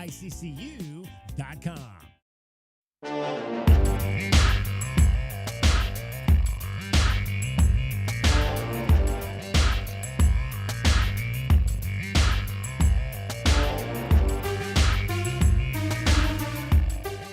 ICCU.com.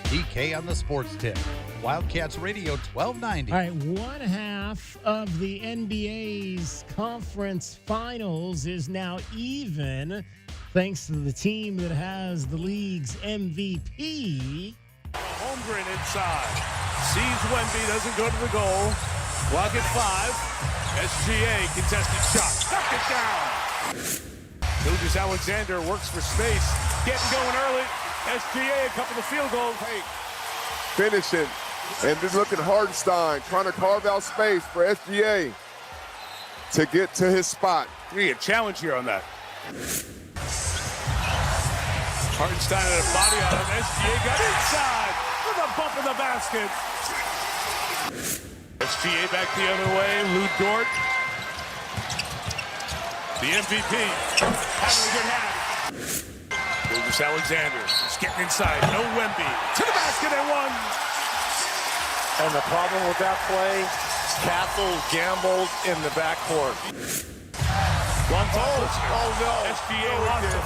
DK on the Sports Tip. Wildcats Radio 1290. All right, one half of the NBA's conference finals is now even, thanks to the team that has the league's MVP. Holmgren inside. Sees Wemby, doesn't go to the goal. Clock at 5. SGA contested shot. Knocked it down. Gilgeous Alexander works for space. Getting going early. SGA a couple of field goals. Hey, finishing. And just look at Hartenstein trying to carve out space for SGA to get to his spot. You need a challenge here on that. Hartenstein had a body on him. SGA got inside with a bump in the basket. SGA back the other way. Lou Dort. The MVP having a good half. Gilgeous Alexander is getting inside. No Wemby. To the basket and one. And the problem with that play, Castle gambled in the backcourt. One time. Oh, no. SGA lost him.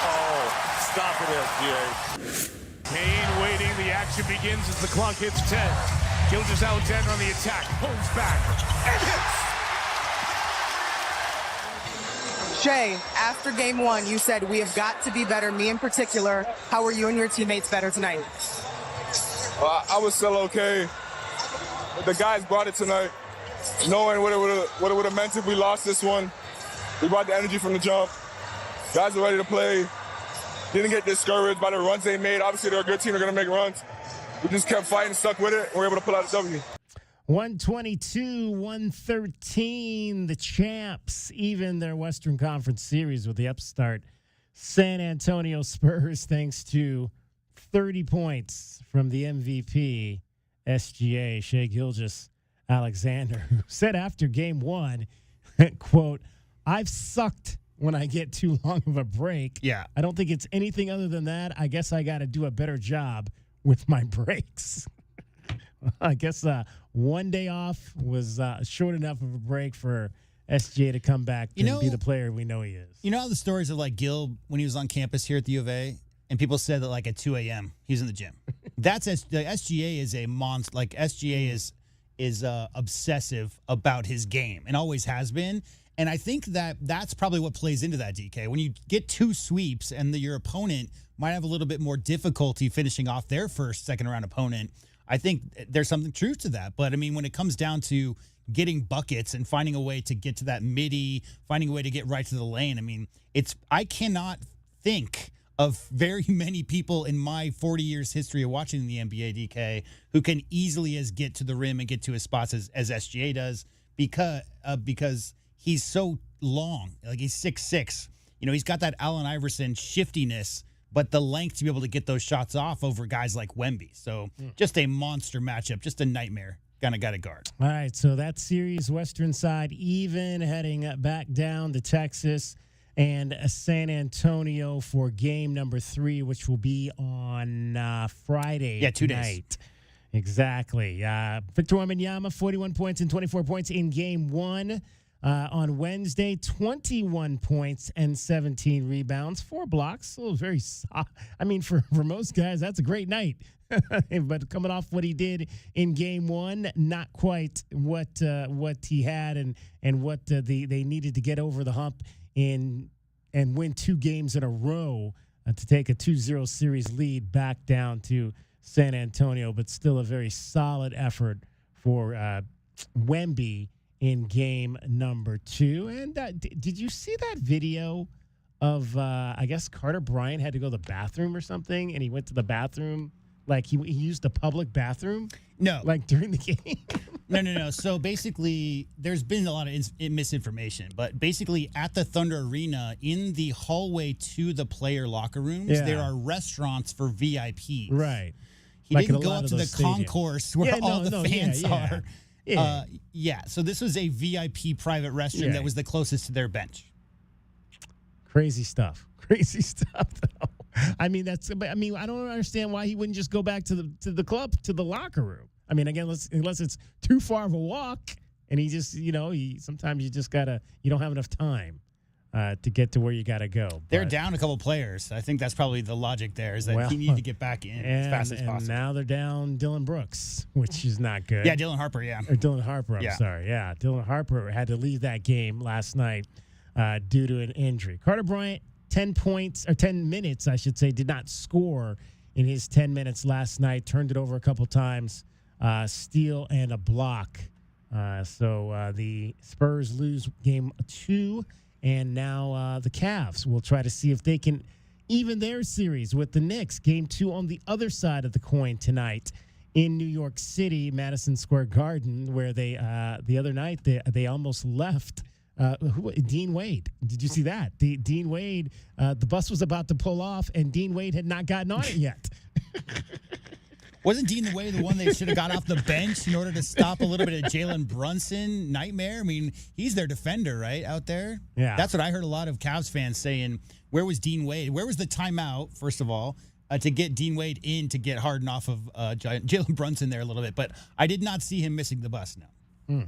Oh, stop it, SGA. Kane waiting. The action begins as the clock hits 10. Gilgeous Alexander on the attack. Pulls back and hits. Shai, after game one, you said we have got to be better, me in particular. How are you and your teammates better tonight? I was still okay. The guys brought it tonight, knowing what it would have meant if we lost this one. We brought the energy from the jump. Guys are ready to play. Didn't get discouraged by the runs they made. Obviously, they're a good team. They're going to make runs. We just kept fighting, stuck with it, and we were able to pull out a W. 122-113, the champs even their Western Conference Series with the upstart San Antonio Spurs, thanks to 30 points from the MVP, SGA, Shai Gilgeous-Alexander, who said after game one, quote, "I've sucked when I get too long of a break. Yeah. I don't think it's anything other than that. I guess I got to do a better job with my breaks." I guess one day off was short enough of a break for SGA to come back and be the player we know he is. You know how the stories of like Gil when he was on campus here at the U of A, and people said that like at 2 a.m. he's in the gym. That's SGA is a monster. Like SGA is obsessive about his game and always has been. And I think that's probably what plays into that, DK. When you get two sweeps and your opponent might have a little bit more difficulty finishing off their first, second round opponent, I think there's something true to that. But, I mean, when it comes down to getting buckets and finding a way to get to that midi, finding a way to get right to the lane, I mean, I cannot think of very many people in my 40 years history of watching the NBA, DK, who can easily get to the rim and get to his spots as SGA does because he's so long. Like, he's 6'6". You know, he's got that Allen Iverson shiftiness, but the length to be able to get those shots off over guys like Wemby. So just a monster matchup, just a nightmare. Kind of got to guard. All right, so that series, Western side even, heading back down to Texas and San Antonio for game number 3, which will be on Friday. Yeah, 2 days. Night. Exactly. Victor Wembanyama, 41 points and 24 points in game 1. On Wednesday, 21 points and 17 rebounds, 4 blocks. So very soft. I mean, for most guys, that's a great night. But coming off what he did in game 1, not quite what he had and what they needed to get over the hump and win 2 games in a row to take a 2-0 series lead back down to San Antonio. But still a very solid effort for Wemby in game number 2. And did you see that video of, I guess Carter Bryant had to go to the bathroom or something, and he went to the bathroom, like he used the public bathroom? No. Like during the game? No. So basically, there's been a lot of misinformation, but basically at the Thunder Arena, in the hallway to the player locker rooms, there are restaurants for VIPs. Right. He like didn't go up to the concourse where all the fans are. Yeah. So this was a VIP private restroom that was the closest to their bench. Crazy stuff. crazy stuff, though. I mean, I don't understand why he wouldn't just go back to the club, to the locker room. I mean, again, unless it's too far of a walk, and he just, sometimes you just you don't have enough time to get to where you got to go. They're down a couple players. I think that's probably the logic there, is that he need to get back in as fast as possible. And now they're down Dylan Brooks, which is not good. Yeah, Dylan Harper, yeah. Or Dylan Harper, I'm sorry. Yeah, Dylan Harper had to leave that game last night due to an injury. Carter Bryant, 10 minutes, I should say, did not score in his 10 minutes last night. Turned it over a couple times, steal and a block. So the Spurs lose game 2, and now the Cavs will try to see if they can even their series with the Knicks. Game 2 on the other side of the coin tonight in New York City, Madison Square Garden, where they the other night they almost left. Dean Wade. Did you see that? Dean Wade, the bus was about to pull off, and Dean Wade had not gotten on it yet. Wasn't Dean Wade the one they should have got off the bench in order to stop a little bit of Jalen Brunson nightmare? I mean, he's their defender, right, out there? Yeah. That's what I heard a lot of Cavs fans saying. Where was Dean Wade? Where was the timeout, first of all, to get Dean Wade in to get Harden off of Jalen Brunson there a little bit? But I did not see him missing the bus, no.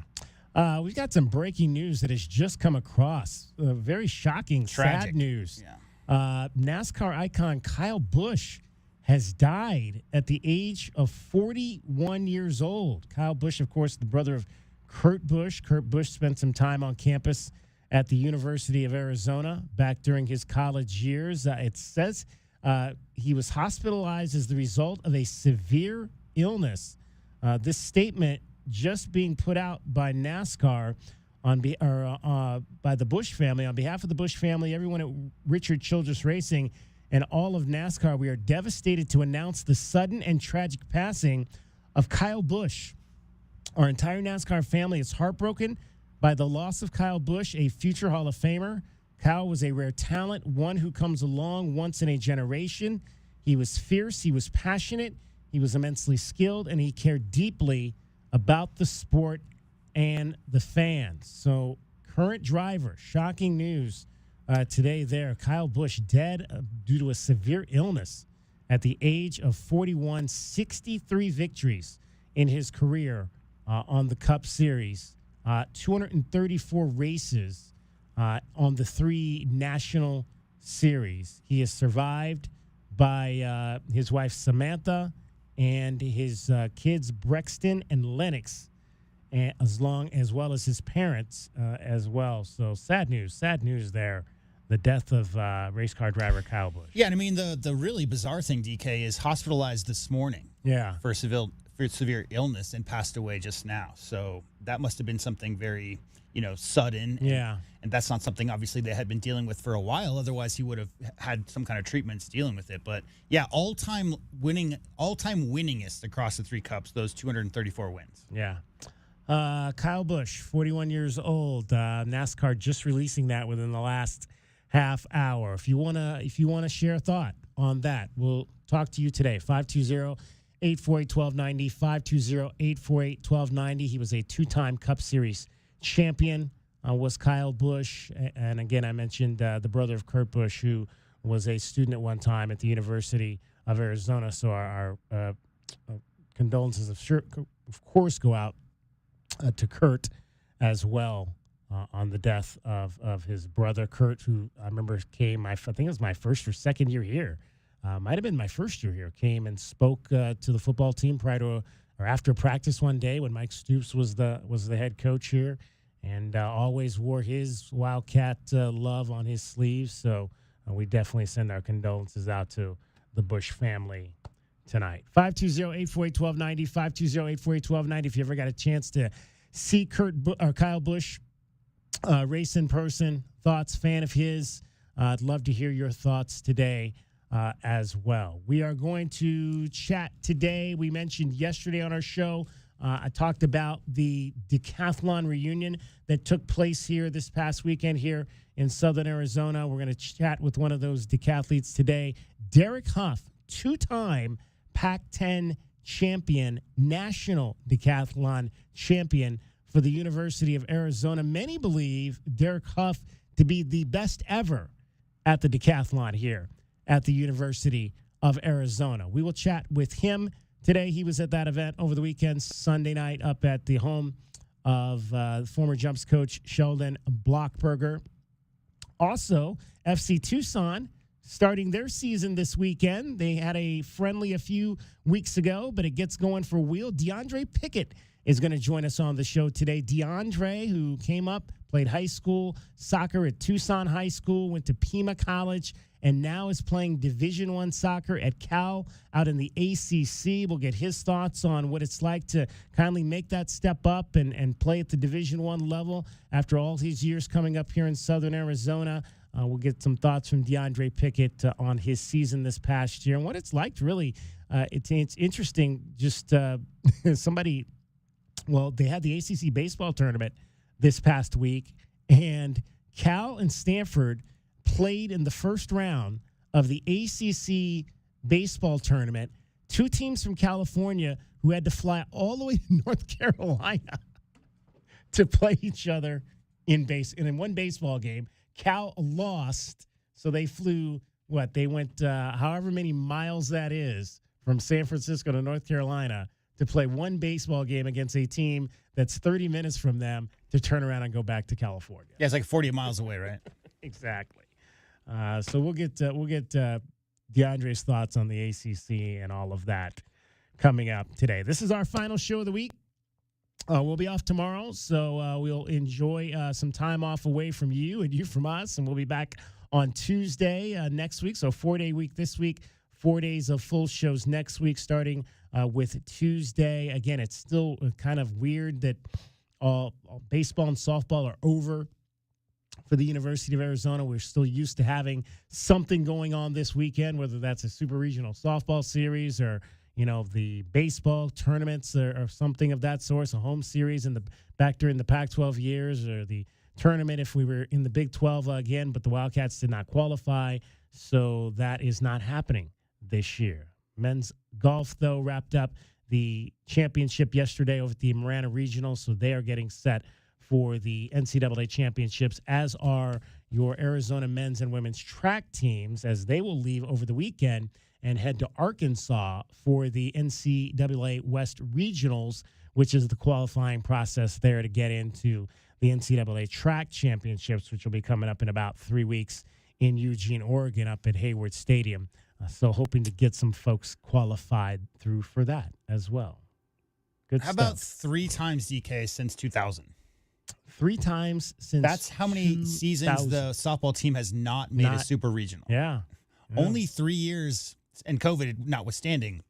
We've got some breaking news that has just come across. Very shocking, Tragic. sad news. Yeah. NASCAR icon Kyle Busch has died at the age of 41 years old. Kyle Busch, of course, the brother of Kurt Busch. Kurt Busch spent some time on campus at the University of Arizona back during his college years. It says he was hospitalized as the result of a severe illness. This statement just being put out by NASCAR by the Busch family. On behalf of the Busch family, everyone at Richard Childress Racing, and all of NASCAR, we are devastated to announce the sudden and tragic passing of Kyle Busch. Our entire NASCAR family is heartbroken by the loss of Kyle Busch, a future Hall of Famer. Kyle was a rare talent, one who comes along once in a generation. He was fierce, he was passionate, he was immensely skilled, and he cared deeply about the sport and the fans. So, current driver, shocking news today there. Kyle Busch dead due to a severe illness at the age of 41, 63 victories in his career on the Cup Series, 234 races on the 3 national series. He is survived by his wife Samantha and his kids Brexton and Lennox, as well as his parents as well. So sad news there. The death of race car driver Kyle Busch. Yeah, and I mean, the really bizarre thing, DK, is hospitalized this morning. Yeah. For severe illness and passed away just now. So that must have been something very, sudden. And that's not something, obviously, they had been dealing with for a while. Otherwise, he would have had some kind of treatments dealing with it. But, yeah, all-time winningest across the 3 Cups, those 234 wins. Yeah. Kyle Busch, 41 years old. NASCAR just releasing that within the last half hour. If you wanna share a thought on that, we'll talk to you today. 520-848-1290, 520-848-1290. He was a 2-time Cup Series champion, was Kyle Busch. And again, I mentioned the brother of Kurt Busch, who was a student at one time at the University of Arizona. So our condolences of course go out to Kurt as well on the death of his brother Kurt, who I remember came, I think it was my first or second year here. Might have been my first year here. Came and spoke to the football team prior to or after practice one day when Mike Stoops was the head coach here, and always wore his Wildcat love on his sleeves. So we definitely send our condolences out to the Busch family tonight. 520-848-1290, 520-848-1290. If you ever got a chance to see Kyle Busch race in person, thoughts, fan of his, I'd love to hear your thoughts today as well. We are going to chat today. We mentioned yesterday on our show, I talked about the decathlon reunion that took place here this past weekend here in Southern Arizona. We're going to chat with one of those decathletes today, Derek Huff, 2-time Pac-10 champion, national decathlon champion for the University of Arizona. Many believe Derek Huff to be the best ever at the decathlon here at the University of Arizona. We will chat with him today. He was at that event over the weekend, Sunday night, up at the home of former Jumps coach Sheldon Blockberger. Also, FC Tucson starting their season this weekend. They had a friendly a few weeks ago, but it gets going for Wheel. DeAndre Pickett is going to join us on the show today. DeAndre, who came up, played high school soccer at Tucson High School, went to Pima College, and now is playing Division I soccer at Cal out in the ACC. We'll get his thoughts on what it's like to kindly make that step up and play at the Division I level after all these years coming up here in Southern Arizona. We'll get some thoughts from DeAndre Pickett on his season this past year and what it's like to really, it's interesting, just somebody, well, they had the ACC baseball tournament this past week, and Cal and Stanford played in the first round of the ACC baseball tournament. Two teams from California who had to fly all the way to North Carolina to play each other in one baseball game. Cal lost, so they flew, they went however many miles that is from San Francisco to North Carolina to play one baseball game against a team that's 30 minutes from them to turn around and go back to California. Yeah, it's like 40 miles away, right? Exactly. So we'll get DeAndre's thoughts on the ACC and all of that coming up today. This is our final show of the week. We'll be off tomorrow, so we'll enjoy some time off away from you and you from us, and we'll be back on Tuesday next week. So 4-day week this week, 4 days of full shows next week, starting with Tuesday. Again, it's still kind of weird that all baseball and softball are over for the University of Arizona. We're still used to having something going on this weekend, whether that's a super regional softball series or the baseball tournaments or something of that sort, a home series back during the Pac-12 years, or the tournament if we were in the Big 12 again, but the Wildcats did not qualify, so that is not happening this year. Men's golf, though, wrapped up the championship yesterday over at the Marana Regional, so they are getting set for the NCAA championships, as are your Arizona men's and women's track teams, as they will leave over the weekend and head to Arkansas for the NCAA West Regionals, which is the qualifying process there to get into the NCAA Track Championships, which will be coming up in about 3 weeks in Eugene, Oregon, up at Hayward Stadium. So hoping to get some folks qualified through for that as well. Good How stuff. about 3 times, DK, since 2000? 3 times since That's how many seasons the softball team has not made a super regional. Yeah. Only 3 years, and COVID notwithstanding,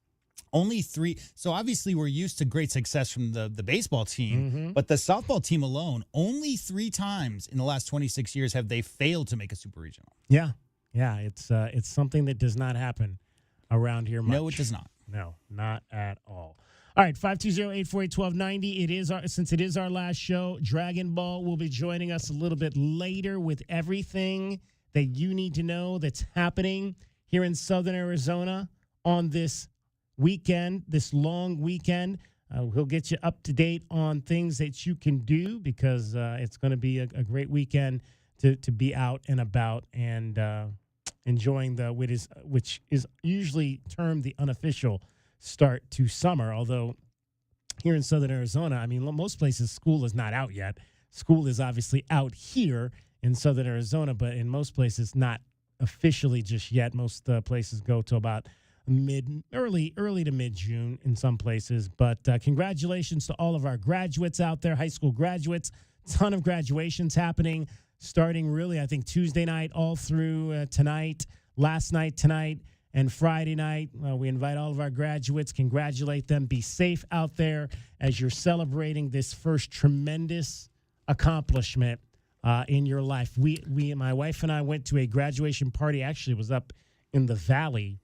only 3. So obviously we're used to great success from the baseball team, but the softball team alone, only 3 times in the last 26 years have they failed to make a super regional. Yeah. Yeah, it's something that does not happen around here much. No, it does not. No, not at all. All right, 520-848-1290. Since it is our last show, Dragon Ball will be joining us a little bit later with everything that you need to know that's happening here in Southern Arizona on this weekend, this long weekend. He'll get you up to date on things that you can do, because it's going to be a great weekend to be out and about and enjoying which is usually termed the unofficial start to summer. Although here in Southern Arizona, I mean, most places school is not out yet. School is obviously out here in Southern Arizona, but in most places not officially just yet. Most places go to about early to mid-June in some places. But congratulations to all of our graduates out there, high school graduates. Ton of graduations happening starting really, I think, Tuesday night all through tonight, last night, tonight, and Friday night. We invite all of our graduates, congratulate them. Be safe out there as you're celebrating this first tremendous accomplishment in your life. My wife and I went to a graduation party. Actually, it was up in the Valley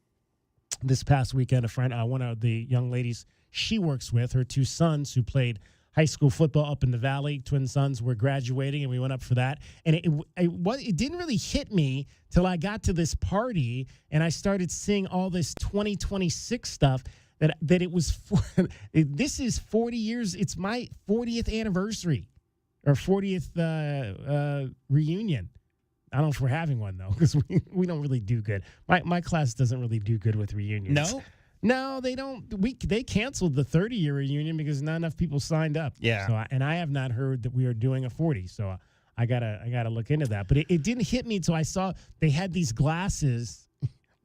this past weekend. One of the young ladies she works with, her 2 sons who played high school football up in the Valley, twin sons, were graduating, and we went up for that. And it didn't really hit me till I got to this party and I started seeing all this 2026 stuff that it was. This is 40 years. It's my 40th anniversary or 40th reunion I don't know if we're having one though, because we don't really do good. My class doesn't really do good with reunions. No, they don't. They canceled the 30-year reunion because not enough people signed up. Yeah. So I have not heard that we are doing a 40. So I gotta look into that. But it didn't hit me until I saw they had these glasses.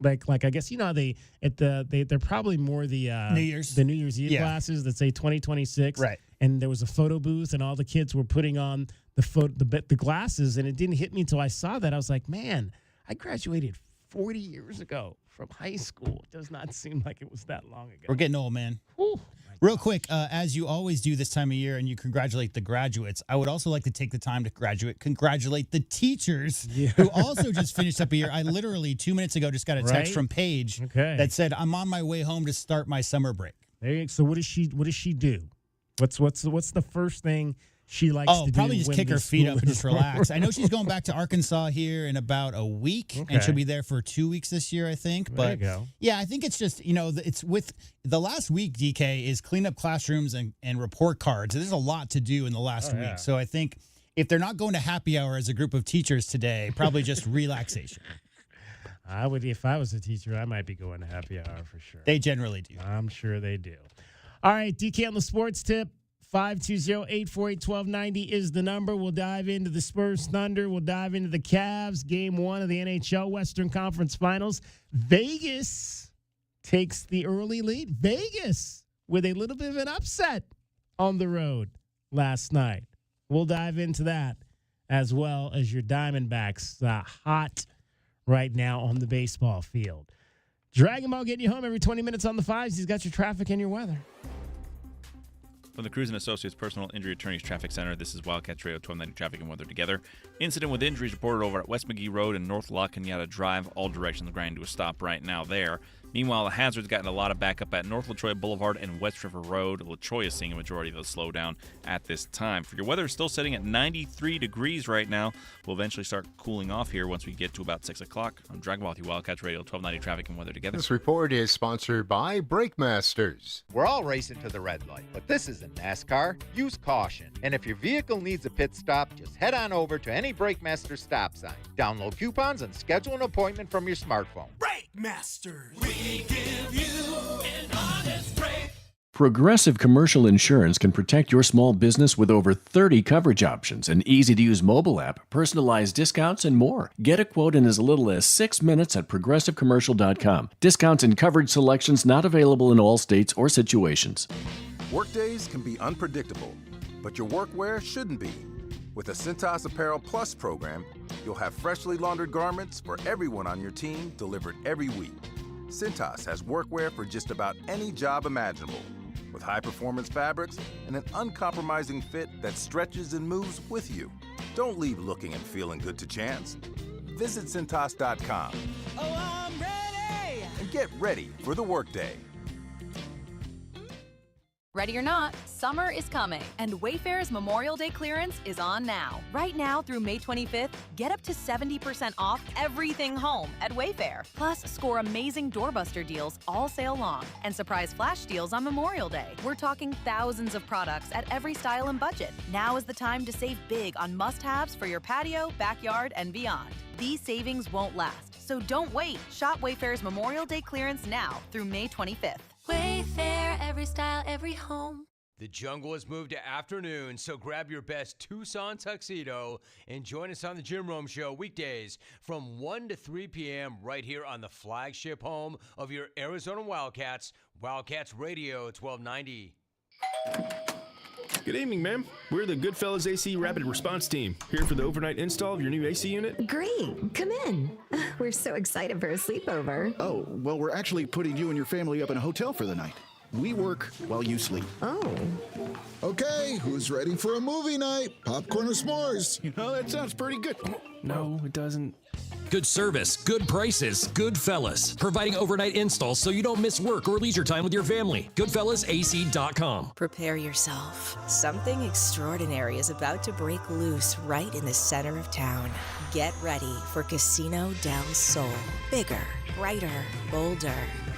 Like I guess they're probably more the New Year's Eve glasses that say 2026. Right. And there was a photo booth, and all the kids were putting on the glasses, and it didn't hit me until I saw that. I was like, man, I graduated 40 years ago from high school. It does not seem like it was that long ago. We're getting old, man. Whew. Real quick, as you always do this time of year, and you congratulate the graduates, I would also like to take the time to congratulate the teachers who also just finished up a year. I literally 2 minutes ago just got a text from Paige that said, "I'm on my way home to start my summer break." So what does she do? What's the first thing she likes to do? Probably just kick her feet up and just relax. I know she's going back to Arkansas here in about a week, and she'll be there for 2 weeks this year, I think. There But you go. yeah, I think it's just, it's with the last week, DK, is clean up classrooms and report cards. There's a lot to do in the last week. Yeah. So I think if they're not going to happy hour as a group of teachers today, probably just relaxation. If I was a teacher, I might be going to happy hour for sure. They generally do. I'm sure they do. All right, DK on the sports tip. 520-848-1290 is the number. We'll dive into the Spurs Thunder. We'll dive into the Cavs, game 1 of the NHL Western Conference Finals. Vegas takes the early lead. Vegas with a little bit of an upset on the road last night. We'll dive into that as well as your Diamondbacks hot right now on the baseball field. Dragon Ball getting you home every 20 minutes on the fives. He's got your traffic and your weather. From the Cruise and Associates Personal Injury Attorneys Traffic Center, this is Wildcats Radio 1290 Traffic and Weather Together. Incident with injuries reported over at West McGee Road and North La Cañada Drive. All directions grinding to a stop right now there. Meanwhile, the hazard's gotten a lot of backup at North Latroy Boulevard and West River Road. Latroy is seeing a majority of the slowdown at this time. For your weather, it's still sitting at 93 degrees right now. We'll eventually start cooling off here once we get to about 6 o'clock. I'm Dragon Ball with you, Wildcats Radio 1290 Traffic and Weather Together. This report is sponsored by Brake Masters. We're all racing to the red light, but this isn't NASCAR. Use caution. And if your vehicle needs a pit stop, just head on over to any Brake Masters stop sign. Download coupons and schedule an appointment from your smartphone. Brake Masters. We give you an honest break. Progressive Commercial Insurance can protect your small business with over 30 coverage options, an easy-to-use mobile app, personalized discounts, and more. Get a quote in as little as 6 minutes at progressivecommercial.com. Discounts and coverage selections not available in all states or situations. Workdays can be unpredictable, but your workwear shouldn't be. With the Cintas Apparel Plus program, you'll have freshly laundered garments for everyone on your team delivered every week. Cintas has workwear for just about any job imaginable, with high-performance fabrics and an uncompromising fit that stretches and moves with you. Don't leave looking and feeling good to chance. Visit Cintas.com. Oh, I'm ready! And get ready for the workday. Ready or not, summer is coming, and Wayfair's Memorial Day clearance is on now. Right now through May 25th, get up to 70% off everything home at Wayfair. Plus, score amazing doorbuster deals all sale long and surprise flash deals on Memorial Day. We're talking thousands of products at every style and budget. Now is the time to save big on must-haves for your patio, backyard, and beyond. These savings won't last, so don't wait. Shop Wayfair's Memorial Day clearance now through May 25th. Wayfair, every style, every home. The jungle has moved to afternoon, so grab your best Tucson tuxedo and join us on the Jim Rome Show weekdays from 1 to 3 p.m. right here on the flagship home of your Arizona Wildcats, Wildcats Radio 1290. Good evening, ma'am. We're the Goodfellas AC Rapid Response Team, here for the overnight install of your new AC unit. Great. Come in. We're so excited for a sleepover. Oh, well, we're actually putting you and your family up in a hotel for the night. We work while you sleep. Oh. Okay, who's ready for a movie night? Popcorn or s'mores? You know, that sounds pretty good. No, it doesn't. Good service, good prices, Goodfellas. Providing overnight installs so you don't miss work or leisure time with your family. GoodfellasAC.com. Prepare yourself. Something extraordinary is about to break loose right in the center of town. Get ready for Casino del Sol. Bigger, brighter, bolder.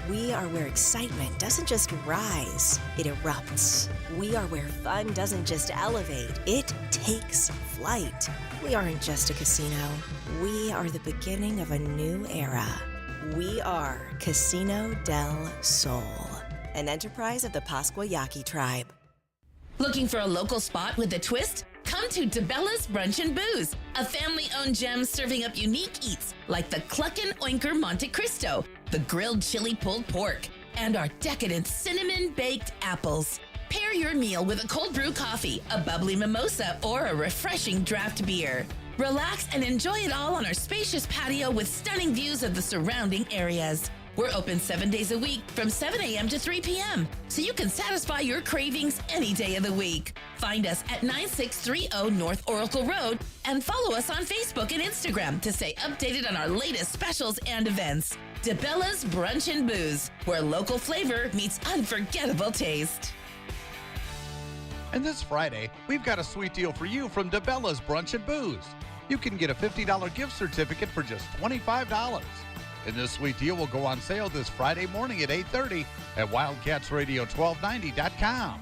We are where excitement doesn't just rise, it erupts. We are where fun doesn't just elevate, it takes flight. We aren't just a casino. We are the beginning of a new era. We are Casino del Sol, an enterprise of the Pascua Yaqui tribe. Looking for a local spot with a twist? Come to DeBella's Brunch and Booze, a family-owned gem serving up unique eats like the Cluckin' Oinker Monte Cristo, the grilled chili pulled pork, and our decadent cinnamon-baked apples. Pair your meal with a cold brew coffee, a bubbly mimosa, or a refreshing draft beer. Relax and enjoy it all on our spacious patio with stunning views of the surrounding areas. We're open 7 days a week from 7 a.m. to 3 p.m., so you can satisfy your cravings any day of the week. Find us at 9630 North Oracle Road and follow us on Facebook and Instagram to stay updated on our latest specials and events. DeBella's Brunch and Booze, where local flavor meets unforgettable taste. And this Friday, we've got a sweet deal for you from DeBella's Brunch and Booze. You can get a $50 gift certificate for just $25. And this sweet deal will go on sale this Friday morning at 8:30 at WildcatsRadio1290.com.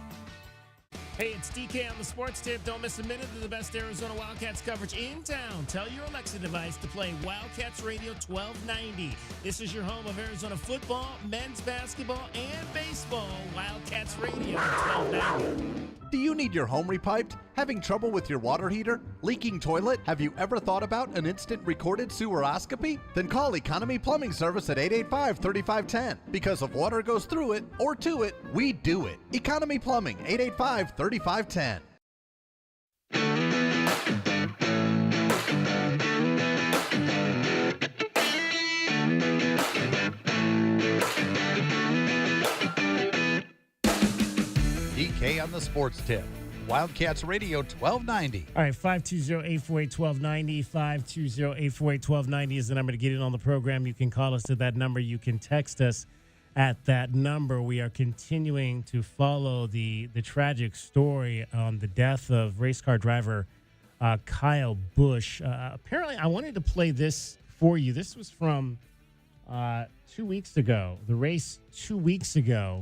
Hey, it's DK on the Sports Tip. Don't miss a minute of the best Arizona Wildcats coverage in town. Tell your Alexa device to play Wildcats Radio 1290. This is your home of Arizona football, men's basketball, and baseball. Wildcats Radio 1290. Do you need your home repiped? Having trouble with your water heater? Leaking toilet? Have you ever thought about an instant recorded seweroscopy? Then call Economy Plumbing Service at 885-3510. Because if water goes through it or to it, we do it. Economy Plumbing, 885-3510. DK on the Sports Tip. Wildcats Radio 1290. All right, 520-848-1290. 520-848-1290 is the number to get in on the program. You can call us at that number. You can text us at that number. We are continuing to follow the tragic story on the death of race car driver Kyle Busch. Apparently, I wanted to play this for you. This was from 2 weeks ago, the race 2 weeks ago,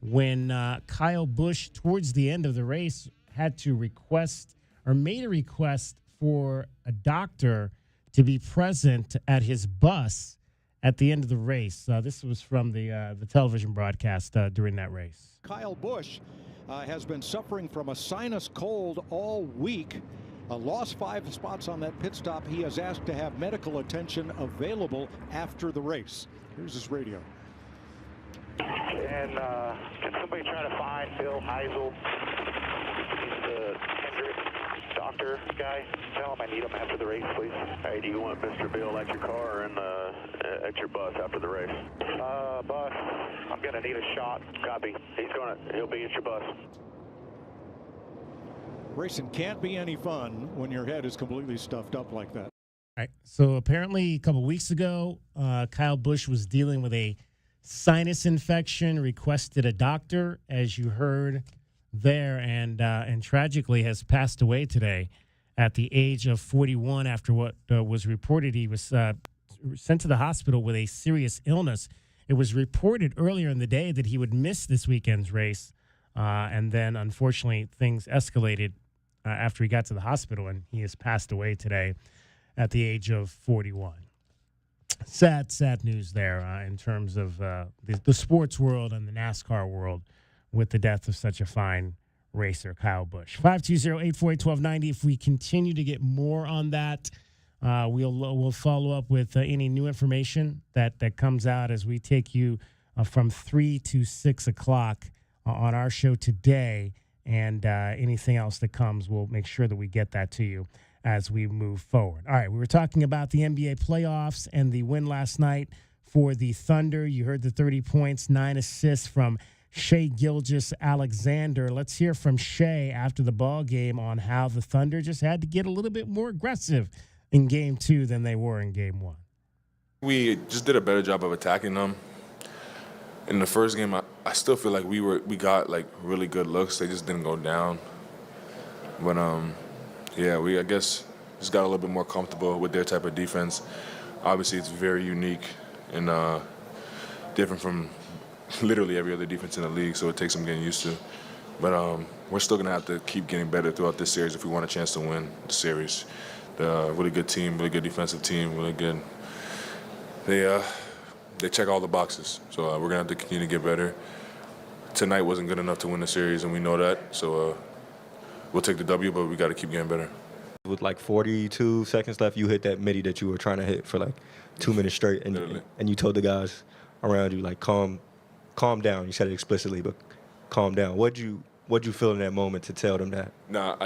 when Kyle Busch, towards the end of the race, had to request or made a request for a doctor to be present at his bus at the end of the race. This was from the television broadcast during that race. Kyle Busch has been suffering from a sinus cold all week. Lost 5 spots on that pit stop. He has asked to have medical attention available after the race. Here's his radio. And can somebody try to find Bill Heisel? He's the Hendrick doctor guy. Tell him I need him after the race, please. Hey, do you want Mr. Bill at your car and at your bus after the race? Bus. I'm gonna need a shot. Copy. He'll be at your bus. Racing can't be any fun when your head is completely stuffed up like that. All right. So apparently a couple weeks ago, Kyle Busch was dealing with a sinus infection, requested a doctor, as you heard there, and tragically has passed away today at the age of 41 after what was reported. He was sent to the hospital with a serious illness. It was reported earlier in the day that he would miss this weekend's race, and then unfortunately things escalated after he got to the hospital, and he has passed away today at the age of 41. Sad news there in terms of the sports world and the NASCAR world with the death of such a fine racer, Kyle Busch. 520-848-1290. If we continue to get more on that, we'll follow up with any new information that comes out as we take you from 3 to 6 o'clock on our show today. And anything else that comes, we'll make sure that we get that to you as we move forward. All right, we were talking about the NBA playoffs and the win last night for the Thunder. You heard the 30 points, 9 assists from Shai Gilgeous-Alexander. Let's hear from Shai after the ball game on how the Thunder just had to get a little bit more aggressive in Game 2 than they were in Game 1. We just did a better job of attacking them. In the first game, I still feel like we got like really good looks. They just didn't go down. But I guess just got a little bit more comfortable with their type of defense. Obviously, it's very unique, and different from literally every other defense in the league, so it takes some getting used to. But we're still going to have to keep getting better throughout this series if we want a chance to win the series. The really good team, really good defensive team, really good. They check all the boxes, so we're going to have to continue to get better. Tonight wasn't good enough to win the series, and we know that, so we'll take the W, but we got to keep getting better. With like 42 seconds left, you hit that midi that you were trying to hit for like 2 minutes straight, and you told the guys around you, like, calm down. You said it explicitly, but calm down. What'd you feel in that moment to tell them that? Nah,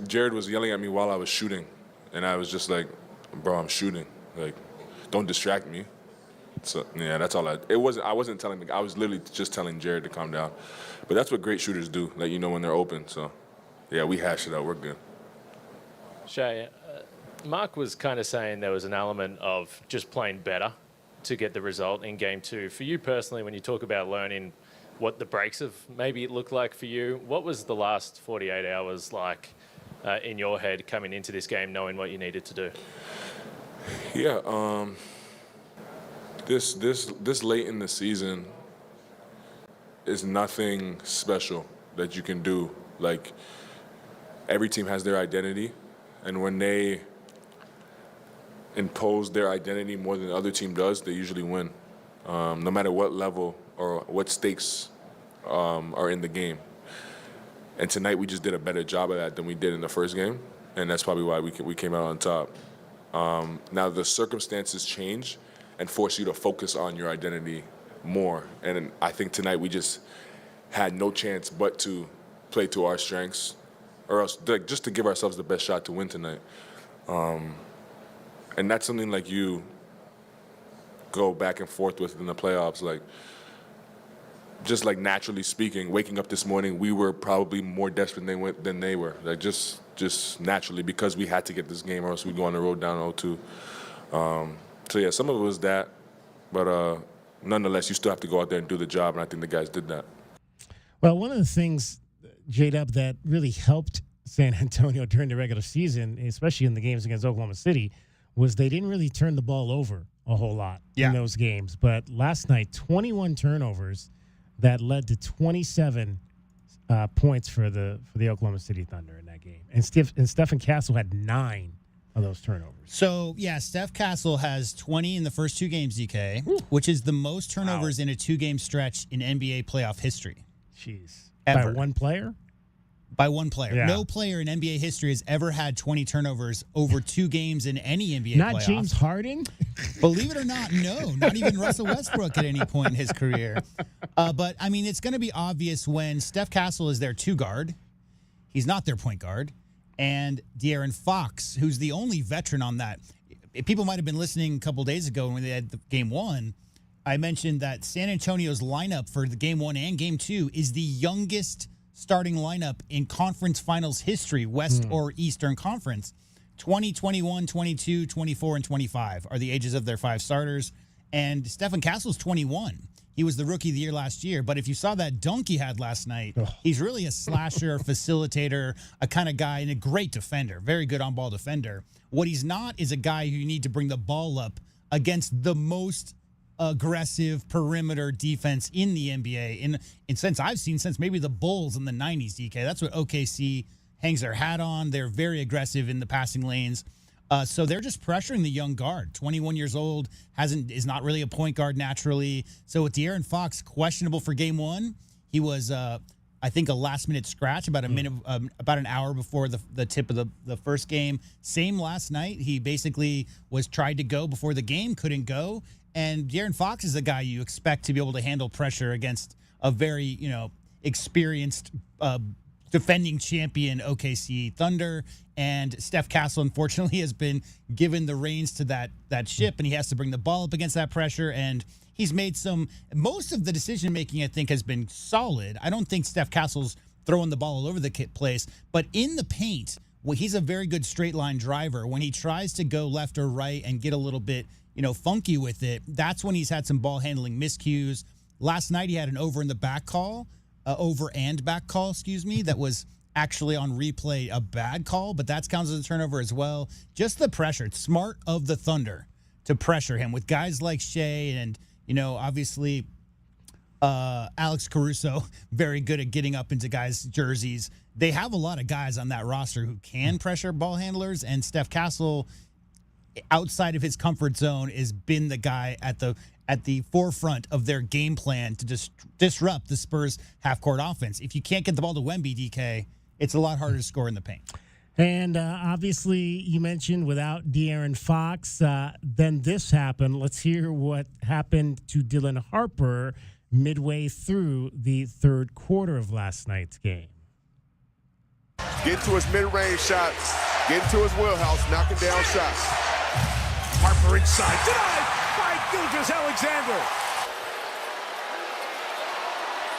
Jared was yelling at me while I was shooting, and I was just like, bro, I'm shooting. Like, don't distract me. So, yeah, that's all I wasn't telling him. I was literally just telling Jared to calm down. But that's what great shooters do, let you know when they're open. So, yeah, we hashed it out. We're good. Shay, Mark was kind of saying there was an element of just playing better to get the result in Game 2. For you personally, when you talk about learning what the breaks have maybe looked like for you, what was the last 48 hours like in your head coming into this game, knowing what you needed to do? Yeah, this late in the season is nothing special that you can do. Like, every team has their identity, and when they impose their identity more than the other team does, they usually win, no matter what level or what stakes are in the game. And tonight we just did a better job of that than we did in the first game, and that's probably why we came out on top. Now the circumstances change and force you to focus on your identity more. And I think tonight we just had no chance but to play to our strengths, or else just to give ourselves the best shot to win tonight. And that's something like you go back and forth with in the playoffs. Like, just like naturally speaking, waking up this morning, we were probably more desperate than they were. Like, just naturally, because we had to get this game or else we'd go on the road down 0-2. So, yeah, some of it was that. But nonetheless, you still have to go out there and do the job, and I think the guys did that. Well, one of the things, J-Dub, that really helped San Antonio during the regular season, especially in the games against Oklahoma City, was they didn't really turn the ball over a whole lot in those games. But last night, 21 turnovers that led to 27 points for the Oklahoma City Thunder in that game. And Stephen Castle had 9 of those turnovers. So, yeah, Steph Castle has 20 in the first 2 games, DK, which is the most turnovers in a 2-game stretch in NBA playoff history. Jeez. Ever. By one player? By one player. Yeah. No player in NBA history has ever had 20 turnovers over 2 games in any NBA Not playoff. James Harden? Believe it or not, no. Not even Russell Westbrook at any point in his career. But, I mean, it's going to be obvious when Steph Castle is their 2 guard. He's not their point guard. And De'Aaron Fox, who's the only veteran on that. People might have been listening a couple days ago when they had the Game 1. I mentioned that San Antonio's lineup for the Game 1 and Game 2 is the youngest starting lineup in conference finals history, West or Eastern Conference. 20, 21, 22, 24, and 25 are the ages of their 5 starters. And Stephen Castle's 21. He was the Rookie of the Year last year. But if you saw that dunk he had last night, he's really a slasher, facilitator, a kind of guy, and a great defender, very good on-ball defender. What he's not is a guy who you need to bring the ball up against the most aggressive perimeter defense in the NBA in since I've seen since maybe the Bulls in the 90s, DK. That's what OKC hangs their hat on. They're very aggressive in the passing lanes. So they're just pressuring the young guard. 21 years old, is not really a point guard naturally. So with De'Aaron Fox questionable for Game 1, he was I think a last-minute scratch about a minute, about an hour before the tip of the first game. Same last night. He basically was tried to go before the game, couldn't go. And De'Aaron Fox is a guy you expect to be able to handle pressure against a very, experienced defending champion OKC Thunder. And Steph Castle, unfortunately, has been given the reins to that ship, and he has to bring the ball up against that pressure. And he's made most of the decision-making, I think, has been solid. I don't think Steph Castle's throwing the ball all over the place. But in the paint, he's a very good straight-line driver. When he tries to go left or right and get a little bit funky with it, that's when he's had some ball handling miscues. Last night he had an over and back call, that was actually on replay a bad call, but that counts as a turnover as well. Just the pressure. It's smart of the Thunder to pressure him with guys like Shea and, obviously Alex Caruso, very good at getting up into guys' jerseys. They have a lot of guys on that roster who can pressure ball handlers, and Steph Castle, outside of his comfort zone, has been the guy at the forefront of their game plan to disrupt the Spurs half-court offense. If you can't get the ball to Wemby, DK, it's a lot harder to score in the paint. And obviously, you mentioned without De'Aaron Fox, then this happened. Let's hear what happened to Dylan Harper midway through the third quarter of last night's game. Get to his mid-range shots. Get into his wheelhouse, knocking down shots. Harper inside. Denied by Gilgeous-Alexander.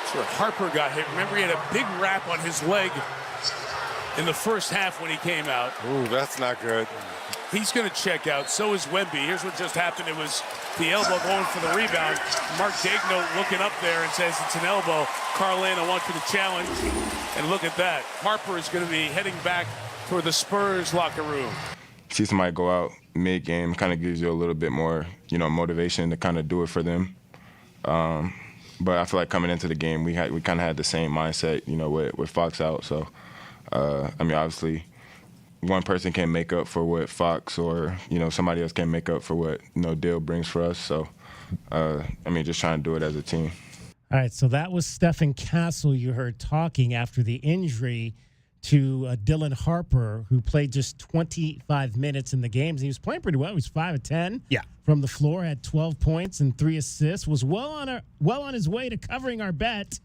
That's where Harper got hit. Remember, he had a big wrap on his leg in the first half when he came out. Ooh, that's not good. He's going to check out. So is Wemby. Here's what just happened. It was the elbow going for the rebound. Mark Daigneault looking up there and says it's an elbow. Carlin, I want you to challenge. And look at that. Harper is going to be heading back toward the Spurs locker room. See somebody go out mid-game kind of gives you a little bit more, motivation to kind of do it for them. But I feel like coming into the game, we kind of had the same mindset, with Fox out. So, obviously, one person can make up for what Fox or, somebody else can make up for what Dill brings for us. So, just trying to do it as a team. All right, so that was Stephen Castle you heard talking after the injury to Dylan Harper, who played just 25 minutes in the games. He was playing pretty well. He was 5 of 10 from the floor, had 12 points and 3 assists, was well on his way to covering our bet.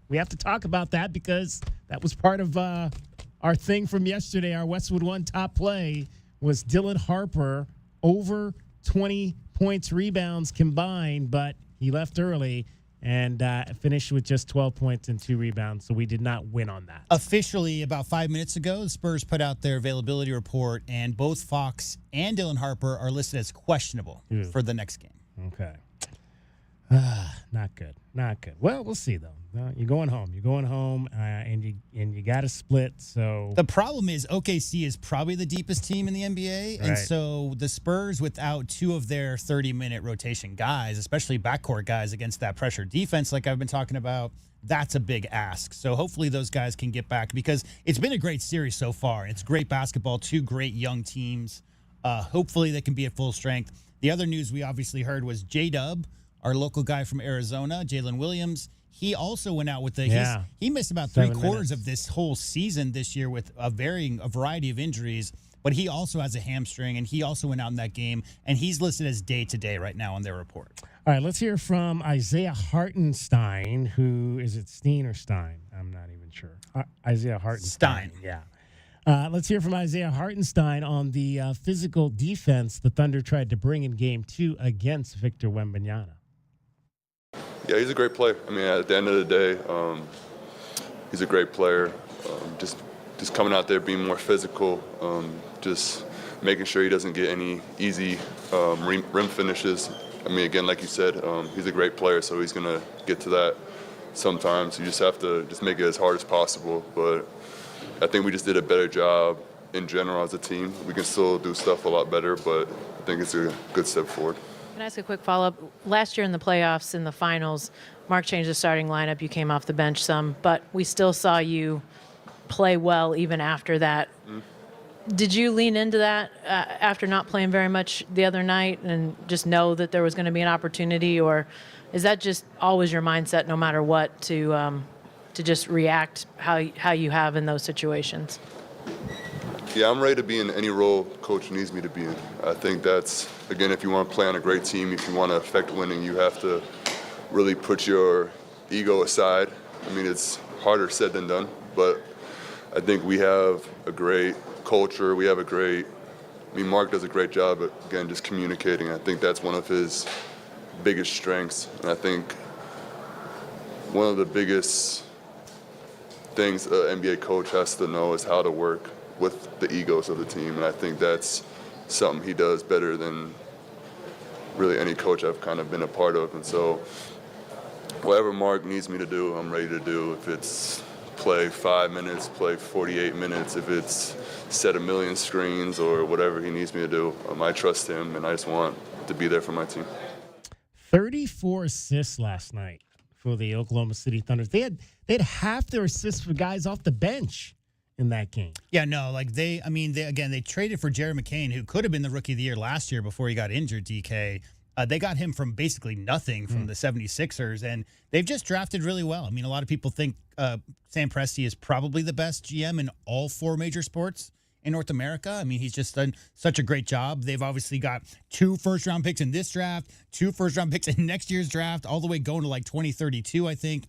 We have to talk about that because that was part of our thing from yesterday. Our Westwood One top play was Dylan Harper over 20 points, rebounds combined, but he left early and finished with just 12 points and 2 rebounds, so we did not win on that. Officially, about 5 minutes ago, the Spurs put out their availability report, and both Fox and Dylan Harper are listed as questionable for the next game. Okay. Not good. Not good. Well, we'll see, though. You're going home. You're going home, and you got to split. So the problem is OKC is probably the deepest team in the NBA, and so the Spurs, without 2 of their 30-minute rotation guys, especially backcourt guys against that pressure defense, like I've been talking about, that's a big ask. So hopefully those guys can get back because it's been a great series so far. It's great basketball, 2 great young teams. Hopefully they can be at full strength. The other news we obviously heard was J-Dub, our local guy from Arizona, Jalen Williams. He also went out with he missed about 3/4 of this whole season this year with a variety of injuries, but he also has a hamstring, and he also went out in that game, and he's listed as day-to-day right now on their report. All right, let's hear from Isaiah Hartenstein, who, is it Steen or Stein? I'm not even sure. Isaiah Hartenstein. Yeah. Let's hear from Isaiah Hartenstein on the physical defense the Thunder tried to bring in Game 2 against Victor Wembanyama. Yeah, he's a great player. At the end of the day, he's a great player. Just coming out there, being more physical, just making sure he doesn't get any easy rim finishes. Again, like you said, he's a great player, so he's going to get to that sometimes. You just have to just make it as hard as possible. But I think we just did a better job in general as a team. We can still do stuff a lot better, but I think it's a good step forward. Can I ask a quick follow-up? Last year in the playoffs, in the finals, Mark changed the starting lineup. You came off the bench some, but we still saw you play well even after that. Did you lean into that after not playing very much the other night and just know that there was going to be an opportunity, or is that just always your mindset no matter what to just react how you have in those situations? Yeah, I'm ready to be in any role coach needs me to be in. I think that's, again, if you want to play on a great team, if you want to affect winning, you have to really put your ego aside. It's harder said than done, but I think we have a great culture. We have Mark does a great job at, again, just communicating. I think that's one of his biggest strengths. And I think one of the biggest things an NBA coach has to know is how to work with the egos of the team, and I think that's something he does better than really any coach I've kind of been a part of. And so whatever Mark needs me to do, I'm ready to do. If it's play 5 minutes, play 48 minutes, if it's set 1 million screens or whatever he needs me to do, I trust him, and I just want to be there for my team. 34 assists last night for the Oklahoma City Thunder. They had half their assists for guys off the bench in that game. Yeah, no, like they traded for Jared McCain, who could have been the Rookie of the Year last year before he got injured, DK. They got him from basically nothing from the 76ers, and they've just drafted really well. I mean, a lot of people think Sam Presti is probably the best GM in all 4 major sports in North America. I mean, he's just done such a great job. They've obviously got 2 first-round picks in this draft, 2 first-round picks in next year's draft, all the way going to like 2032, I think,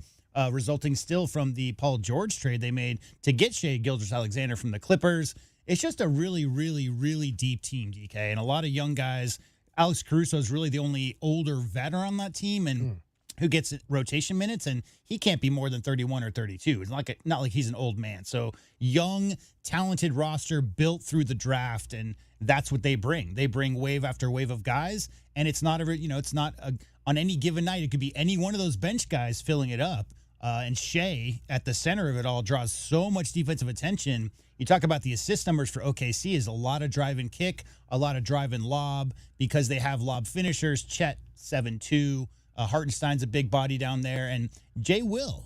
resulting still from the Paul George trade they made to get Shai Gilgeous-Alexander from the Clippers. It's just a really, really, really deep team, DK, and a lot of young guys. Alex Caruso is really the only older veteran on that team and who gets rotation minutes, and he can't be more than 31 or 32. It's not like he's an old man. So young, talented roster built through the draft, and that's what they bring. They bring wave after wave of guys, and it's not on any given night. It could be any one of those bench guys filling it up. And Shai at the center of it all draws so much defensive attention. You talk about the assist numbers for OKC is a lot of drive and kick, a lot of drive and lob because they have lob finishers. Chet 7'2", Hartenstein's a big body down there, and J-Dub,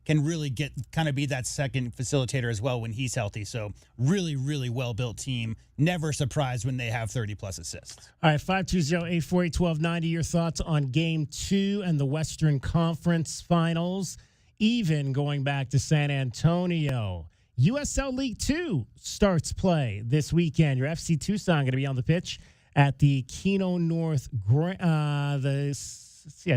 can really be that second facilitator as well when he's healthy. So really, really well-built team. Never surprised when they have 30-plus assists. All right, 520-840-1290, your thoughts on Game 2 and the Western Conference Finals, even going back to San Antonio. USL League 2 starts play this weekend. Your FC Tucson going to be on the pitch at the Keno North, I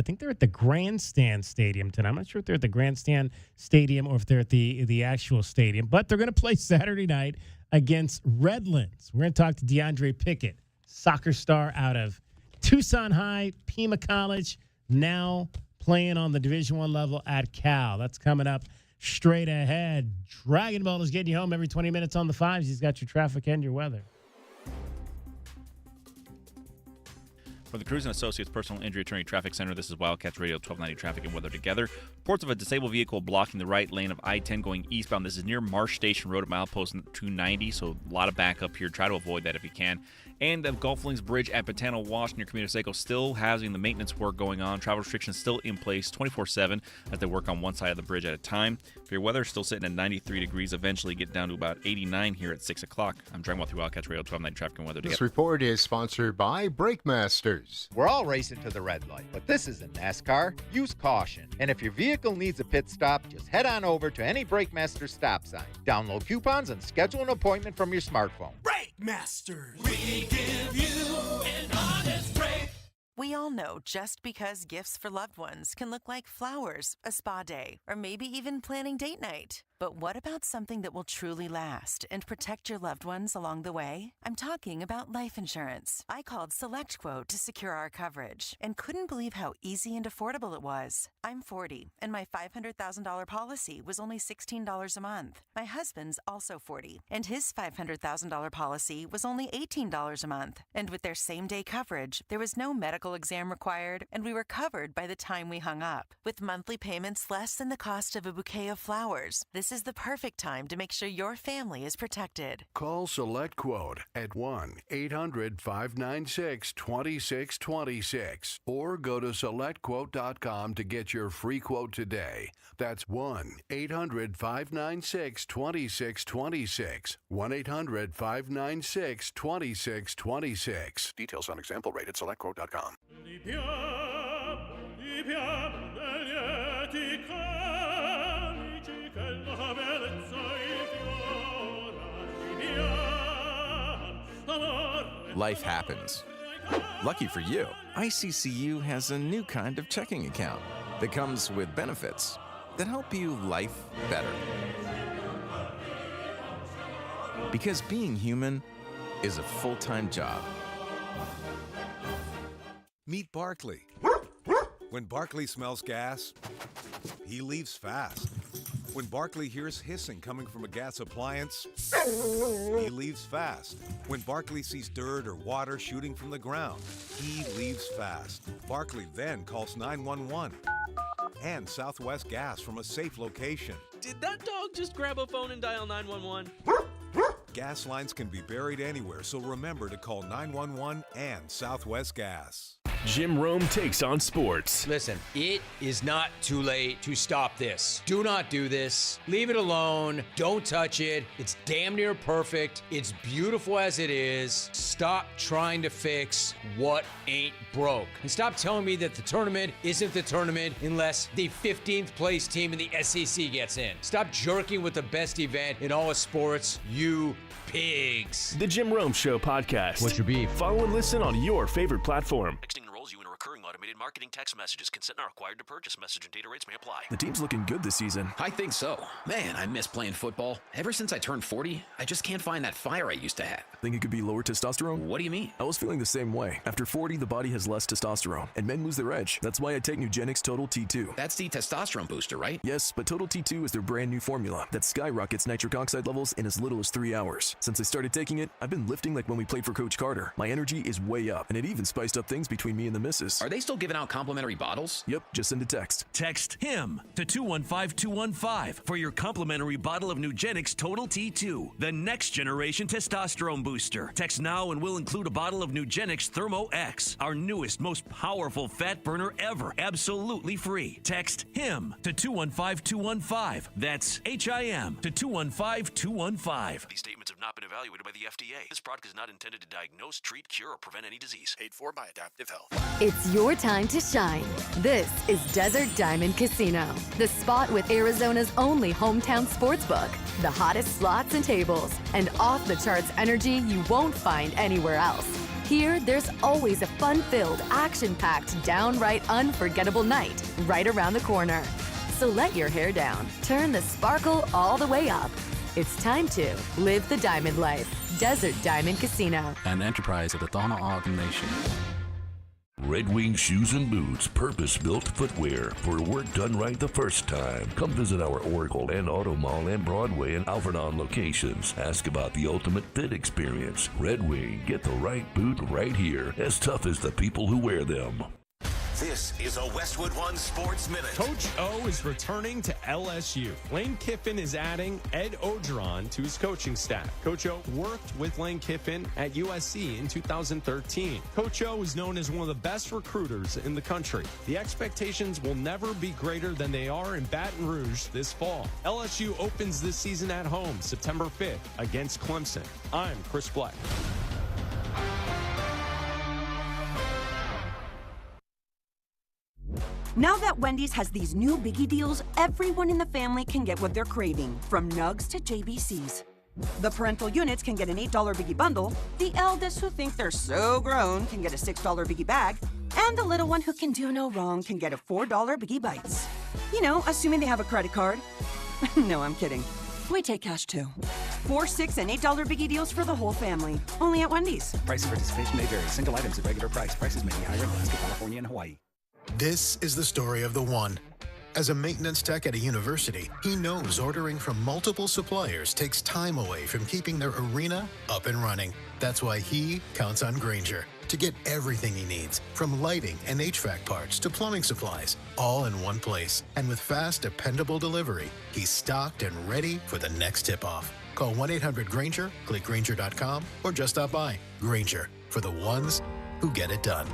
think they're at the Grandstand Stadium tonight. I'm not sure if they're at the Grandstand Stadium or if they're at the actual stadium, but they're going to play Saturday night against Redlands. We're going to talk to DeAndre Pickett, soccer star out of Tucson High, Pima College, now playing on the Division I level at Cal. That's coming up straight ahead. Dragon Ball is getting you home every 20 minutes on the 5s. He's got your traffic and your weather. For the Cruz & Associates Personal Injury Attorney Traffic Center, this is Wildcats Radio 1290 Traffic and Weather Together. Reports of a disabled vehicle blocking the right lane of I-10 going eastbound. This is near Marsh Station Road at milepost 290, so a lot of backup here. Try to avoid that if you can. And the Gulf Links Bridge at Patano Wash near Camino Seco still having the maintenance work going on. Travel restrictions still in place 24/7 as they work on one side of the bridge at a time. For your weather, still sitting at 93 degrees, eventually get down to about 89 here at 6 o'clock. I'm Dragon Ball through Wildcats Radio 1290 Traffic and Weather Together. This report is sponsored by Brake Masters. We're all racing to the red light, but this isn't NASCAR. Use caution. And if your vehicle needs a pit stop, just head on over to any Brake Masters stop sign. Download coupons and schedule an appointment from your smartphone. Brake Masters. We give you an honest break. We all know just because gifts for loved ones can look like flowers, a spa day, or maybe even planning date night. But what about something that will truly last and protect your loved ones along the way? I'm talking about life insurance. I called SelectQuote to secure our coverage and couldn't believe how easy and affordable it was. I'm 40, and my $500,000 policy was only $16 a month. My husband's also 40, and his $500,000 policy was only $18 a month. And with their same-day coverage, there was no medical exam required, and we were covered by the time we hung up. With monthly payments less than the cost of a bouquet of flowers, this is the perfect time to make sure your family is protected. Call SelectQuote at 1-800-596-2626 or go to SelectQuote.com to get your free quote today. That's 1-800-596-2626. 1-800-596-2626. Details on example rate at SelectQuote.com. Life happens. Lucky for you, ICCU has a new kind of checking account that comes with benefits that help you life better. Because being human is a full-time job. Meet Barkley. When Barkley smells gas, he leaves fast. When Barkley hears hissing coming from a gas appliance, he leaves fast. When Barkley sees dirt or water shooting from the ground, he leaves fast. Barkley then calls 911 and Southwest Gas from a safe location. Did that dog just grab a phone and dial 911? Gas lines can be buried anywhere, so remember to call 911 and Southwest Gas. Jim Rome takes on sports. Listen, it is not too late to stop this. Do not do this. Leave it alone. Don't touch it. It's damn near perfect. It's beautiful as it is. Stop trying to fix what ain't broke. And stop telling me that the tournament isn't the tournament unless the 15th place team in the SEC gets in. Stop jerking with the best event in all of sports, you pigs. The Jim Rome Show podcast. What's your beef? Follow and listen on your favorite platform. Texting enrolls you in a recurring automated marketing text messages. Consent not required to purchase. Message and data rates may apply. The team's looking good this season. I think so. Man, I miss playing football. Ever since I turned 40, I just can't find that fire I used to have. Think it could be lower testosterone? What do you mean? I was feeling the same way. After 40, the body has less testosterone, and men lose their edge. That's why I take Nugenix Total T2. That's the testosterone booster, right? Yes, but Total T2 is their brand new formula that skyrockets nitric oxide levels in as little as 3 hours. Since I started taking it, I've been lifting like when we played for Coach Carter. My energy is way up, and it even spiced up things between me and the missus. Are they still giving out complimentary bottles? Yep, just send a text. Text HIM to 215-215 for your complimentary bottle of Nugenix Total T2, the next generation testosterone booster. Text now and we'll include a bottle of Nugenix Thermo X, our newest, most powerful fat burner ever, absolutely free. Text HIM to 215-215. That's HIM to 215-215. These statements have not been evaluated by the FDA. This product is not intended to diagnose, treat, cure, or prevent any disease. Paid for by Adaptive Health. It's your time to shine. This is Desert Diamond Casino, the spot with Arizona's only hometown sportsbook, the hottest slots and tables, and off-the-charts energy you won't find anywhere else. Here, there's always a fun-filled, action-packed, downright unforgettable night right around the corner. So let your hair down, turn the sparkle all the way up. It's time to live the diamond life. Desert Diamond Casino. An enterprise of the Thana Ogden Nation. Red Wing Shoes and Boots, purpose-built footwear for work done right the first time. Come visit our Oracle and Auto Mall and Broadway and Alfredon locations. Ask about the ultimate fit experience. Red Wing, get the right boot right here, as tough as the people who wear them. This is a Westwood One Sports Minute. Coach O is returning to LSU. Lane Kiffin is adding Ed Ogeron to his coaching staff. Coach O worked with Lane Kiffin at USC in 2013. Coach O is known as one of the best recruiters in the country. The expectations will never be greater than they are in Baton Rouge this fall. LSU opens this season at home September 5th against Clemson. I'm Chris Black. Now that Wendy's has these new biggie deals, everyone in the family can get what they're craving, from nugs to JBCs. The parental units can get an $8 biggie bundle, the eldest who think they're so grown can get a $6 biggie bag, and the little one who can do no wrong can get a $4 biggie bites. You know, assuming they have a credit card. No, I'm kidding. We take cash too. 4, 6, and $8 biggie deals for the whole family. Only at Wendy's. Price and participation may vary. Single items at regular price. Prices may be higher in Alaska, California, and Hawaii. This is the story of the one. As a maintenance tech at a university, he knows ordering from multiple suppliers takes time away from keeping their arena up and running. That's why he counts on Grainger to get everything he needs, from lighting and HVAC parts to plumbing supplies, all in one place. And with fast, dependable delivery, he's stocked and ready for the next tip-off. Call 1-800-GRAINGER, click Grainger.com, or just stop by. Grainger, for the ones who get it done.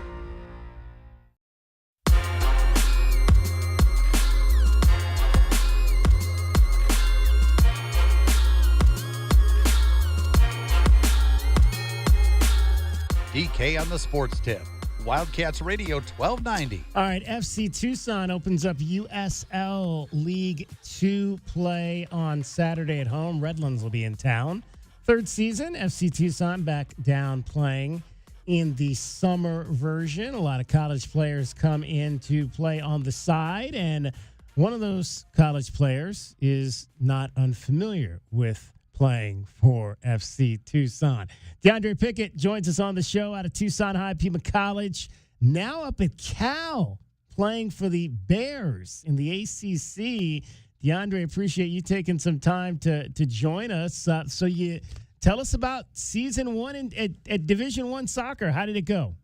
DK on the sports tip. Wildcats Radio 1290. All right, FC Tucson opens up USL League 2 play on Saturday at home. Redlands will be in town. Third season, FC Tucson back down playing in the summer version. A lot of college players come in to play on the side, and one of those college players is not unfamiliar with playing for FC Tucson. DeAndre Pickett joins us on the show out of Tucson High Pima College, now up at Cal, playing for the Bears in the ACC. DeAndre, appreciate you taking some time to join us. So you tell us about season one at Division I soccer. How did it go?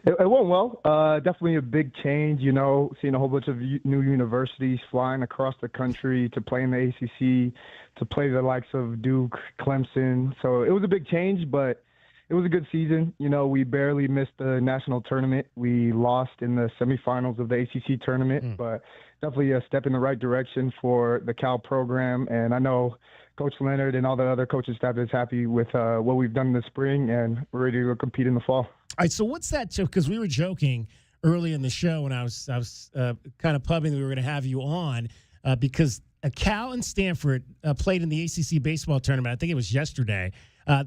It went well. Definitely a big change, you know, seeing a whole bunch of new universities flying across the country to play in the ACC, to play the likes of Duke, Clemson. So it was a big change, but it was a good season. You know, we barely missed the national tournament. We lost in the semifinals of the ACC tournament, but definitely a step in the right direction for the Cal program. And I know Coach Leonard and all the other coaching staff is happy with what we've done in the spring, and we're ready to compete in the fall. All right, so what's that? Because we were joking early in the show when I was kind of pubbing that we were going to have you on because Cal and Stanford played in the ACC baseball tournament. I think it was yesterday.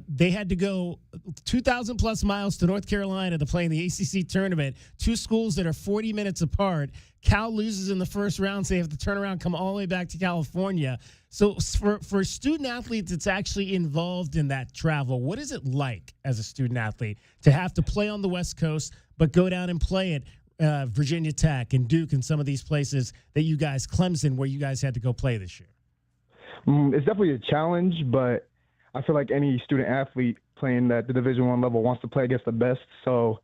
They had to go 2,000 plus miles to North Carolina to play in the ACC tournament. Two schools that are 40 minutes apart. Cal loses in the first round, so they have to turn around, come all the way back to California. So for student athletes that's actually involved in that travel, what is it like as a student athlete to have to play on the West Coast but go down and play at Virginia Tech and Duke and some of these places that you guys, Clemson, where you guys had to go play this year? It's definitely a challenge, but I feel like any student athlete playing at the Division I level wants to play against the best. So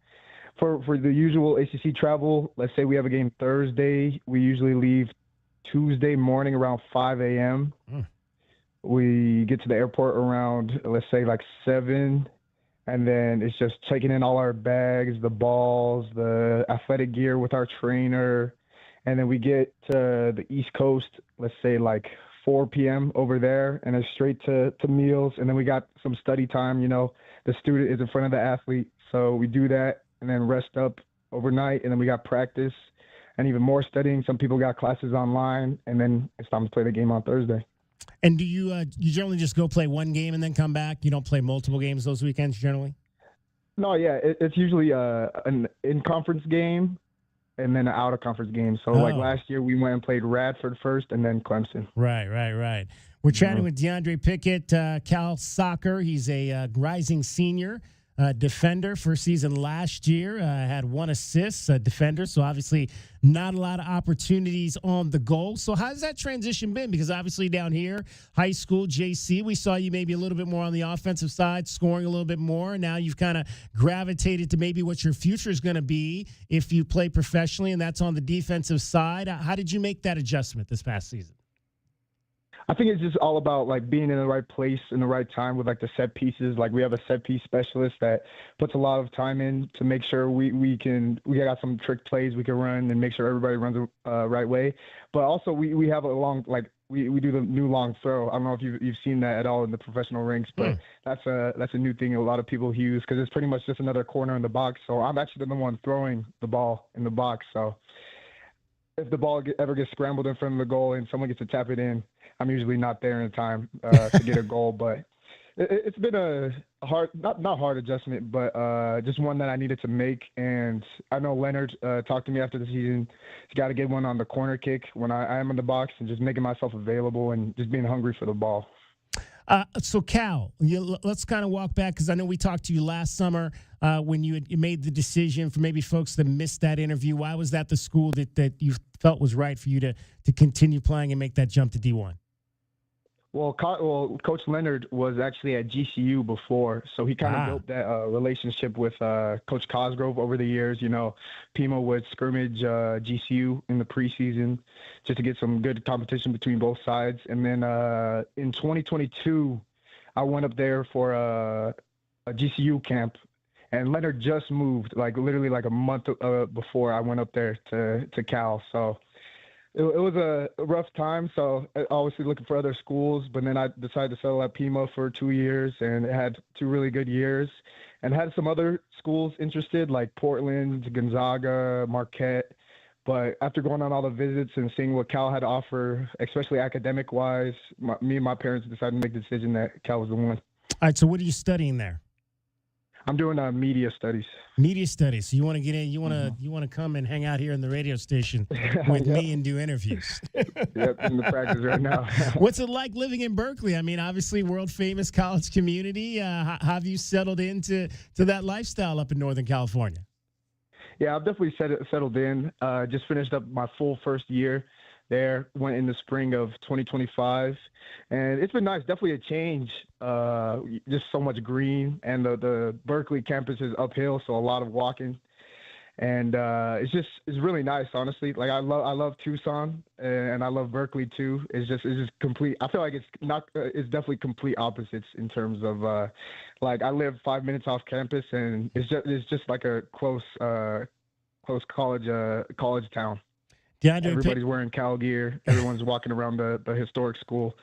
for the usual ACC travel, let's say we have a game Thursday, we usually leave Tuesday morning around 5 a.m. We get to the airport around, let's say, like 7, and then it's just checking in all our bags, the balls, the athletic gear with our trainer, and then we get to the East Coast, let's say like 4 p.m. over there, and it's straight to meals, and then we got some study time. You know, the student is in front of the athlete, so we do that and then rest up overnight, and then we got practice and even more studying. Some people got classes online, and then it's time to play the game on Thursday. And do you generally just go play one game and then come back? You don't play multiple games those weekends generally? No, yeah, it's usually an in-conference game and then an out-of-conference game. So, like last year, we went and played Radford first and then Clemson. Right. We're chatting with DeAndre Pickett, Cal Soccer. He's a rising senior defender for season last year. Had 1 assist, defender. So obviously not a lot of opportunities on the goal. So how's that transition been? Because obviously down here, high school, JC, we saw you maybe a little bit more on the offensive side, scoring a little bit more. Now you've kind of gravitated to maybe what your future is going to be if you play professionally, and that's on the defensive side. How did you make that adjustment this past season? I think it's just all about like being in the right place in the right time with like the set pieces. Like we have a set piece specialist that puts a lot of time in to make sure we got some trick plays we can run and make sure everybody runs the right way. But also we have a long, like we do the new long throw. I don't know if you've seen that at all in the professional ranks, but that's a new thing a lot of people use because it's pretty much just another corner in the box. So I'm actually the one throwing the ball in the box. So if the ball ever gets scrambled in front of the goal and someone gets to tap it in, I'm usually not there in time to get a goal. But it's been a hard, not hard adjustment, but just one that I needed to make. And I know Leonard talked to me after the season. He's got to get one on the corner kick when I am in the box and just making myself available and just being hungry for the ball. So, Cal, let's kind of walk back because I know we talked to you last summer when you made the decision for maybe folks that missed that interview. Why was that the school that you felt was right for you to continue playing and make that jump to D1? Well, Coach Leonard was actually at GCU before, so he kind of built that relationship with Coach Cosgrove over the years. You know, Pima would scrimmage GCU in the preseason just to get some good competition between both sides. And then in 2022, I went up there for a GCU camp, and Leonard just moved, like literally like a month before I went up there to Cal. So it was a rough time, so obviously looking for other schools, but then I decided to settle at Pima for 2 years, and it had 2 really good years, and had some other schools interested, like Portland, Gonzaga, Marquette, but after going on all the visits and seeing what Cal had to offer, especially academic-wise, me and my parents decided to make the decision that Cal was the one. All right, so what are you studying there? I'm doing media studies. Media studies. So you want to get in? You want to come and hang out here in the radio station with me and do interviews? Yep, in the practice right now. What's it like living in Berkeley? I mean, obviously, world famous college community. How have you settled into that lifestyle up in Northern California? Yeah, I've definitely settled in. Just finished up my full first year there. Went in the spring of 2025, and it's been nice. Definitely a change. Just so much green, and the Berkeley campus is uphill, so a lot of walking. And it's really nice, honestly. Like I love Tucson and I love Berkeley too. It's just complete. I feel like it's definitely complete opposites in terms of like I live 5 minutes off campus, and it's just like a close college town. Everybody's wearing Cal gear. Everyone's walking around the historic school.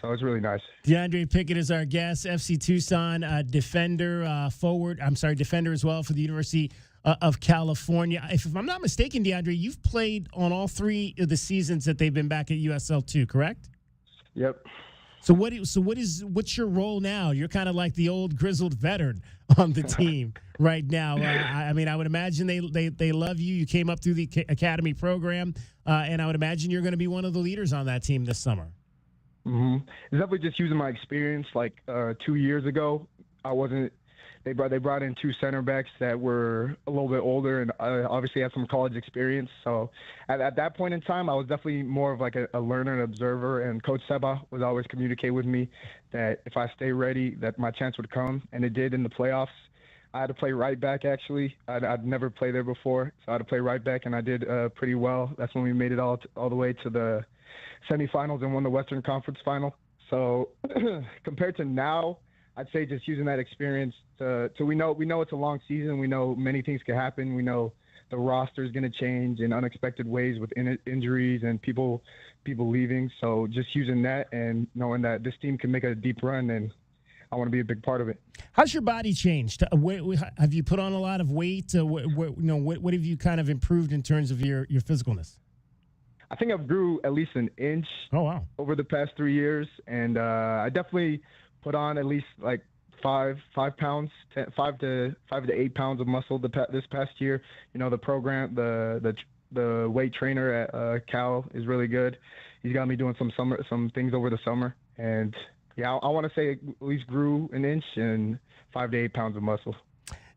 So it's really nice. DeAndre Pickett is our guest, FC Tucson defender as well for the University of California. If I'm not mistaken, DeAndre, you've played on all 3 of the seasons that they've been back at USL2, correct? Yep. So what's your role now? You're kind of like the old grizzled veteran on the team right now. I mean, I would imagine they love you. You came up through the academy program, and I would imagine you're going to be one of the leaders on that team this summer. Mm-hmm. It's definitely just using my experience. Like 2 years ago, They brought in 2 center backs that were a little bit older and obviously had some college experience. So at that point in time, I was definitely more of like a learner and observer. And Coach Seba would always communicate with me that if I stay ready, that my chance would come, and it did in the playoffs. I had to play right back, actually. I'd never played there before, so I had to play right back, and I did pretty well. That's when we made it all the way to the semifinals and won the Western Conference final. So compared to now, I'd say just using that experience so we know it's a long season. We know many things can happen. We know the roster is going to change in unexpected ways with injuries and people leaving. So just using that and knowing that this team can make a deep run, and I want to be a big part of it. How's your body changed? Have you put on a lot of weight? What have you kind of improved in terms of your physicalness? I think I've grew at least an inch. Oh, wow. Over the past 3 years, and I definitely put on at least like 5 pounds, 5 to 8 pounds of muscle this past year. You know, the program, the weight trainer at Cal is really good. He's got me doing some things over the summer, and yeah, I want to say at least grew an inch and 5 to 8 pounds of muscle.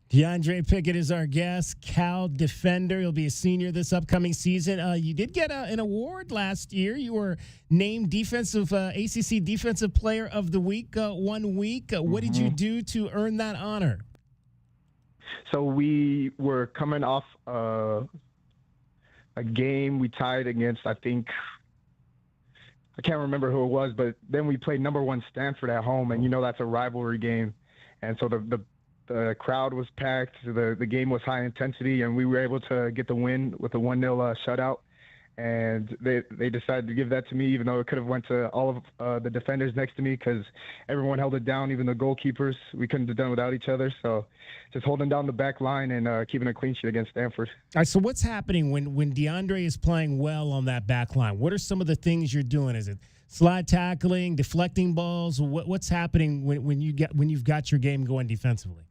DeAndre Pickett is our guest, Cal defender. He'll be a senior this upcoming season. You did get an award last year. You were named ACC Defensive Player of the Week 1 week. What did you do to earn that honor? So we were coming off a game we tied against, I can't remember who it was, but then we played number 1 Stanford at home, and that's a rivalry game. And so the crowd was packed, the game was high intensity, and we were able to get the win with a 1-0 shutout. And they decided to give that to me, even though it could have went to all of the defenders next to me, because everyone held it down, even the goalkeepers. We couldn't have done without each other. So just holding down the back line and keeping a clean sheet against Stanford. All right, so what's happening when DeAndre is playing well on that back line? What are some of the things you're doing? Is it slide tackling, deflecting balls? What's happening when you've got your game going defensively?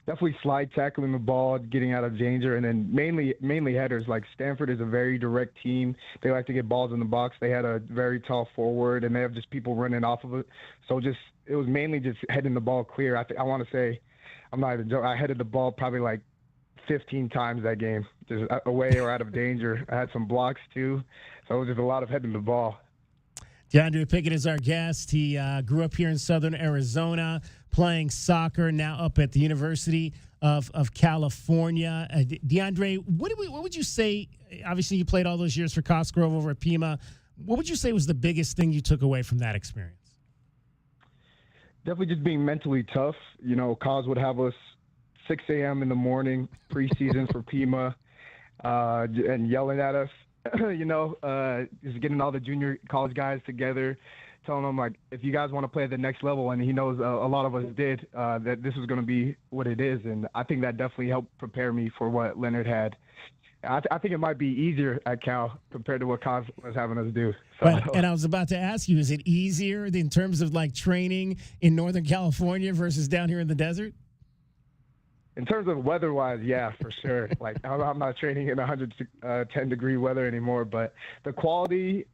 Definitely slide tackling the ball, getting out of danger, and then mainly headers. Like Stanford is a very direct team. They like to get balls in the box. They had a very tall forward, and they have just people running off of it. So it was mainly just heading the ball clear. I want to say, I'm not even joking, I headed the ball probably like 15 times that game, just away or out of danger. I had some blocks too, so it was just a lot of heading the ball. DeAndre Pickett is our guest. He grew up here in Southern Arizona, playing soccer, now up at the University of California. DeAndre, what would you say? Obviously, you played all those years for Cosgrove over at Pima. What would you say was the biggest thing you took away from that experience? Definitely just being mentally tough. Cos would have us 6 a.m. in the morning, preseason for Pima, and yelling at us. Just getting all the junior college guys together, telling them, like, if you guys want to play at the next level, and he knows a lot of us did, that this was going to be what it is. And I think that definitely helped prepare me for what Leonard had. I think it might be easier at Cal compared to what Cos was having us do. So. Right. And I was about to ask you, is it easier in terms of like training in Northern California versus down here in the desert? In terms of weather-wise, yeah, for sure. Like, I'm not training in 110-degree weather anymore, but the quality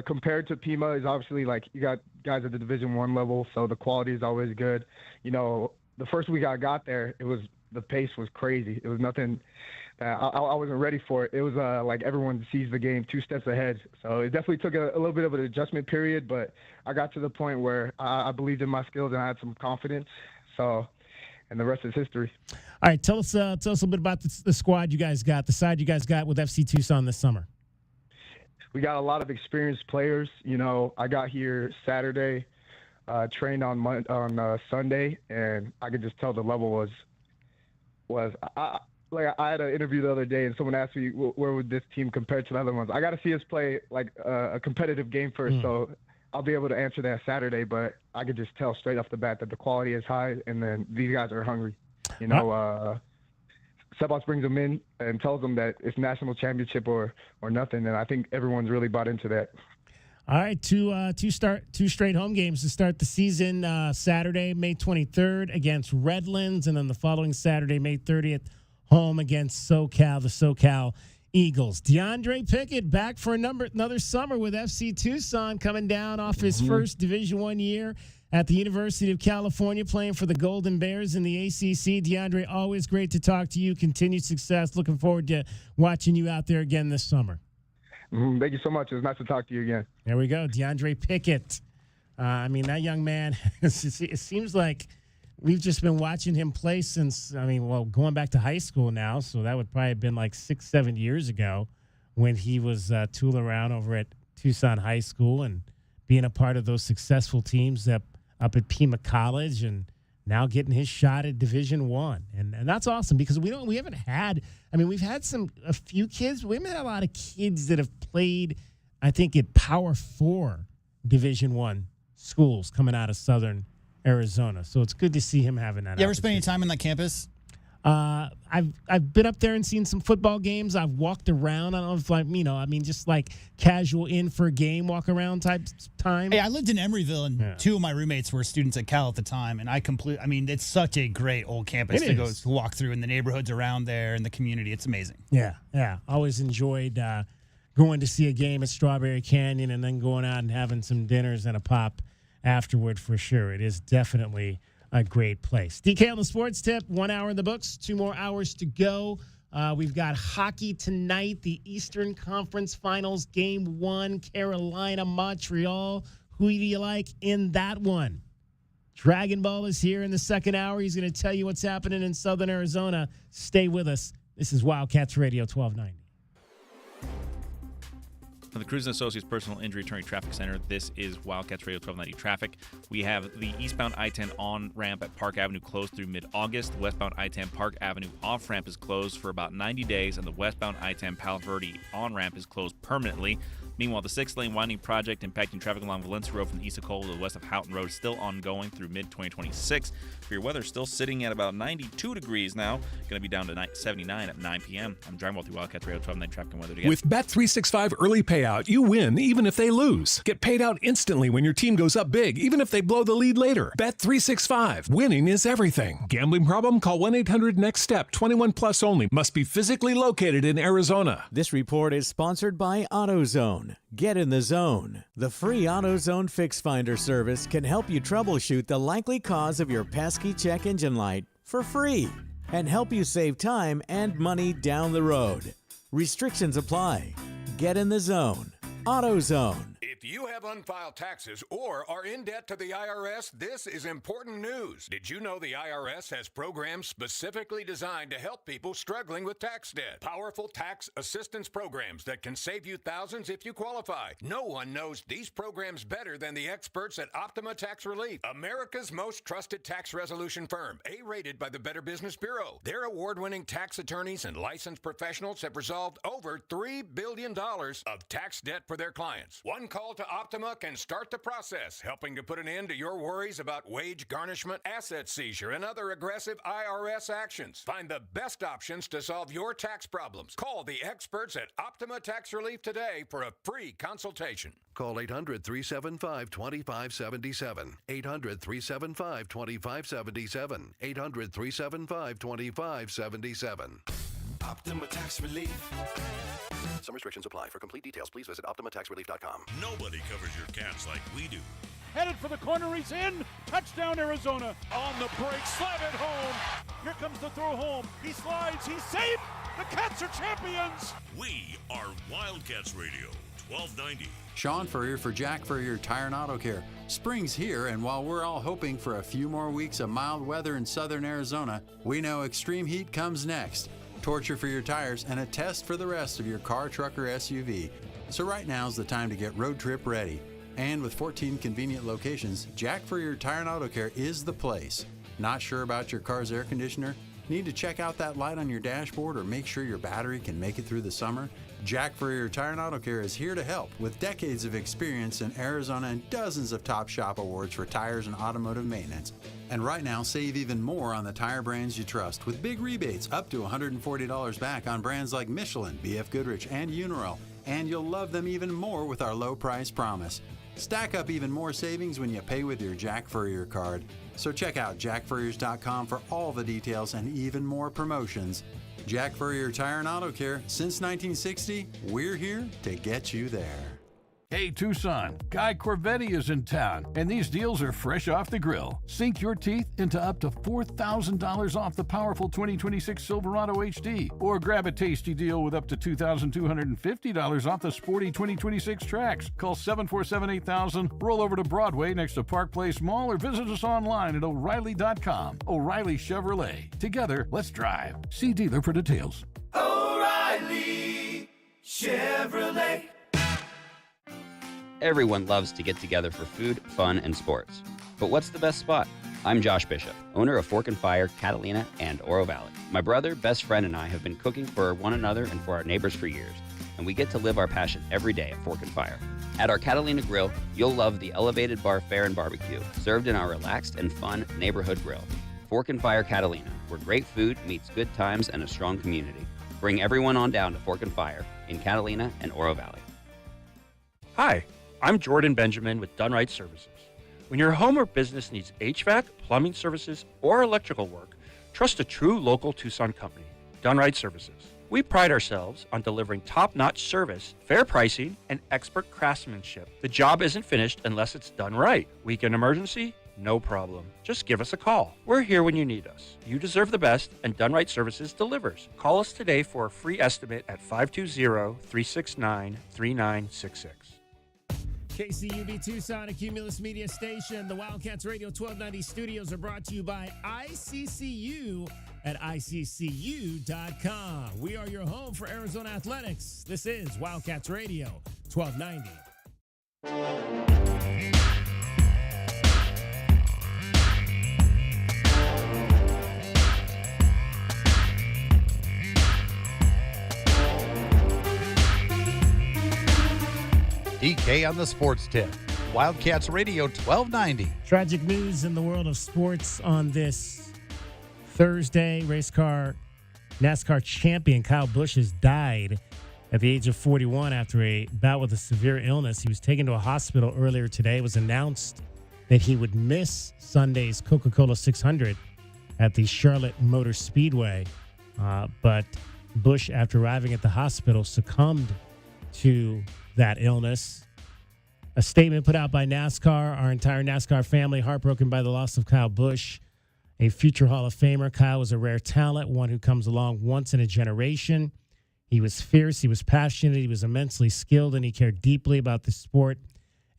compared to Pima is obviously, like, you got guys at the Division I level, so the quality is always good. The first week I got there, the pace was crazy. It was nothing that I wasn't ready for. It was like everyone sees the game 2 steps ahead. So it definitely took a little bit of an adjustment period, but I got to the point where I believed in my skills and I had some confidence. So and the rest is history. All right, tell us a little bit about the squad you guys got, the side you guys got with FC Tucson this summer. We got a lot of experienced players. You know, I got here Saturday, trained on Sunday, and I could just tell the level was. I had an interview the other day, and someone asked me where would this team compare to the other ones. I got to see us play like a competitive game first, so I'll be able to answer that Saturday. But I could just tell straight off the bat that the quality is high, and then these guys are hungry. You know, Sebas brings them in and tells them that it's national championship or nothing, and I think everyone's really bought into that. All right, two straight home games to start the season. Saturday, May 23rd against Redlands, and then the following Saturday, May 30th, home against the SoCal Eagles. DeAndre Pickett back for another summer with FC Tucson, coming down off his first Division I year at the University of California, playing for the Golden Bears in the ACC. DeAndre, always great to talk to you. Continued success. Looking forward to watching you out there again this summer. Thank you so much. It was nice to talk to you again. There we go, DeAndre Pickett. I mean, that young man, it seems like we've just been watching him play since, going back to high school now, so that would probably have been like 6-7 years ago when he was tooling around over at Tucson High School and being a part of those successful teams up at Pima College, and now getting his shot at Division I. And that's awesome because we haven't had, we've had a few kids, we haven't had a lot of kids that have played, I think, at Power 4 Division I schools coming out of Southern Arizona. So it's good to see him having that. You ever spend any time on that campus? I've been up there and seen some football games. I've walked around. I don't know if just like casual in for a game, walk around type time. Hey, I lived in Emeryville, and two of my roommates were students at Cal at the time, and it's such a great old campus to go walk through, in the neighborhoods around there and the community. It's amazing. Yeah. Always enjoyed going to see a game at Strawberry Canyon and then going out and having some dinners and a pop afterward for sure. It is definitely a great place. DK on the Sports Tip, 1 hour in the books, 2 more hours to go. We've got hockey tonight, the Eastern Conference Finals, Game 1, Carolina, Montreal. Who do you like in that one? Dragon Ball is here in the second hour. He's going to tell you what's happening in Southern Arizona. Stay with us. This is Wildcats Radio 1290. From the Cruz & Associates Personal Injury Attorney Traffic Center, this is Wildcats Radio 1290 Traffic. We have the eastbound I-10 on-ramp at Park Avenue closed through mid-August. The westbound I-10 Park Avenue off-ramp is closed for about 90 days, and the westbound I-10 Palo Verde on-ramp is closed permanently. Meanwhile, the 6-lane widening project impacting traffic along Valencia Road from the east of Cole to the west of Houghton Road is still ongoing through mid-2026. For your weather, still sitting at about 92 degrees now. Going to be down to 79 at 9 p.m. I'm driving well through Wildcats Radio 1290 Traffic and Weather together. With Bet365 Early Payout, you win even if they lose. Get paid out instantly when your team goes up big, even if they blow the lead later. Bet365. Winning is everything. Gambling problem? Call 1-800-NEXT-STEP. 21 plus only. Must be physically located in Arizona. This report is sponsored by AutoZone. Get in the zone. The free AutoZone Fix Finder service can help you troubleshoot the likely cause of your pesky check engine light for free and help you save time and money down the road. Restrictions apply. Get in the zone. AutoZone. If you have unfiled taxes or are in debt to the IRS, this is important news. Did you know the IRS has programs specifically designed to help people struggling with tax debt? Powerful tax assistance programs that can save you thousands if you qualify. No one knows these programs better than the experts at Optima Tax Relief, America's most trusted tax resolution firm, A-rated by the Better Business Bureau. Their award-winning tax attorneys and licensed professionals have resolved over $3 billion of tax debt for their clients. One call to Optima can start the process, helping to put an end to your worries about wage garnishment, asset seizure, and other aggressive IRS actions. Find the best options to solve your tax problems. Call the experts at Optima Tax Relief today for a free consultation. Call 800-375-2577. 800-375-2577. 800-375-2577. Optima Tax Relief. Some restrictions apply. For complete details, please visit OptimaTaxRelief.com. Nobody covers your cats like we do. Headed for the corner, he's in. Touchdown, Arizona. On the break, slide it home. Here comes the throw home. He slides, he's safe. The Cats are champions. We are Wildcats Radio 1290. Sean Furrier for Jack Furrier Tire and Auto Care. Spring's here, and while we're all hoping for a few more weeks of mild weather in southern Arizona, we know extreme heat comes next. Torture for your tires and a test for the rest of your car, truck, or SUV. So right now's the time to get road trip ready. And with 14 convenient locations, Jack Furrier Tire and Auto Care is the place. Not sure about your car's air conditioner? Need to check out that light on your dashboard or make sure your battery can make it through the summer? Jack Furrier Tire and Auto Care is here to help with decades of experience in Arizona and dozens of top shop awards for tires and automotive maintenance. And right now, save even more on the tire brands you trust with big rebates up to $140 back on brands like Michelin, BF Goodrich, and Uniroyal. And you'll love them even more with our low price promise. Stack up even more savings when you pay with your Jack Furrier card. So check out jackfurriers.com for all the details and even more promotions. Jack Furrier Tire and Auto Care, since 1960, we're here to get you there. Hey Tucson, Guy Corvetti is in town, and these deals are fresh off the grill. Sink your teeth into up to $4,000 off the powerful 2026 Silverado HD, or grab a tasty deal with up to $2,250 off the sporty 2026 Trax. Call 747-8000, roll over to Broadway next to Park Place Mall, or visit us online at O'Reilly.com. O'Reilly Chevrolet. Together, let's drive. See dealer for details. O'Reilly Chevrolet. Everyone loves to get together for food, fun, and sports. But what's the best spot? I'm Josh Bishop, owner of Fork and Fire, Catalina, and Oro Valley. My brother, best friend, and I have been cooking for one another and for our neighbors for years, and we get to live our passion every day at Fork and Fire. At our Catalina Grill, you'll love the elevated bar fare and barbecue, served in our relaxed and fun neighborhood grill. Fork and Fire Catalina, where great food meets good times and a strong community. Bring everyone on down to Fork and Fire in Catalina and Oro Valley. Hi, I'm Jordan Benjamin with Done Right Services. When your home or business needs HVAC, plumbing services, or electrical work, trust a true local Tucson company, Done Right Services. We pride ourselves on delivering top-notch service, fair pricing, and expert craftsmanship. The job isn't finished unless it's done right. Weekend emergency? No problem. Just give us a call. We're here when you need us. You deserve the best, and Done Right Services delivers. Call us today for a free estimate at 520-369-3966. KCUB Tucson, a Cumulus Media station. The Wildcats Radio 1290 studios are brought to you by ICCU at ICCU.com. We are your home for Arizona athletics. This is Wildcats Radio 1290. DK on the Sports Tip. Wildcats Radio 1290. Tragic news in the world of sports on this Thursday. Race car NASCAR champion Kyle Busch has died at the age of 41 after a bout with a severe illness. He was taken to a hospital earlier today. It was announced that he would miss Sunday's Coca-Cola 600 at the Charlotte Motor Speedway. But Busch, after arriving at the hospital, succumbed to that illness. A statement put out by NASCAR, our entire NASCAR family, heartbroken by the loss of Kyle Busch, a future Hall of Famer. Kyle was a rare talent, one who comes along once in a generation. He was fierce, he was passionate, he was immensely skilled, and he cared deeply about the sport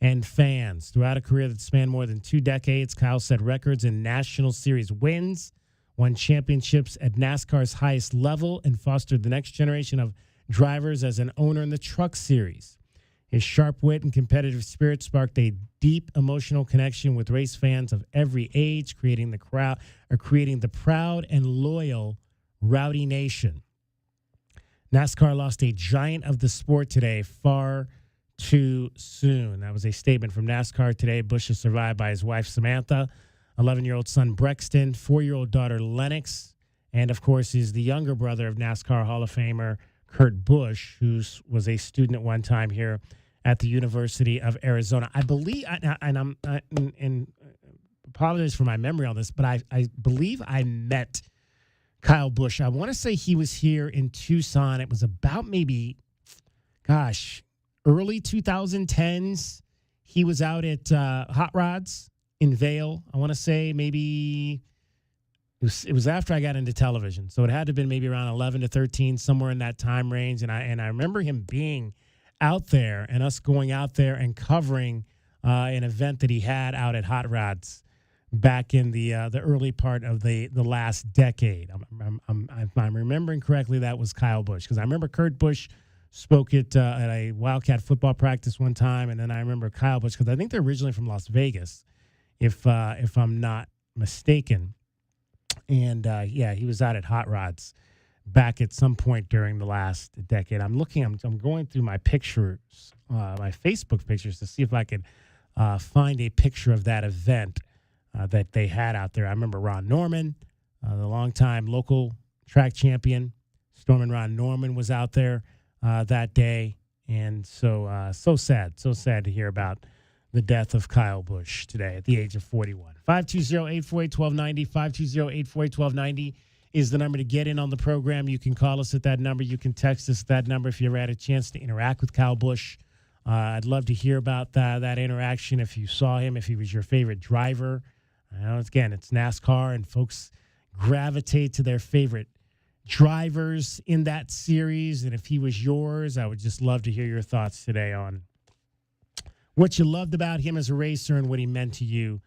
and fans. Throughout a career that spanned more than 2 decades, Kyle set records in National Series wins, won championships at NASCAR's highest level, and fostered the next generation of drivers as an owner in the Truck Series. His sharp wit and competitive spirit sparked a deep emotional connection with race fans of every age, creating the proud and loyal Rowdy Nation. NASCAR lost a giant of the sport today far too soon. That was a statement from NASCAR today. Busch is survived by his wife, Samantha, 11-year-old son, Brexton, 4-year-old daughter, Lennox, and, of course, is the younger brother of NASCAR Hall of Famer Kurt Busch, who was a student at one time here at the University of Arizona. I believe, and apologize for my memory on this, but I believe I met Kyle Busch. I want to say he was here in Tucson. It was about maybe, early 2010s. He was out at Hot Rods in Vail. I want to say maybe it was after I got into television. So it had to have been maybe around 11 to 13, somewhere in that time range. And I remember him being out there and us going out there and covering an event that he had out at Hot Rods back in the early part of the last decade. If I'm remembering correctly, that was Kyle Busch, because I remember Kurt Busch spoke at a Wildcat football practice one time, and then I remember Kyle Busch, because I think they're originally from Las Vegas, if I'm not mistaken. And he was out at Hot Rods back at some point during the last decade. I'm going through my pictures, my Facebook pictures, to see if I could find a picture of that event that they had out there. I remember Ron Norman, the longtime local track champion. Stormin' Ron Norman was out there that day. And so sad to hear about the death of Kyle Busch today at the age of 41. 520-848-1290, 520-848-1290 is the number to get in on the program. You can call us at that number. You can text us at that number if you ever had a chance to interact with Kyle Busch. I'd love to hear about that interaction, if you saw him, if he was your favorite driver. Again, it's NASCAR, and folks gravitate to their favorite drivers in that series. And if he was yours, I would just love to hear your thoughts today on what you loved about him as a racer and what he meant to you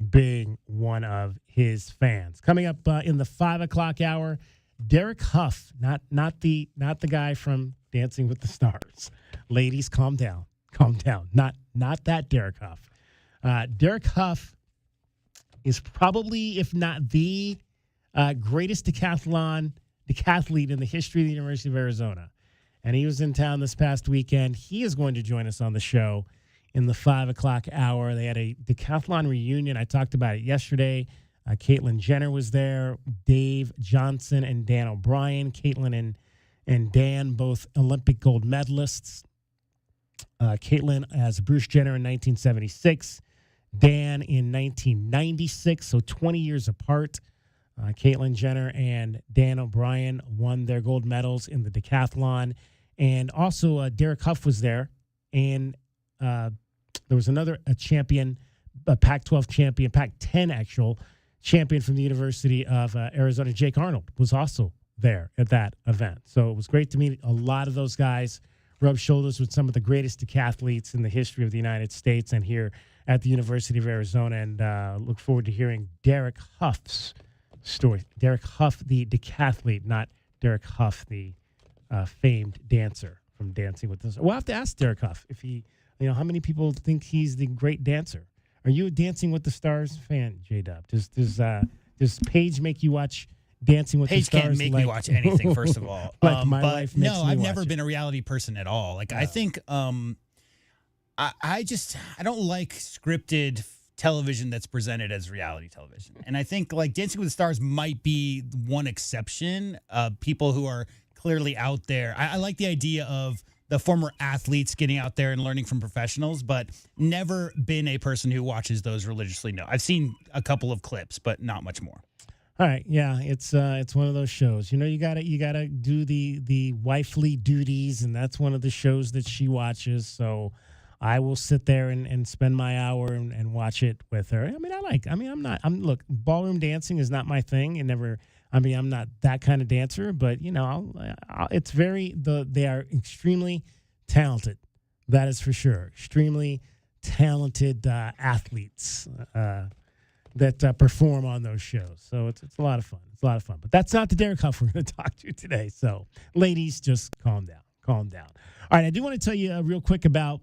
being one of his fans. Coming up in the 5 o'clock hour, Derek Huff, not the guy from Dancing with the Stars. Ladies, calm down. Not that Derek Huff. Derek Huff is probably, if not the greatest decathlete in the history of the University of Arizona. And he was in town this past weekend. He is going to join us on the show in the 5 o'clock hour. They had a decathlon reunion. I talked about it yesterday. Caitlyn Jenner was there, Dave Johnson and Dan O'Brien. Caitlyn and Dan, both Olympic gold medalists. Caitlyn as Bruce Jenner in 1976. Dan in 1996, so 20 years apart. Caitlyn Jenner and Dan O'Brien won their gold medals in the decathlon. And also Derek Huff was there. And there was another champion, a Pac-12 champion, Pac-10 actual champion from the University of Arizona. Jake Arnold was also there at that event. So it was great to meet a lot of those guys, rub shoulders with some of the greatest decathletes in the history of the United States and here at the University of Arizona, and look forward to hearing Derek Huff's story. Derek Huff, the decathlete, not Derek Huff, the famed dancer from Dancing with the Stars. We'll have to ask Derek Huff if he, how many people think he's the great dancer. Are you a Dancing with the Stars fan, J-Dub? Does Paige make you watch Dancing with the Stars? Paige can't make me watch anything, first of all. Like my wife makes me I've watch never it. been a reality person at all. Like, I think I don't like scripted television that's presented as reality television. And I think like Dancing with the Stars might be one exception. People who are clearly out there. I like the idea of the former athletes getting out there and learning from professionals, but never been a person who watches those religiously. No, I've seen a couple of clips, but not much more. All right, yeah, it's one of those shows. You gotta do the wifely duties, and that's one of the shows that she watches. So I will sit there and spend my hour and watch it with her. Look, ballroom dancing is not my thing. I'm not that kind of dancer, but they are extremely talented. That is for sure. Extremely talented athletes that perform on those shows. So it's a lot of fun. It's a lot of fun. But that's not the Derek Huff we're going to talk to today. So ladies, just calm down. Calm down. All right, I do want to tell you real quick about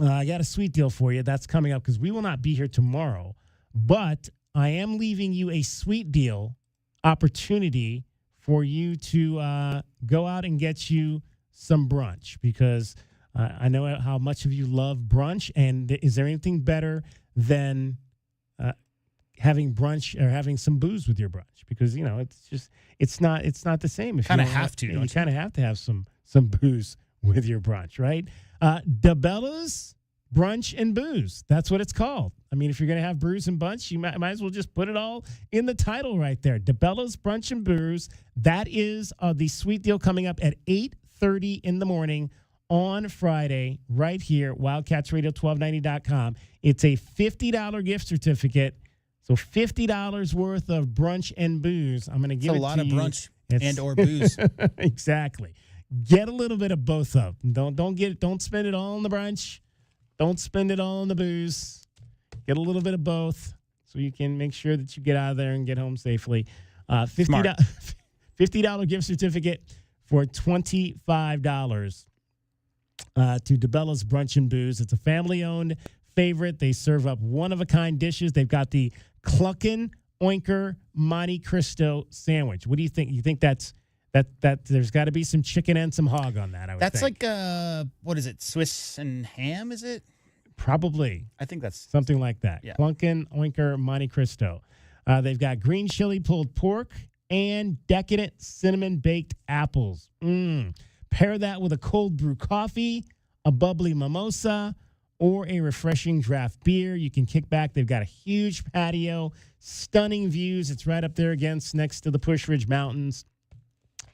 I got a sweet deal for you. That's coming up because we will not be here tomorrow. But I am leaving you a sweet deal opportunity for you to go out and get you some brunch, because I know how much of you love brunch. And is there anything better than having brunch or having some booze with your brunch? Because it's not the same. If Kind you of have to. you kind of have to have some booze with your brunch, right? DeBella's Brunch and Booze. That's what it's called. I mean, if you're going to have brews and bunch, you might as well just put it all in the title right there. DeBella's Brunch and Booze. That is the sweet deal coming up at 8:30 in the morning on Friday right here, WildcatsRadio1290.com. It's a $50 gift certificate. So $50 worth of brunch and booze. I'm going to give it to you. It's a lot of brunch and or booze. Exactly. Get a little bit of both of them. Don't spend it all on the brunch. Don't spend it all on the booze. Get a little bit of both so you can make sure that you get out of there and get home safely. $50 gift certificate for $25 to DeBella's Brunch and Booze. It's a family-owned favorite. They serve up one-of-a-kind dishes. They've got the Cluckin' Oinker Monte Cristo sandwich. What do you think? You think that there's got to be some chicken and some hog on that, I would That's think. like, what is it, Swiss and ham, is it? Probably. I think that's something like that. Yeah. Cluckin' Oinker Monte Cristo. They've got green chili pulled pork and decadent cinnamon baked apples. Pair that with a cold brew coffee, a bubbly mimosa, or a refreshing draft beer. You can kick back. They've got a huge patio, stunning views. It's right up there against next to the Push Ridge Mountains.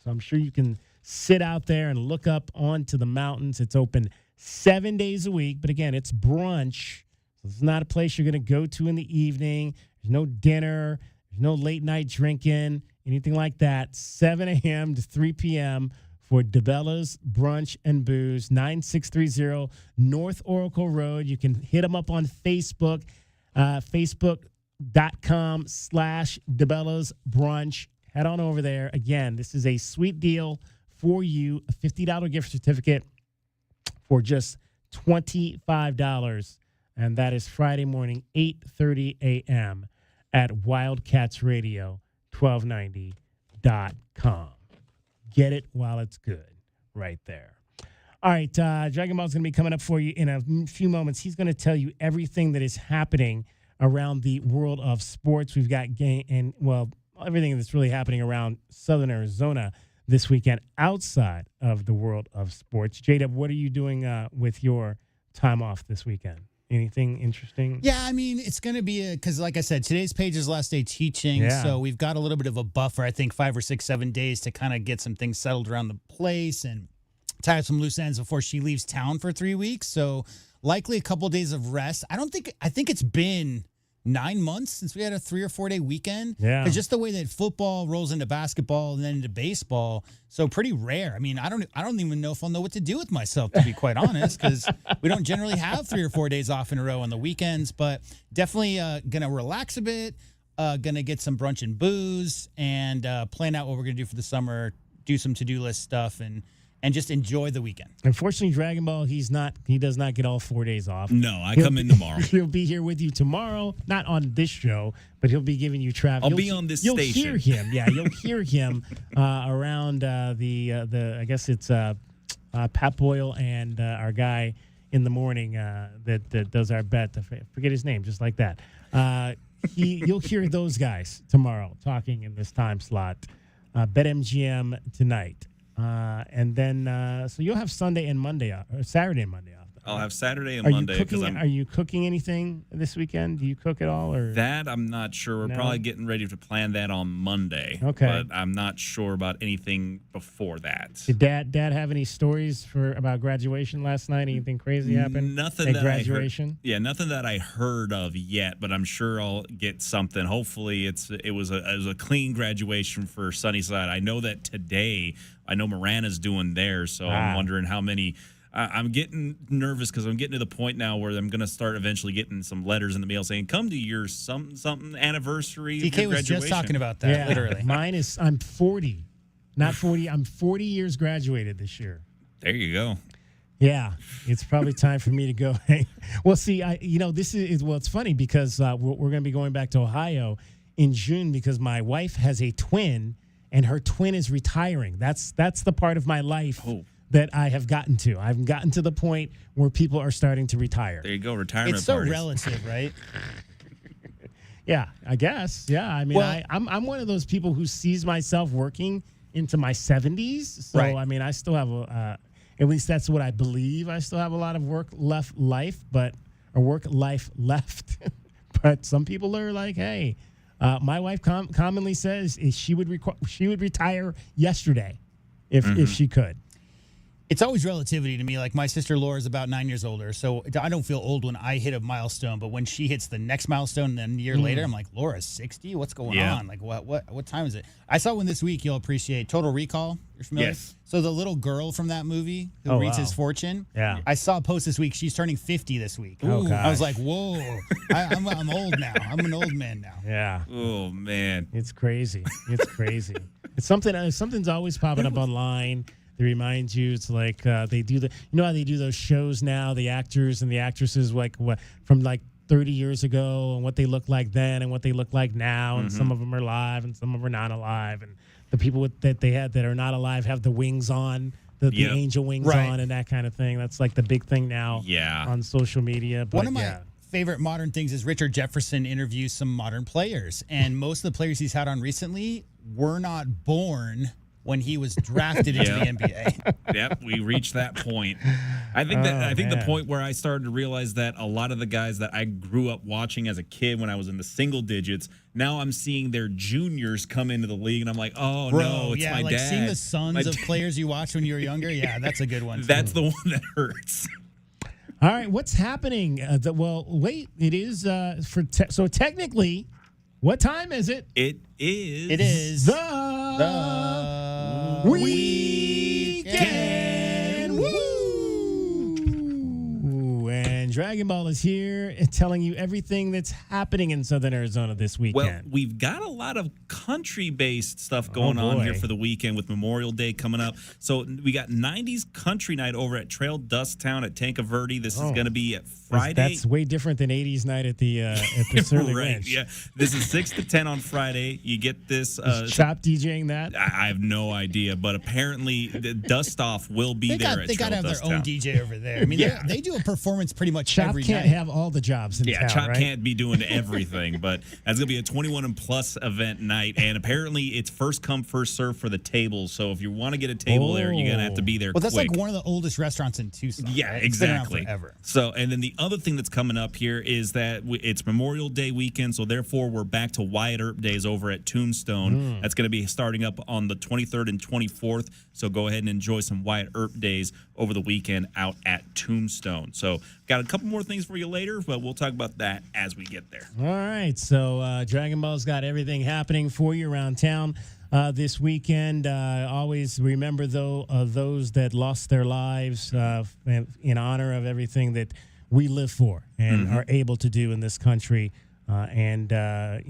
So I'm sure you can sit out there and look up onto the mountains. It's open 7 days a week. But again, it's brunch. So it's not a place you're going to go to in the evening. There's no dinner. There's no late night drinking, anything like that. 7 a.m. to 3 p.m. for DeBella's Brunch and Booze, 9630 North Oracle Road. You can hit them up on Facebook, facebook.com/DeBella's Brunch. Head on over there. Again, this is a sweet deal for you, a $50 gift certificate for just $25. And that is Friday morning, 8:30 a.m. at wildcatsradio1290.com. Get it while it's good right there. All right, Dragon Ball's going to be coming up for you in a few moments. He's going to tell you everything that is happening around the world of sports. We've got everything that's really happening around Southern Arizona this weekend outside of the world of sports. J-Dub, what are you doing with your time off this weekend? Anything interesting? Yeah, I mean, it's going to be because, like I said, today's Paige's last day teaching. Yeah. So we've got a little bit of a buffer, I think 5 or 6, 7 days to kind of get some things settled around the place and tie up some loose ends before she leaves town for 3 weeks. So likely a couple of days of rest. I think it's been 9 months since we had a 3 or 4 day weekend. Yeah. Because just the way that football rolls into basketball and then into baseball, so pretty rare. I mean, I don't even know if I'll know what to do with myself, to be quite honest, because we don't generally have 3 or 4 days off in a row on the weekends. But definitely gonna relax a bit. Gonna get some brunch and booze and plan out what we're gonna do for the summer. Do some to-do list stuff and just enjoy the weekend. Unfortunately, Dragon Ball, he does not get all 4 days off. No, I come in tomorrow. He'll be here with you tomorrow, not on this show, but he'll be giving you traffic. I'll be on this you'll station. You'll hear him. Yeah, you'll hear him around the I guess it's Pat Boyle and our guy in the morning that does our bet. I forget his name, just like that. You'll hear those guys tomorrow talking in this time slot. BetMGM tonight. And then, so you'll have Sunday and Monday off, or Saturday and Monday off. I'll have Saturday and Are Monday. Are you cooking anything this weekend? Do you cook at all? Or That I'm not sure. We're No? probably getting ready to plan that on Monday. Okay. But I'm not sure about anything before that. Did Dad have any stories about graduation last night? Anything crazy happen? Nothing at that graduation. I heard, nothing that I heard of yet, but I'm sure I'll get something. Hopefully, it was a clean graduation for Sunnyside. I know that today. I know Marana's doing theirs, so I'm wondering how many. I'm getting nervous because I'm getting to the point now where I'm going to start eventually getting some letters in the mail saying, "Come to your something anniversary." of DK your was just graduation." talking about that, Yeah, literally. mine is. I'm 40, not 40. I'm 40 years graduated this year. There you go. Yeah, it's probably time for me to go. Well, see, this is it's funny because we're going to be going back to Ohio in June because my wife has a twin and her twin is retiring. That's the part of my life that I have gotten to. I've gotten to the point where people are starting to retire. There you go, retirement It's so parties. relative, right? Yeah, I guess. Yeah, I mean, I'm one of those people who sees myself working into my 70s. So, Right. I mean, I still have, at least that's what I believe. I still have a lot of work life left. But some people are like, hey, my wife commonly says she would retire yesterday if she could. It's always relativity to me. Like my sister Laura's about 9 years older, so I don't feel old when I hit a milestone. But when she hits the next milestone, and then a year later, I'm like, Laura's 60. What's going on? Like what time is it? I saw one this week. You'll appreciate Total Recall. You're familiar? Yes. So the little girl from that movie who reads his fortune. Yeah. I saw a post this week. She's turning 50 this week. Oh, gosh. I was like, whoa. I'm old now. I'm an old man now. Yeah. Oh man, it's crazy. It's crazy. It's something's always popping up online. They remind you, it's like they do how they do those shows now, the actors and the actresses, like from like 30 years ago and what they look like then and what they look like now. And some of them are alive and some of them are not alive. And the people that they had that are not alive have the wings on, the angel wings on and that kind of thing. That's like the big thing now on social media. But One of my favorite modern things is Richard Jefferson interviews some modern players. And most of the players he's had on recently were not born when he was drafted into the NBA. Yep, we reached that point. I think the point where I started to realize that a lot of the guys that I grew up watching as a kid when I was in the single digits, now I'm seeing their juniors come into the league, and I'm like, oh, no, it's my dad. Seeing the sons of players you watched when you were younger, that's a good one. That's the one that hurts. All right, what's happening? It is so technically, what time is it? It is. It is the weekend. Woo! And Dragon Ball is here telling you everything that's happening in Southern Arizona this weekend. Well, we've got a lot of country-based stuff going on here for the weekend with Memorial Day coming up. So we got 90s Country Night over at Trail Dust Town at Tanca Verde. This is going to be at Friday. That's way different than 80s night at the Surly Ranch. Yeah, this is 6 to 10 on Friday. You get this. Chop DJing that? I have no idea, but apparently the Dust Off will be there at They got to Trail have Dust their own Town. DJ over there. I mean, they do a performance pretty much Chop every can't night. have all the jobs in town, Chop right? can't be doing everything, but that's going to be a 21 and plus event night, and apparently it's first come, first serve for the tables. So if you want to get a table there, you're going to have to be there Well, that's quick. like one of the oldest restaurants in Tucson. Yeah, right? It's been around exactly. forever. So, and then the other thing that's coming up here is that it's Memorial Day weekend, so therefore we're back to Wyatt Earp Days over at Tombstone. That's going to be starting up on the 23rd and 24th, so go ahead and enjoy some Wyatt Earp Days over the weekend out at Tombstone. So, got a couple more things for you later, but we'll talk about that as we get there. All right, so Dragon Ball's got everything happening for you around town this weekend. Always remember, though, those that lost their lives in honor of everything that we live for and are able to do in this country. That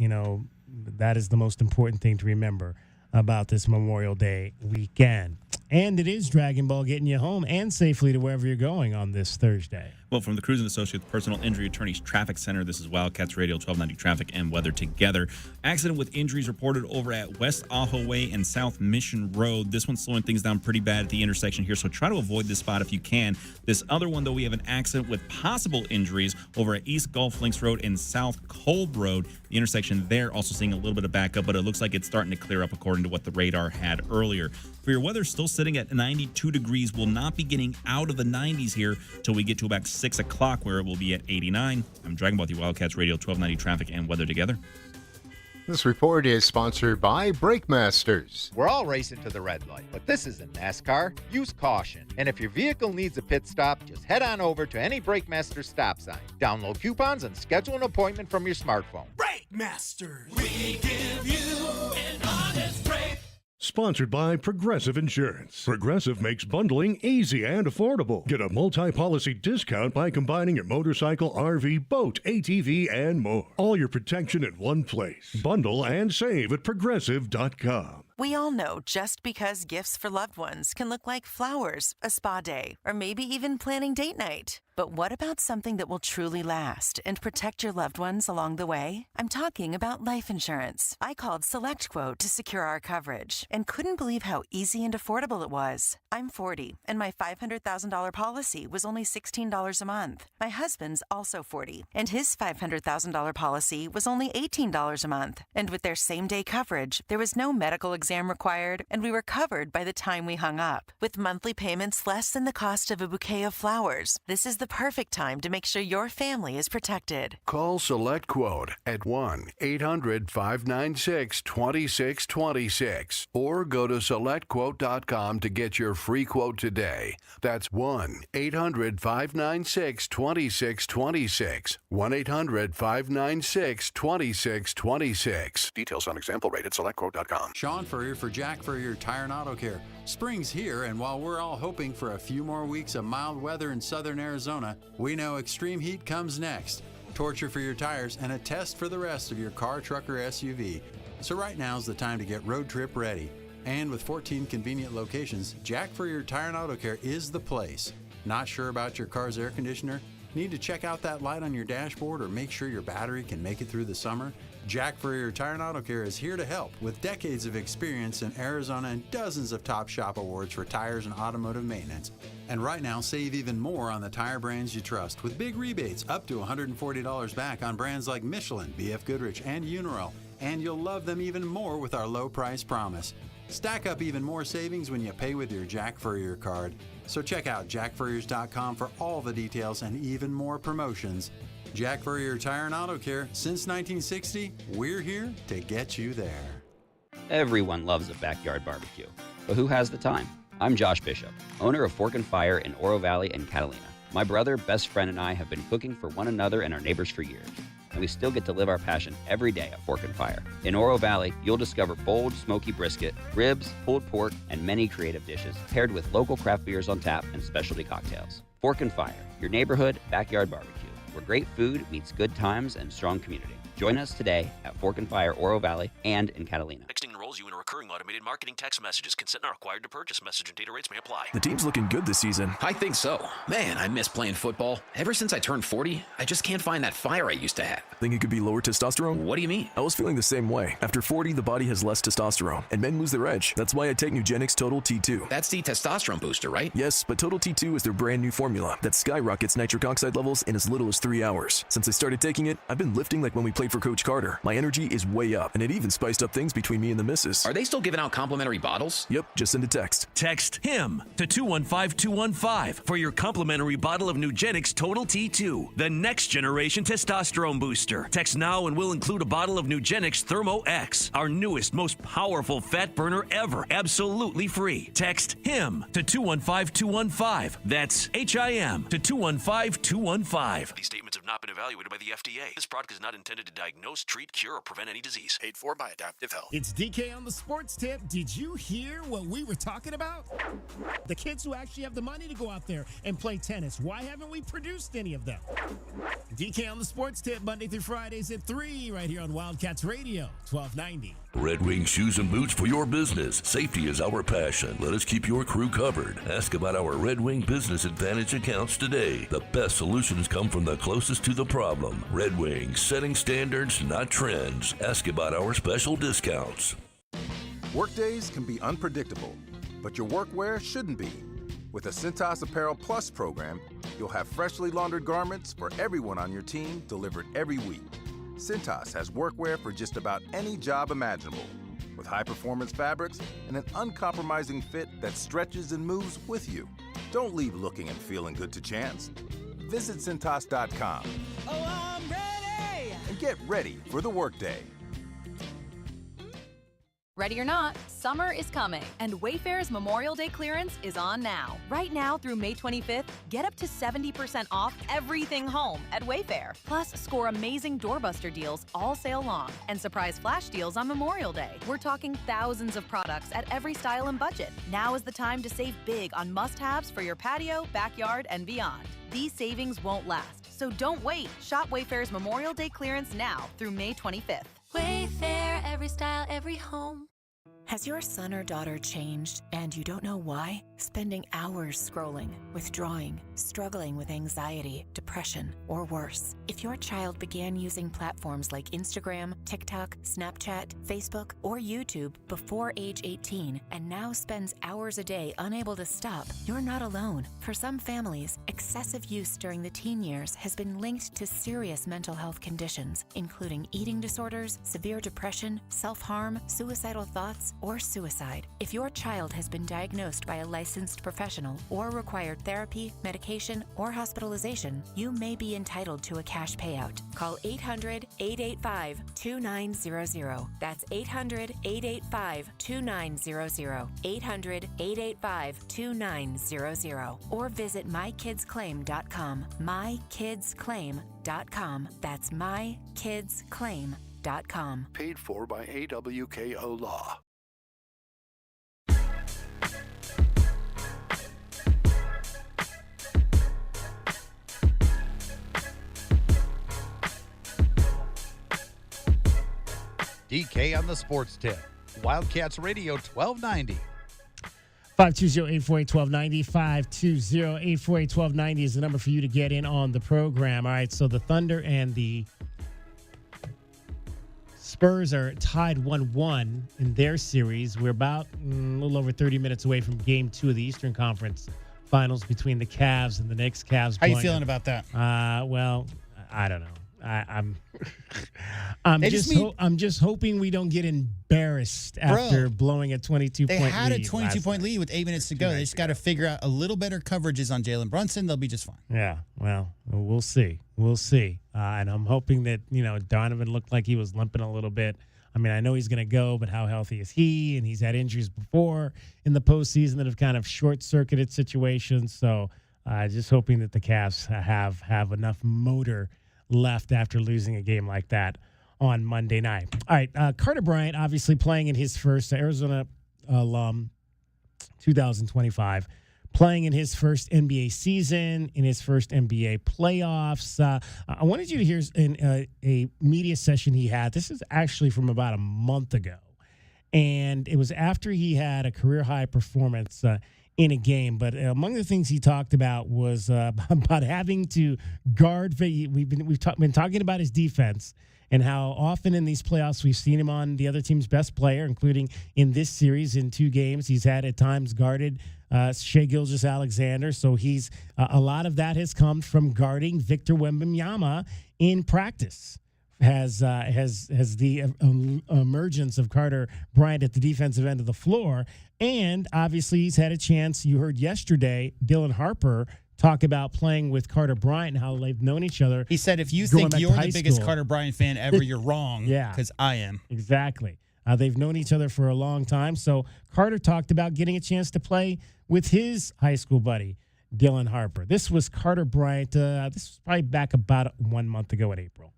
is the most important thing to remember about this Memorial Day weekend. And it is Dragon Ball getting you home and safely to wherever you're going on this Thursday. Well, from the Cruise and Associates Personal Injury Attorneys Traffic Center, this is Wildcats Radio 1290 Traffic and Weather Together. Accident with injuries reported over at West Ajo Way and South Mission Road. This one's slowing things down pretty bad at the intersection here, so try to avoid this spot if you can. This other one, though, we have an accident with possible injuries over at East Gulf Links Road and South Kolb Road. The intersection there also seeing a little bit of backup, but it looks like it's starting to clear up according to what the radar had earlier. For your weather, still sitting at 92 degrees. Will not be getting out of the 90s here till we get to about 6 o'clock, where it will be at 89. I'm Dragon Ball, the Wildcats Radio 1290 Traffic and Weather Together. This report is sponsored by Brake Masters. We're all racing to the red light, but this isn't NASCAR. Use caution. And if your vehicle needs a pit stop, just head on over to any Brake Masters stop sign. Download coupons and schedule an appointment from your smartphone. Brake Masters. We give you an honest break. Sponsored by Progressive Insurance. Progressive makes bundling easy and affordable. Get a multi-policy discount by combining your motorcycle, RV, boat, ATV, and more. All your protection in one place. Bundle and save at Progressive.com. We all know just because gifts for loved ones can look like flowers, a spa day, or maybe even planning date night. But what about something that will truly last and protect your loved ones along the way? I'm talking about life insurance. I called SelectQuote to secure our coverage and couldn't believe how easy and affordable it was. I'm 40, and my $500,000 policy was only $16 a month. My husband's also 40, and his $500,000 policy was only $18 a month. And with their same-day coverage, there was no medical exam exam required, and we were covered by the time we hung up. With monthly payments less than the cost of a bouquet of flowers, this is the perfect time to make sure your family is protected. Call SelectQuote at 1-800-596-2626 or go to SelectQuote.com to get your free quote today. That's 1-800-596-2626. 1-800-596-2626. Details on example rate at SelectQuote.com. Sean Furrier for Jack Furrier Tire and Auto Care. Spring's here, and while we're all hoping for a few more weeks of mild weather in southern Arizona, we know extreme heat comes next. Torture for your tires and a test for the rest of your car, truck, or SUV. So right now's the time to get road trip ready. And with 14 convenient locations, Jack Furrier Tire and Auto Care is the place. Not sure about your car's air conditioner? Need to check out that light on your dashboard or make sure your battery can make it through the summer? Jack Furrier Tire and Auto Care is here to help with decades of experience in Arizona and dozens of Top Shop awards for tires and automotive maintenance. And right now, save even more on the tire brands you trust with big rebates up to $140 back on brands like Michelin, BF Goodrich, and Uniroyal. And you'll love them even more with our low price promise. Stack up even more savings when you pay with your Jack Furrier card. So check out jackfurriers.com for all the details and even more promotions. Jack Furrier Tire and Auto Care, since 1960, we're here to get you there. Everyone loves a backyard barbecue, but who has the time? I'm Josh Bishop, owner of Fork and Fire in Oro Valley and Catalina. My brother, best friend, and I have been cooking for one another and our neighbors for years, and we still get to live our passion every day at Fork and Fire. In Oro Valley, you'll discover bold, smoky brisket, ribs, pulled pork, and many creative dishes, paired with local craft beers on tap and specialty cocktails. Fork and Fire, your neighborhood backyard barbecue, where great food meets good times and strong community. Join us today at Fork and Fire, Oro Valley, and in Catalina. Texting enrolls you in a recurring automated marketing text messages. Consent not required to purchase. Message and data rates may apply. The team's looking good this season. I think so. Man, I miss playing football. Ever since I turned 40, I just can't find that fire I used to have. Think it could be lower testosterone? What do you mean? I was feeling the same way. After 40, the body has less testosterone, and men lose their edge. That's why I take Nugenix Total T2. That's the testosterone booster, right? Yes, but Total T2 is their brand new formula that skyrockets nitric oxide levels in as little as 3 hours. Since I started taking it, I've been lifting like when we played for Coach Carter. My energy is way up, and it even spiced up things between me and the missus. Are they still giving out complimentary bottles? Yep, just send a text. Text HIM to 215215 for your complimentary bottle of Nugenix Total T2, the next generation testosterone booster. Text now and we'll include a bottle of Nugenix Thermo X, our newest, most powerful fat burner ever, absolutely free. Text HIM to 215215. That's HIM to 215215. These statements have not been evaluated by the FDA. This product is not intended to diagnose, treat, cure, or prevent any disease. Paid for by Adaptive Health. It's DK on the Sports Tip. Did you hear what we were talking about? The kids who actually have the money to go out there and play tennis. Why haven't we produced any of them? DK on the Sports Tip, Monday through Fridays at 3, right here on Wildcats Radio, 1290. Red Wing shoes and boots for your business. Safety is our passion. Let us keep your crew covered. Ask about our Red Wing Business Advantage accounts today. The best solutions come from the closest to the problem. Red Wing, setting standards, not trends. Ask about our special discounts. Workdays can be unpredictable, but your workwear shouldn't be. With the Cintas Apparel Plus program, you'll have freshly laundered garments for everyone on your team delivered every week. Cintas has workwear for just about any job imaginable, with high-performance fabrics and an uncompromising fit that stretches and moves with you. Don't leave looking and feeling good to chance. Visit Cintas.com. Oh, I'm ready! And get ready for the workday. Ready or not, summer is coming, and Wayfair's Memorial Day clearance is on now. Right now through May 25th, get up to 70% off everything home at Wayfair. Plus, score amazing doorbuster deals all sale long and surprise flash deals on Memorial Day. We're talking thousands of products at every style and budget. Now is the time to save big on must-haves for your patio, backyard, and beyond. These savings won't last, so don't wait. Shop Wayfair's Memorial Day clearance now through May 25th. Wayfair, every style, every home. Has your son or daughter changed and you don't know why? Spending hours scrolling, withdrawing, struggling with anxiety, depression, or worse. If your child began using platforms like Instagram, TikTok, Snapchat, Facebook, or YouTube before age 18 and now spends hours a day unable to stop, you're not alone. For some families, excessive use during the teen years has been linked to serious mental health conditions, including eating disorders, severe depression, self-harm, suicidal thoughts, or suicide. If your child has been diagnosed by a licensed professional or required therapy, medication, or hospitalization, you may be entitled to a cash payout. Call 800-885-2900. That's 800-885-2900. 800-885-2900. Or visit mykidsclaim.com. mykidsclaim.com. That's mykidsclaim.com. Paid for by AWKO Law. DK on the Sports Tip. Wildcats Radio 1290. 520-848-1290. 520-848-1290 is the number for you to get in on the program. All right, so the Thunder and the Spurs are tied 1-1 in their series. We're about a little over 30 minutes away from Game 2 of the Eastern Conference Finals between the Cavs and the Knicks. Cavs. How you feeling about that? Well, I don't know. I'm just hoping we don't get embarrassed after blowing a 22-point lead. They had a 22-point lead with 8 minutes to go. They just got to figure out a little better coverages on Jalen Brunson. They'll be just fine. Yeah, well, we'll see. We'll see. And I'm hoping that, Donovan looked like he was limping a little bit. I mean, I know he's going to go, but how healthy is he? And he's had injuries before in the postseason that have kind of short-circuited situations. So just hoping that the Cavs have enough motor left after losing a game like that on Monday night. All right, Carter Bryant obviously playing in his first Arizona alum, 2025, playing in his first NBA season, in his first NBA playoffs. I wanted you to hear in a media session he had. This is actually from about a month ago, and it was after he had a career-high performance in a game. But among the things he talked about was about having to guard. We've been talking about his defense and how often in these playoffs we've seen him on the other team's best player, including in this series in 2 games. He's had at times guarded Shai Gilgeous-Alexander. So he's a lot of that has come from guarding Victor Wembanyama in practice. Has the emergence of Carter Bryant at the defensive end of the floor. And obviously he's had a chance. You heard yesterday Dylan Harper talk about playing with Carter Bryant and how they've known each other. He said, if you think you're the biggest Carter Bryant fan ever, you're wrong. Yeah. Because I am. Exactly. They've known each other for a long time. So Carter talked about getting a chance to play with his high school buddy, Dylan Harper. This was Carter Bryant. This was probably back about 1 month ago in April.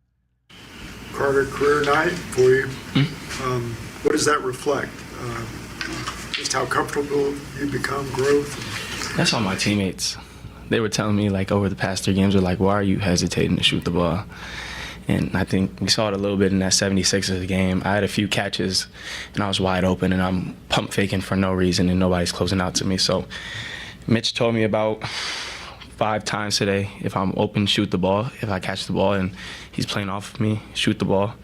Carter, career night for you. What does that reflect? Just how comfortable you become, growth? That's all my teammates. They were telling me, over the past 3 games, they're like, why are you hesitating to shoot the ball? And I think we saw it a little bit in that 76ers game. I had a few catches, and I was wide open, and I'm pump faking for no reason, and nobody's closing out to me. So Mitch told me about 5 times today, if I'm open, shoot the ball. If I catch the ball and he's playing off of me, shoot the ball.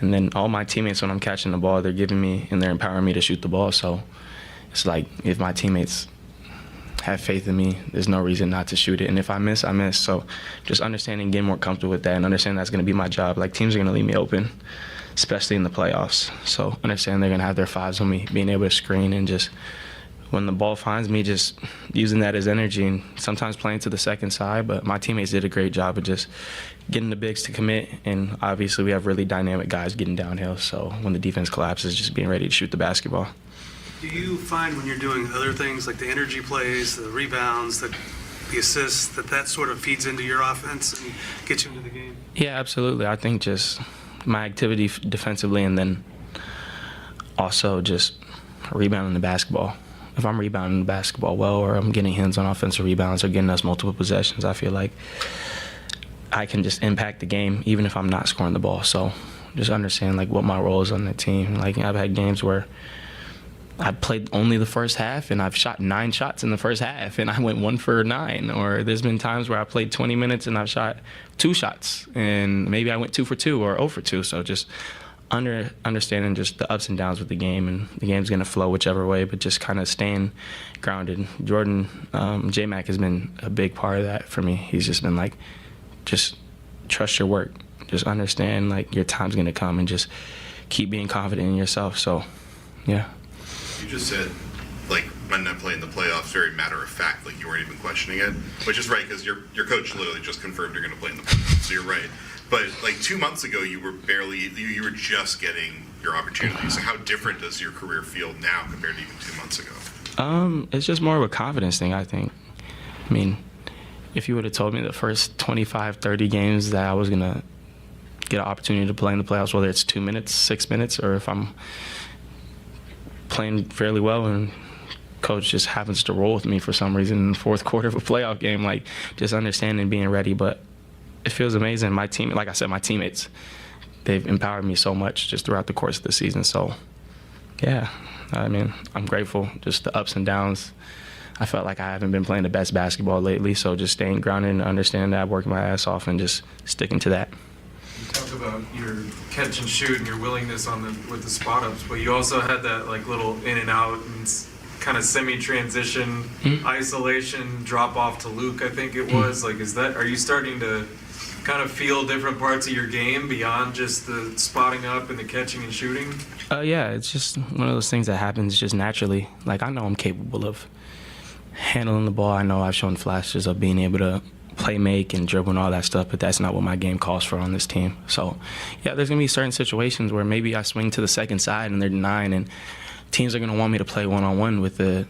And then all my teammates, when I'm catching the ball, they're giving me and they're empowering me to shoot the ball. So it's like, if my teammates have faith in me, there's no reason not to shoot it. And if I miss, I miss. So just understanding, getting more comfortable with that, and understanding that's going to be my job. Teams are going to leave me open, especially in the playoffs. So understand they're going to have their 5s on me, being able to screen and just, when the ball finds me, just using that as energy, and sometimes playing to the second side. But my teammates did a great job of just getting the bigs to commit, and obviously we have really dynamic guys getting downhill. So when the defense collapses, just being ready to shoot the basketball. Do you find when you're doing other things like the energy plays, the rebounds, the assists, that sort of feeds into your offense and gets you into the game? Yeah, absolutely. I think just my activity defensively, and then also just rebounding the basketball. If I'm rebounding the basketball well, or I'm getting hands on offensive rebounds or getting us multiple possessions, I feel like I can just impact the game even if I'm not scoring the ball. So just understand what my role is on the team. I've had games where I played only the first half and I've shot 9 shots in the first half and I went 1 for 9. Or there's been times where I played 20 minutes and I've shot 2 shots and maybe I went 2 for 2 or 0 for 2. So just understanding just the ups and downs with the game, and the game's going to flow whichever way, but just kind of staying grounded. Jordan, J-Mac has been a big part of that for me. He's just been just trust your work. Just understand your time's going to come and just keep being confident in yourself. So, yeah. You just said, like, when I play in the playoffs, very matter of fact, like you weren't even questioning it, which is right because your coach literally just confirmed you're going to play in the playoffs, so you're right. But like 2 months ago, you were just getting your opportunities. So how different does your career feel now compared to even 2 months ago? It's just more of a confidence thing, I think. I mean, if you would have told me the first 25, 30 games that I was going to get an opportunity to play in the playoffs, whether it's 2 minutes, 6 minutes, or if I'm playing fairly well and coach just happens to roll with me for some reason in the fourth quarter of a playoff game, like just understanding being ready. But it feels amazing. My team, like I said, my teammates, they've empowered me so much just throughout the course of the season. So, yeah, I mean, I'm grateful. Just the ups and downs. I felt like I haven't been playing the best basketball lately, so just staying grounded and understanding that, working my ass off, and just sticking to that. You talked about your catch and shoot and your willingness with the spot ups, but you also had that like little in and out and kind of semi-transition, isolation, drop off to Luke, I think it was. Like, are you starting to kind of feel different parts of your game beyond just the spotting up and the catching and shooting? Yeah, it's just one of those things that happens just naturally. Like, I know I'm capable of handling the ball. I know I've shown flashes of being able to play make and dribble and all that stuff, but that's not what my game calls for on this team. So, yeah, there's going to be certain situations where maybe I swing to the second side and they're denying, and teams are going to want me to play one-on-one with the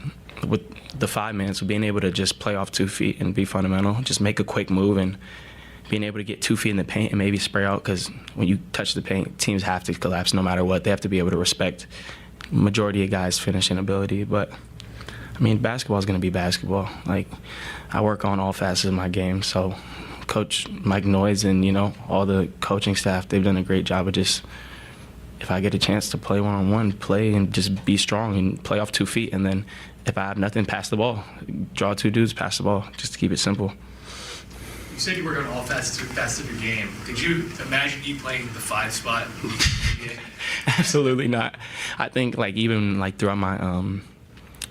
5 minutes, so being able to just play off 2 feet and be fundamental, just make a quick move and being able to get 2 feet in the paint and maybe spray out, because when you touch the paint, teams have to collapse no matter what. They have to be able to respect majority of guys' finishing ability. But, I mean, basketball is going to be basketball. Like, I work on all facets of my game, so Coach Mike Noyes and, all the coaching staff, they've done a great job of just, if I get a chance to play one-on-one, play and just be strong and play off 2 feet. And then if I have nothing, pass the ball. Draw 2 dudes, pass the ball, just to keep it simple. You said you work on all facets of your game. Could you imagine you playing the 5 spot? Absolutely not. I think, even throughout my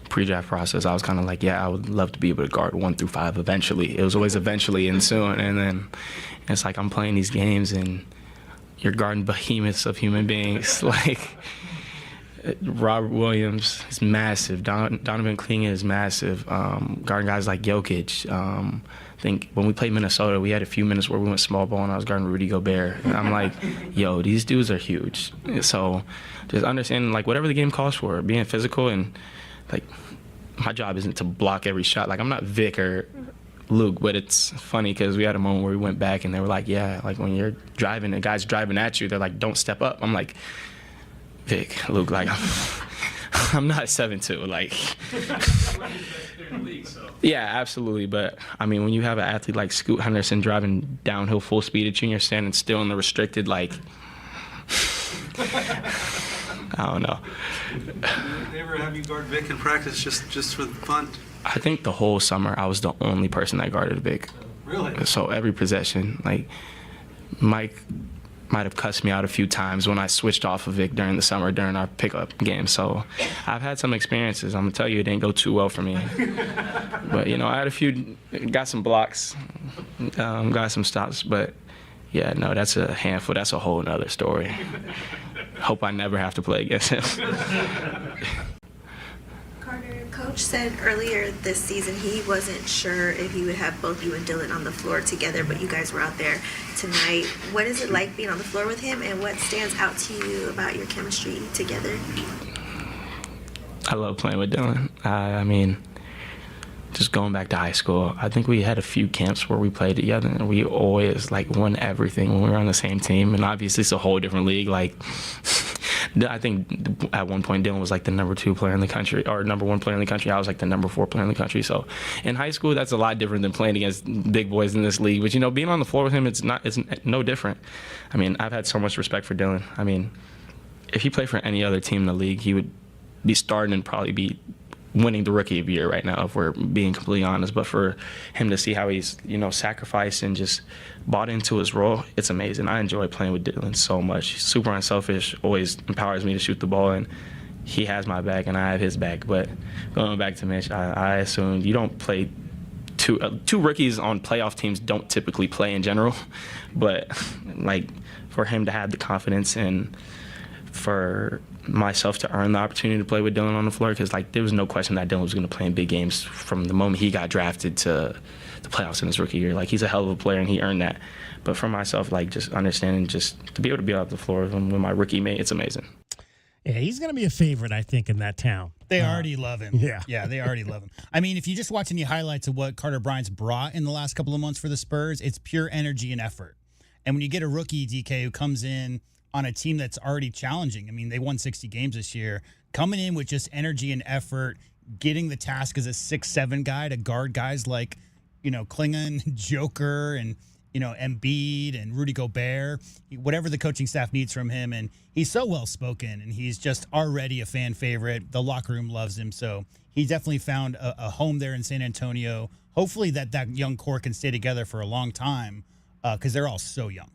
pre-draft process, I was kind of like, yeah, I would love to be able to guard 1 through 5 eventually. It was always eventually and soon. And then it's like I'm playing these games and you're guarding behemoths of human beings. Like Robert Williams is massive. Donovan Clingan is massive. Guarding guys like Jokic. I think when we played Minnesota, we had a few minutes where we went small ball and I was guarding Rudy Gobert. And I'm like, yo, these dudes are huge. So just understanding, whatever the game calls for, being physical and, my job isn't to block every shot. I'm not Vic or Luke, but it's funny because we had a moment where we went back and they were like, yeah, when you're driving, the guy's driving at you, they're like, don't step up. I'm like, Vic, Luke, I'm not 7'2", Yeah, absolutely. But, I mean, when you have an athlete like Scoot Henderson driving downhill full speed at you and you're standing still in the restricted, I don't know. Did they ever have you guard Vic in practice just for fun? I think the whole summer I was the only person that guarded Vic. Really? So every possession, Mike might have cussed me out a few times when I switched off of Vic during the summer during our pickup game. So I've had some experiences. I'm gonna tell you, it didn't go too well for me. But I had a few, got some blocks, got some stops. But yeah, no, that's a handful. That's a whole nother story. Hope I never have to play against him. Carter, Coach said earlier this season he wasn't sure if he would have both you and Dylan on the floor together, but you guys were out there tonight. What is it like being on the floor with him, and what stands out to you about your chemistry together? I love playing with Dylan. I mean, just going back to high school, I think we had a few camps where we played together, and we always won everything when we were on the same team. And obviously, it's a whole different league. I think at one point Dylan was the number 2 player in the country, or number 1 player in the country. I was the number 4 player in the country. So in high school, that's a lot different than playing against big boys in this league. But being on the floor with him, it's no different. I mean, I've had so much respect for Dylan. I mean, if he played for any other team in the league, he would be starting and probably be winning the Rookie of the Year right now, if we're being completely honest. But for him to see how he's, sacrificed and just bought into his role, it's amazing. I enjoy playing with Dylan so much. He's super unselfish, always empowers me to shoot the ball, and he has my back and I have his back. But going back to Mitch, I assume you don't play two rookies on playoff teams don't typically play in general. But for him to have the confidence and for myself to earn the opportunity to play with Dylan on the floor, because like there was no question that Dylan was going to play in big games from the moment he got drafted to the playoffs in his rookie year. Like, he's a hell of a player and he earned that. But for myself, like, just understanding, just to be able to be out the floor with my rookie mate, it's amazing. Yeah, he's going to be a favorite, I think, in that town. They already love him. Yeah, they already love him. I mean, if you just watch any highlights of what Carter Bryant's brought in the last couple of months for the Spurs, it's pure energy and effort. And when you get a rookie, DK, who comes in on a team that's already challenging, I mean, they won 60 games this year, coming in with just energy and effort, getting the task as a 6'7" guy to guard guys like, Klingon, Joker, and, Embiid and Rudy Gobert, whatever the coaching staff needs from him. And he's so well-spoken, and he's just already a fan favorite. The locker room loves him. So he definitely found a home there in San Antonio. Hopefully that young core can stay together for a long time, because they're all so young.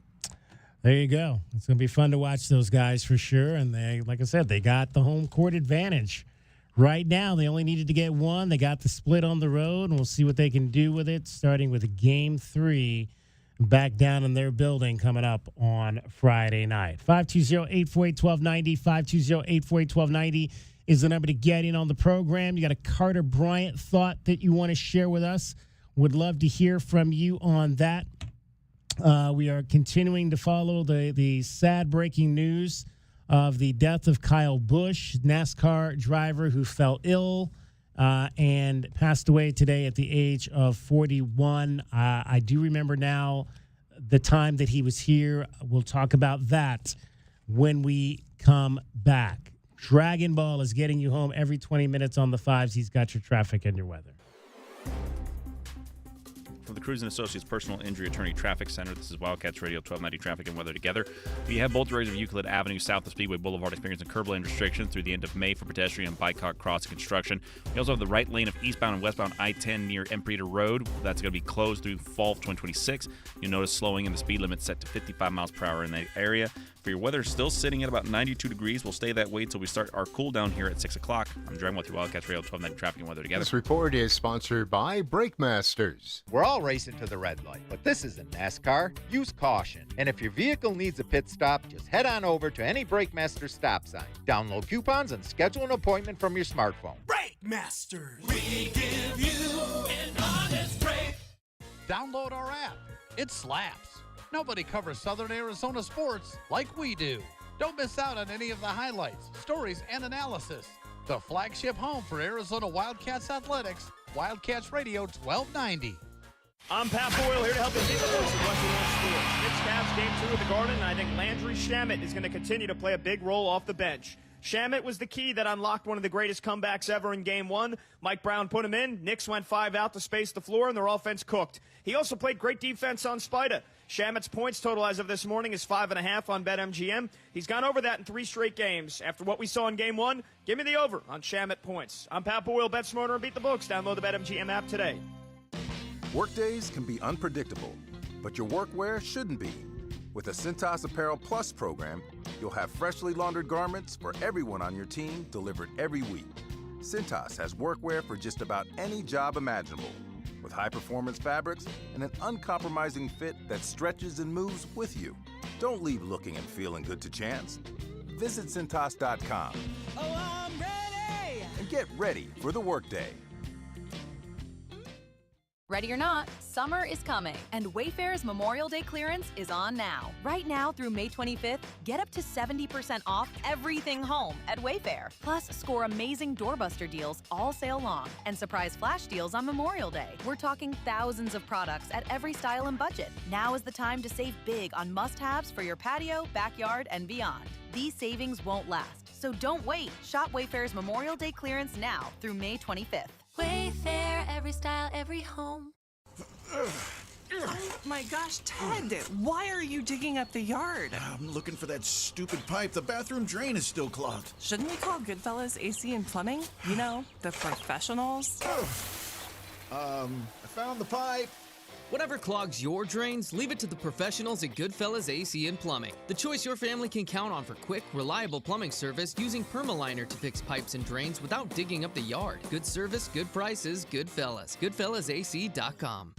There you go. It's going to be fun to watch those guys for sure. And they, like I said, they got the home court advantage. Right now, they only needed to get one. They got the split on the road, and we'll see what they can do with it, starting with Game 3 back down in their building coming up on Friday night. 520-848-1290, 520-848-1290 is the number to get in on the program. You got a Carter Bryant thought that you want to share with us. Would love to hear from you on that. We are continuing to follow the sad breaking news of the death of Kyle Busch, NASCAR driver who fell ill and passed away today at the age of 41. I do remember now the time that he was here. We'll talk about that when we come back. Dragon Ball is getting you home every 20 minutes on the fives. He's got your traffic and your weather. From the Cruz & Associates Personal Injury Attorney Traffic Center, this is Wildcats Radio 1290 Traffic and Weather Together. We have both roads of Euclid Avenue south of Speedway Boulevard experiencing curb lane restrictions through the end of May for pedestrian and bike crossing construction. We also have the right lane of eastbound and westbound I-10 near Emprida Road. That's going to be closed through fall of 2026. You'll notice slowing in the speed limit set to 55 miles per hour in that area. For your weather, still sitting at about 92 degrees. We'll stay that way until we start our cool down here at 6 o'clock. I'm Jeremy with your Wildcats Radio 1290 Traffic and Weather Together. This report is sponsored by Brake Masters. We're all racing to the red light, but this isn't NASCAR. Use caution. And if your vehicle needs a pit stop, just head on over to any Brake Masters stop sign. Download coupons and schedule an appointment from your smartphone. Brake Masters. We give you an honest break. Download our app. It slaps. Nobody covers Southern Arizona sports like we do. Don't miss out on any of the highlights, stories, and analysis. The flagship home for Arizona Wildcats athletics, Wildcats Radio 1290. I'm Pat Boyle here to help you see the voice of Western One Sports. Knicks Cavs Game 2 of the Garden, and I think Landry Shamet is going to continue to play a big role off the bench. Shamet was the key that unlocked one of the greatest comebacks ever in Game 1. Mike Brown put him in. Knicks went 5 out to space the floor, and their offense cooked. He also played great defense on Spida. Shamet's points total as of this morning is 5.5 on BetMGM. He's gone over that in 3 straight games. After what we saw in Game 1, give me the over on Shamet points. I'm Pat Boyle, Bet Smarter, and beat the books. Download the BetMGM app today. Workdays can be unpredictable, but your workwear shouldn't be. With a Cintas Apparel Plus program, you'll have freshly laundered garments for everyone on your team delivered every week. Cintas has workwear for just about any job imaginable, with high-performance fabrics and an uncompromising fit that stretches and moves with you. Don't leave looking and feeling good to chance. Visit Cintas.com. Oh, I'm ready! And get ready for the workday. Ready or not, summer is coming, and Wayfair's Memorial Day clearance is on now. Right now through May 25th, get up to 70% off everything home at Wayfair. Plus, score amazing doorbuster deals all sale long and surprise flash deals on Memorial Day. We're talking thousands of products at every style and budget. Now is the time to save big on must-haves for your patio, backyard, and beyond. These savings won't last, so don't wait. Shop Wayfair's Memorial Day clearance now through May 25th. Wayfair, every style, every home. Oh my gosh, Ted, why are you digging up the yard? I'm looking for that stupid pipe. The bathroom drain is still clogged. Shouldn't we call Goodfellas AC and Plumbing? You know, the professionals. I found the pipe. Whatever clogs your drains, leave it to the professionals at Goodfellas AC and Plumbing. The choice your family can count on for quick, reliable plumbing service using Permaliner to fix pipes and drains without digging up the yard. Good service, good prices, Goodfellas. GoodfellasAC.com.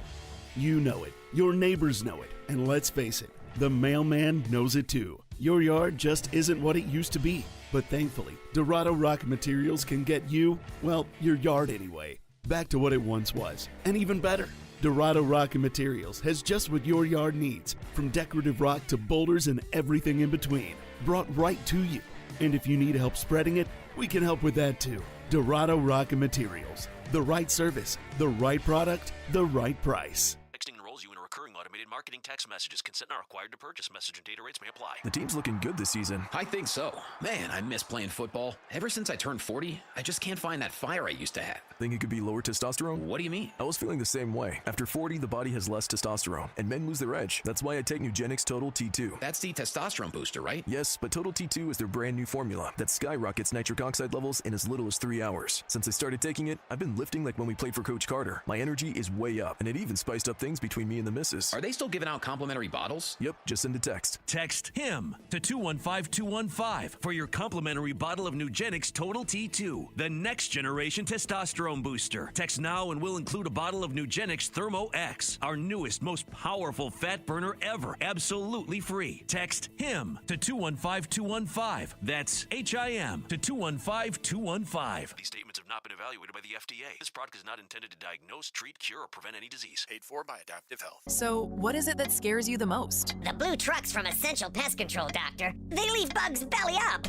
You know it. Your neighbors know it. And let's face it, the mailman knows it too. Your yard just isn't what it used to be. But thankfully, Dorado Rock Materials can get you, well, your yard anyway, back to what it once was, and even better. Dorado Rock Materials has just what your yard needs, from decorative rock to boulders and everything in between, brought right to you. And if you need help spreading it, we can help with that too. Dorado Rock Materials. The right service, the right product, the right price. Texting enrolls you in a recurring automated marketing text messages. Consent not required to purchase. Message and data rates may apply. The team's looking good this season. I think so. Man, I miss playing football. Ever since I turned 40, I just can't find that fire I used to have. Think it could be lower testosterone? What do you mean? I was feeling the same way. After 40, the body has less testosterone, and men lose their edge. That's why I take Nugenix Total T2. That's the testosterone booster, right? Yes, but Total T2 is their brand new formula that skyrockets nitric oxide levels in as little as 3 hours. Since I started taking it, I've been lifting like when we played for Coach Carter. My energy is way up, and it even spiced up things between me and the missus. Are they still giving out complimentary bottles? Yep, just send a text. Text HIM to 215-215 for your complimentary bottle of Nugenix Total T2, the next generation testosterone booster. Text now and we'll include a bottle of Nugenix Thermo X, our newest, most powerful fat burner ever, absolutely free. Text HIM to 215-215. That's HIM to 215-215. These statements have not been evaluated by the FDA. This product is not intended to diagnose, treat, cure, or prevent any disease. Paid for by Adaptive Health. So, what is it that scares you the most? The blue trucks from Essential Pest Control, Doctor. They leave bugs belly up.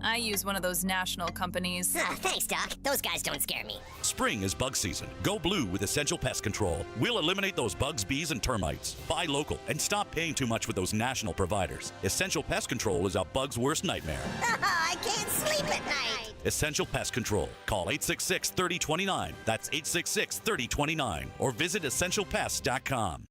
I use one of those national companies. Thanks, Doc. Those guys don't scare me. Spring is bug season. Go blue with Essential Pest Control. We'll eliminate those bugs, bees, and termites. Buy local and stop paying too much with those national providers. Essential Pest Control is a bug's worst nightmare. I can't sleep at night. Essential Pest Control. Call 866-3029. That's 866-3029. Or visit essentialpest.com.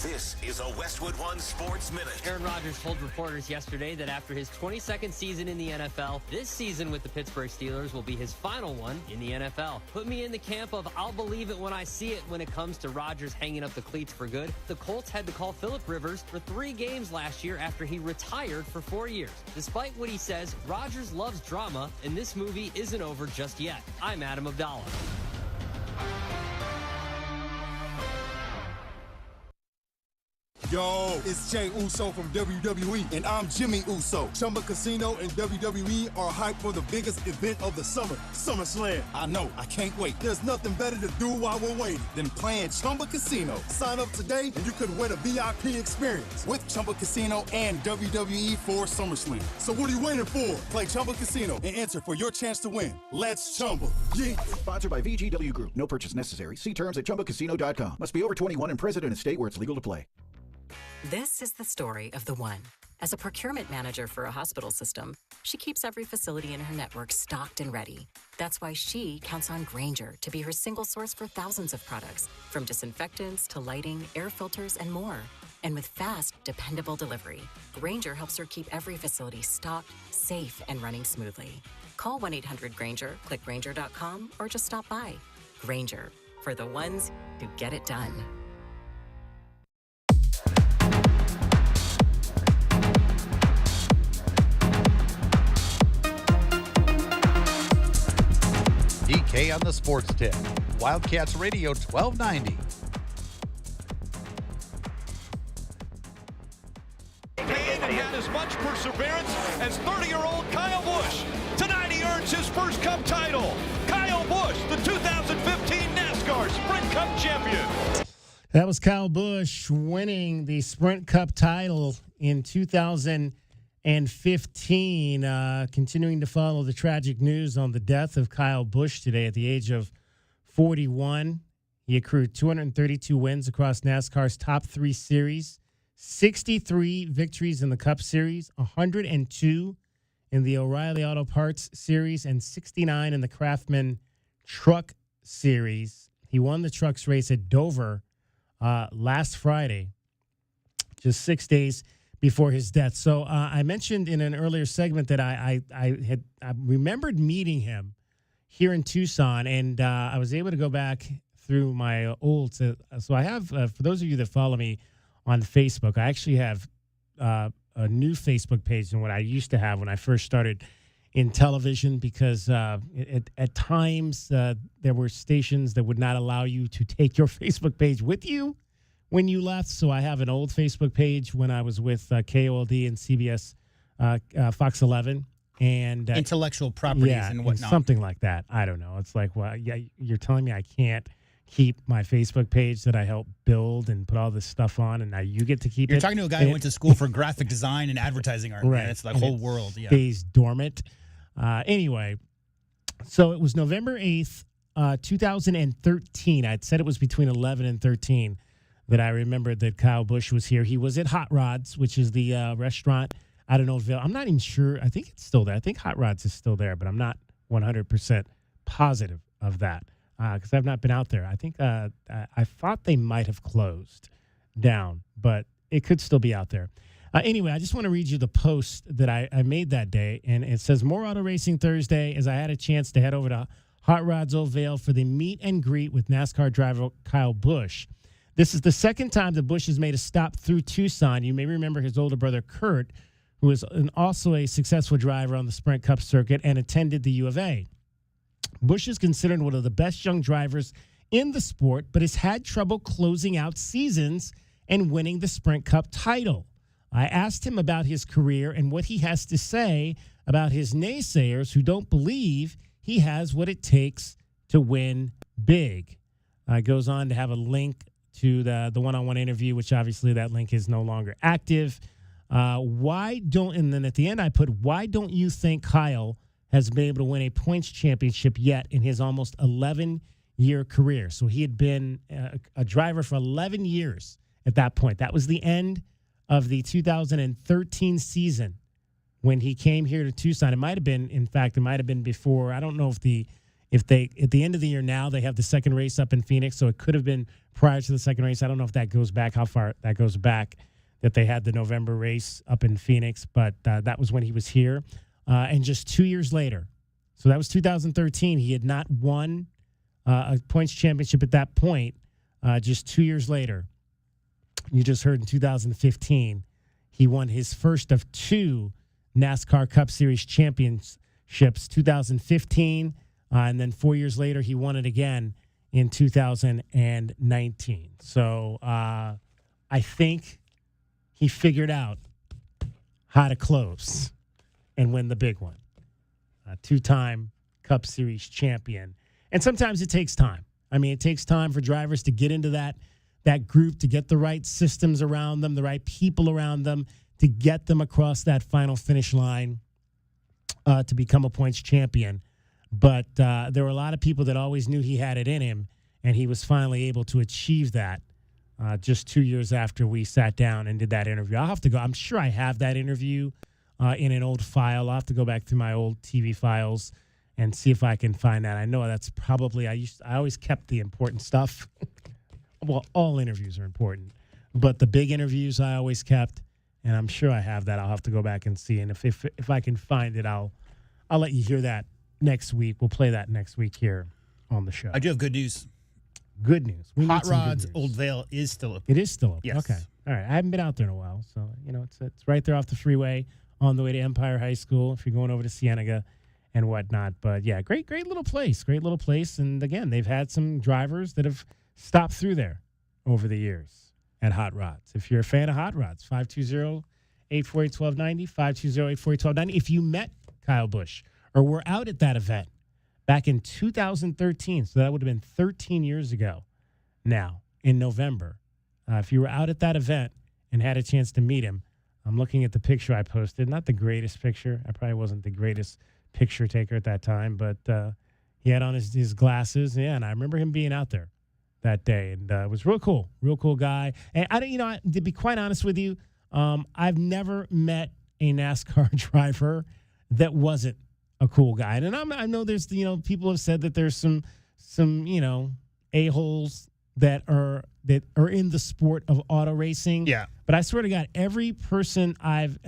This is a Westwood One Sports Minute. Aaron Rodgers told reporters yesterday that after his 22nd season in the NFL, this season with the Pittsburgh Steelers will be his final one in the NFL. Put me in the camp of I'll believe it when I see it when it comes to Rodgers hanging up the cleats for good. The Colts had to call Phillip Rivers for 3 games last year after he retired for 4 years. Despite what he says, Rodgers loves drama, and this movie isn't over just yet. I'm Adam Abdallah. Yo, it's Jey Uso from WWE, and I'm Jimmy Uso. Chumba Casino and WWE are hyped for the biggest event of the summer, SummerSlam. I know, I can't wait. There's nothing better to do while we're waiting than playing Chumba Casino. Sign up today, and you could win a VIP experience with Chumba Casino and WWE for SummerSlam. So what are you waiting for? Play Chumba Casino and enter for your chance to win. Let's Chumba. Yeah. Sponsored by VGW Group. No purchase necessary. See terms at ChumbaCasino.com. Must be over 21 and present in a state where it's legal to play. This is the story of the one. As a procurement manager for a hospital system, she keeps every facility in her network stocked and ready. That's why she counts on Grainger to be her single source for thousands of products, from disinfectants to lighting, air filters, and more. And with fast, dependable delivery, Grainger helps her keep every facility stocked, safe, and running smoothly. Call 1-800-GRAINGER, click Grainger.com, or just stop by. Grainger, for the ones who get it done. DK on the Sports Tip. Wildcats Radio 1290. And had as much perseverance as 30-year-old Kyle Busch. Tonight he earns his first Cup title. Kyle Busch, the 2015 NASCAR Sprint Cup champion. That was Kyle Busch winning the Sprint Cup title in 2015. Continuing to follow the tragic news on the death of Kyle Busch today at the age of 41. He accrued 232 wins across NASCAR's top 3 series, 63 victories in the Cup Series, 102 in the O'Reilly Auto Parts Series, and 69 in the Craftsman Truck Series. He won the trucks race at Dover last Friday, just 6 days before his death. So I mentioned in an earlier segment that I remembered meeting him here in Tucson, and I was able to go back through my old. So I have, for those of you that follow me on Facebook, I actually have a new Facebook page than what I used to have when I first started in television, because at times there were stations that would not allow you to take your Facebook page with you when you left. So I have an old Facebook page when I was with KOLD and CBS Fox 11. And intellectual properties and whatnot. Something like that. I don't know. It's like, well, yeah, you're telling me I can't keep my Facebook page that I helped build and put all this stuff on, and now you get to keep it. You're talking to a guy who went to school for graphic design and advertising art. Right. Man. It's the whole world. Yeah. Stays dormant. Anyway, so it was November 8th, 2013. I'd said it was between 11 and 13 that I remembered that Kyle Busch was here. He was at Hot Rods, which is the restaurant out of Oldville. I'm not even sure. I think it's still there. I think Hot Rods is still there, but I'm not 100% positive of that because I've not been out there. I think I thought they might have closed down, but it could still be out there. Anyway, I just want to read you the post that I made that day, and it says, "More Auto Racing Thursday, as I had a chance to head over to Hot Rods Oldville for the meet and greet with NASCAR driver Kyle Busch. This is the second time that Busch has made a stop through Tucson. You may remember his older brother, Kurt, who is also a successful driver on the Sprint Cup circuit and attended the U of A. Busch is considered one of the best young drivers in the sport, but has had trouble closing out seasons and winning the Sprint Cup title. I asked him about his career and what he has to say about his naysayers who don't believe he has what it takes to win big." Goes on to have a link to the one-on-one interview, which obviously that link is no longer active. And then at the end I put, "Why don't you think Kyle has been able to win a points championship yet in his almost 11-year career?" So he had been a driver for 11 years at that point. That was the end of the 2013 season when he came here to Tucson. It might have been before. I don't know if they at the end of the year now they have the second race up in Phoenix, so it could have been prior to the second race. I don't know if that goes back, how far that goes back, that they had the November race up in Phoenix, but that was when he was here. And just 2 years later, so that was 2013, he had not won a points championship at that point. Just 2 years later, you just heard in 2015, he won his first of two NASCAR Cup Series championships, 2015, and then 4 years later, he won it again in 2019. So I think he figured out how to close and win the big one. A two-time Cup Series champion. And sometimes it takes time. I mean, it takes time for drivers to get into that group, to get the right systems around them, the right people around them, to get them across that final finish line to become a points champion. But there were a lot of people that always knew he had it in him, and he was finally able to achieve that just 2 years after we sat down and did that interview. I'll have to go. I'm sure I have that interview in an old file. I'll have to go back through my old TV files and see if I can find that. I know that's probably, I always kept the important stuff. Well, all interviews are important, but the big interviews I always kept, and I'm sure I have that. I'll have to go back and see, and if I can find it, I'll let you hear that next week. We'll play that next week here on the show. I do have good news. Good news. Hot Rods Oldville is still open. It is still open. Yes. Okay. All right. I haven't been out there in a while, so it's right there off the freeway on the way to Empire High School if you're going over to Cienega and whatnot. But yeah, great little place. Great little place. And again, they've had some drivers that have stopped through there over the years at Hot Rods. If you're a fan of Hot Rods, 520-848-1290, 520-848-1290. If you met Kyle Busch or were out at that event back in 2013, so that would have been 13 years ago now in November, if you were out at that event and had a chance to meet him, I'm looking at the picture I posted. Not the greatest picture. I probably wasn't the greatest picture taker at that time, but he had on his glasses. Yeah, and I remember him being out there that day, and it was real cool guy. And to be quite honest with you, I've never met a NASCAR driver that wasn't a cool guy. And I know there's people have said that there's some a-holes that are in the sport of auto racing. Yeah. But I swear to God, every person I've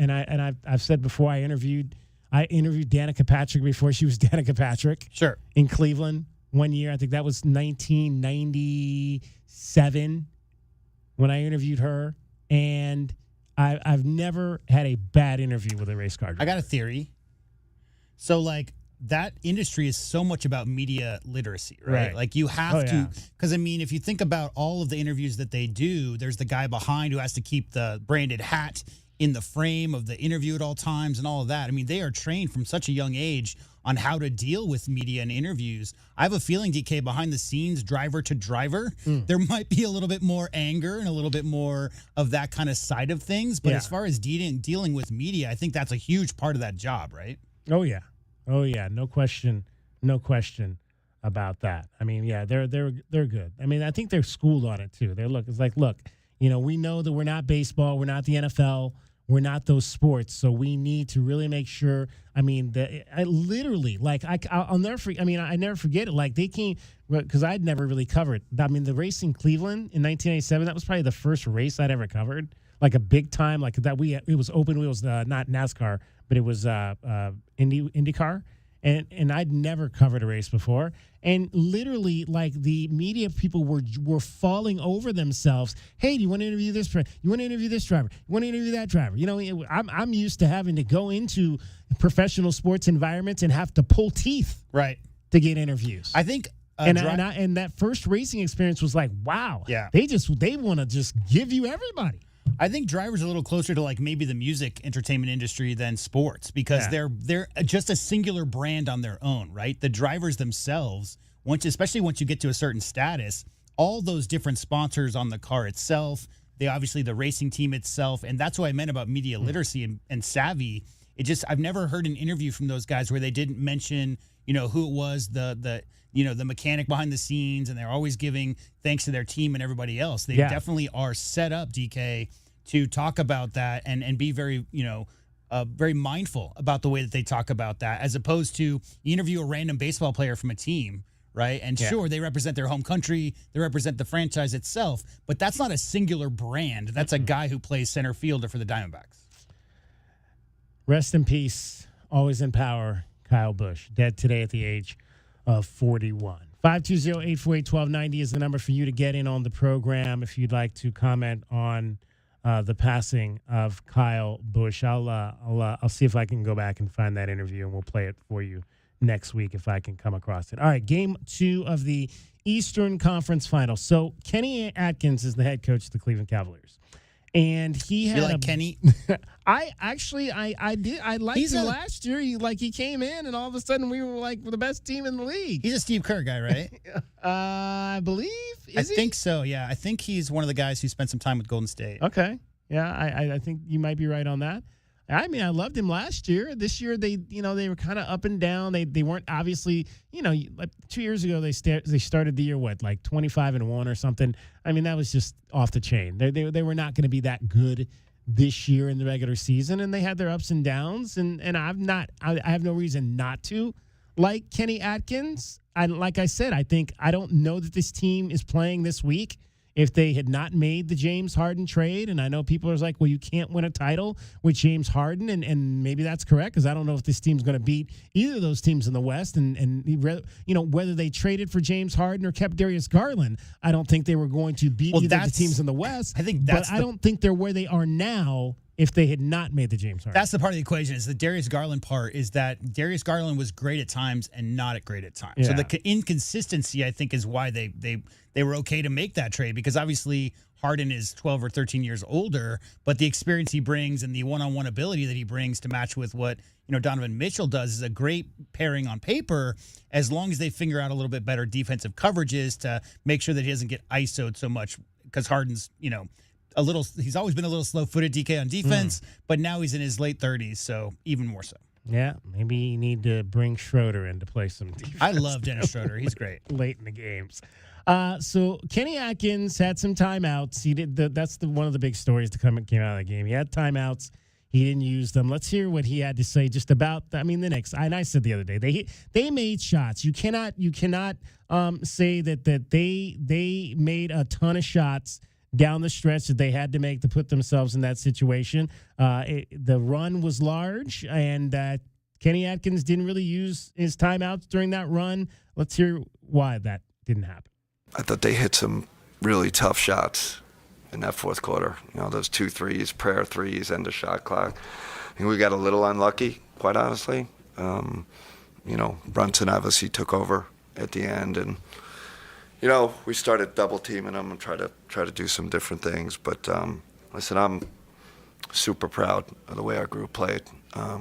said before, I interviewed Danica Patrick before she was Danica Patrick. Sure. In Cleveland one year. I think that was 1997 when I interviewed her. And I've never had a bad interview with a race car driver. I got a theory. So, like, that industry is so much about media literacy, right? Like you have to, because I mean, if you think about all of the interviews that they do, there's the guy behind who has to keep the branded hat in the frame of the interview at all times and all of that. I mean, they are trained from such a young age on how to deal with media and interviews. I have a feeling, DK, behind the scenes, driver to driver, there might be a little bit more anger and a little bit more of that kind of side of things. But as far as dealing with media, I think that's a huge part of that job, right? Oh, yeah. No question about that. I mean, yeah, they're good. I mean, I think they're schooled on it too. It's like, look, we know that we're not baseball, we're not the NFL, we're not those sports, so we need to really make sure. I mean, I'll never forget. I mean, I never forget it. Like they came because I'd never really covered. I mean, the race in Cleveland in 1987. That was probably the first race I'd ever covered, like a big time, like that. It was open wheels, not NASCAR, but it was IndyCar. And I'd never covered a race before. And literally, like, the media people were falling over themselves. Hey, do you want to interview this driver? You want to interview this driver? You want to interview that driver? I'm used to having to go into professional sports environments and have to pull teeth to get interviews. I think and that first racing experience was like, wow. Yeah. They want to just give you everybody. I think drivers are a little closer to like maybe the music entertainment industry than sports because they're just a singular brand on their own, right? The drivers themselves, especially once you get to a certain status, all those different sponsors on the car itself, obviously the racing team itself, and that's what I meant about media literacy and savvy. I've never heard an interview from those guys where they didn't mention, who it was, the mechanic behind the scenes, and they're always giving thanks to their team and everybody else. They definitely are set up, DK, to talk about that and be very, very mindful about the way that they talk about that, as opposed to you interview a random baseball player from a team, right? And sure, they represent their home country, they represent the franchise itself, but that's not a singular brand. That's a guy who plays center fielder for the Diamondbacks. Rest in peace, always in power, Kyle Busch, dead today at the age of 41. 520-848-1290 is the number for you to get in on the program if you'd like to comment on the passing of Kyle Busch. I'll see if I can go back and find that interview, and we'll play it for you next week if I can come across it. All right, game 2 of the Eastern Conference Finals. So Kenny Atkins is the head coach of the Cleveland Cavaliers. And he had Kenny? I did. I liked him last year. He came in, and all of a sudden we were like the best team in the league. He's a Steve Kerr guy, right? I believe. I think so. Yeah, I think he's one of the guys who spent some time with Golden State. Okay. Yeah, I think you might be right on that. I mean, I loved him last year. This year, they were kind of up and down. They weren't obviously, like 2 years ago they started the year 25-1 or something. I mean, that was just off the chain. They were not going to be that good this year in the regular season, and they had their ups and downs. And I have no reason not to like Kenny Atkins. Like I said, I don't know that this team is playing this week. If they had not made the James Harden trade, and I know people are like, well, you can't win a title with James Harden, and maybe that's correct, because I don't know if this team's going to beat either of those teams in the West, and whether they traded for James Harden or kept Darius Garland, I don't think they were going to beat either of the teams in the West. I don't think they're where they are now if they had not made the James Harden. That's the part of the equation, is the Darius Garland part, is that Darius Garland was great at times and not great at times. Yeah. So the inconsistency, I think, is why they were okay to make that trade, because obviously Harden is 12 or 13 years older, but the experience he brings and the one-on-one ability that he brings to match with what Donovan Mitchell does is a great pairing on paper, as long as they figure out a little bit better defensive coverages to make sure that he doesn't get ISO'd so much, because Harden's, he's always been a little slow-footed, DK, on defense, but now he's in his late 30s, so even more so. Yeah, maybe you need to bring Schroeder in to play some defense. I love Dennis Schroeder. He's great. Late in the games. So Kenny Atkins had some timeouts. He did. That's one of the big stories that came out of the game. He had timeouts. He didn't use them. Let's hear what he had to say just about. The Knicks. And I said the other day they made shots. You cannot say that they made a ton of shots down the stretch that they had to make to put themselves in that situation. The run was large, and Kenny Atkins didn't really use his timeouts during that run. Let's hear why that didn't happen. I thought they hit some really tough shots in that fourth quarter. Those 2 threes, prayer threes, end of shot clock. I think we got a little unlucky, quite honestly. Brunson obviously took over at the end, and we started double teaming them and try to do some different things. But listen, I'm super proud of the way our group played.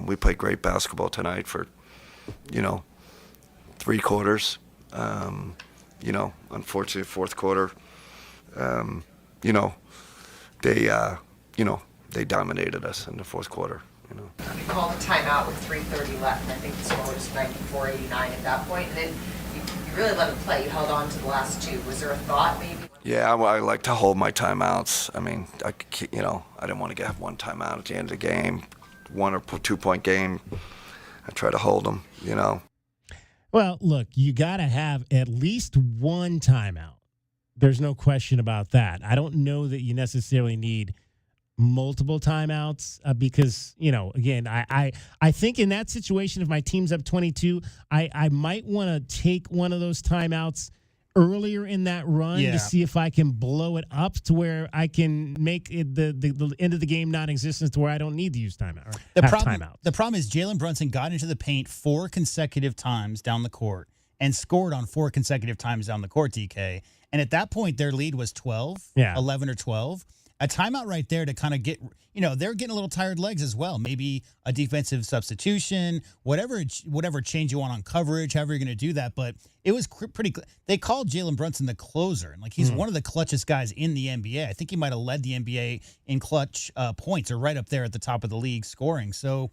We played great basketball tonight for 3 quarters. Unfortunately, fourth quarter, they dominated us in the fourth quarter. You called a timeout with 3:30 left, and I think the score was 94-89 at that point. And then you really let them play. You held on to the last 2. Was there a thought maybe? Yeah, I like to hold my timeouts. I mean, I didn't want to have one timeout at the end of the game, 1 or 2 point game. I try to hold them. Well, look, you got to have at least one timeout. There's no question about that. I don't know that you necessarily need multiple timeouts because, again, I think in that situation, if my team's up 22, I might want to take one of those timeouts earlier in that run to see if I can blow it up to where I can make it the end of the game non-existent to where I don't need to use timeout. The problem is Jalen Brunson got into the paint 4 consecutive times down the court and scored on 4 consecutive times down the court, DK. And at that point, their lead was 11 or 12. A timeout right there to kind of get, they're getting a little tired legs as well. Maybe a defensive substitution, whatever change you want on coverage, however you're going to do that. But it was pretty. They called Jalen Brunson the closer, and he's one of the clutchest guys in the NBA. I think he might have led the NBA in clutch points, or right up there at the top of the league scoring. So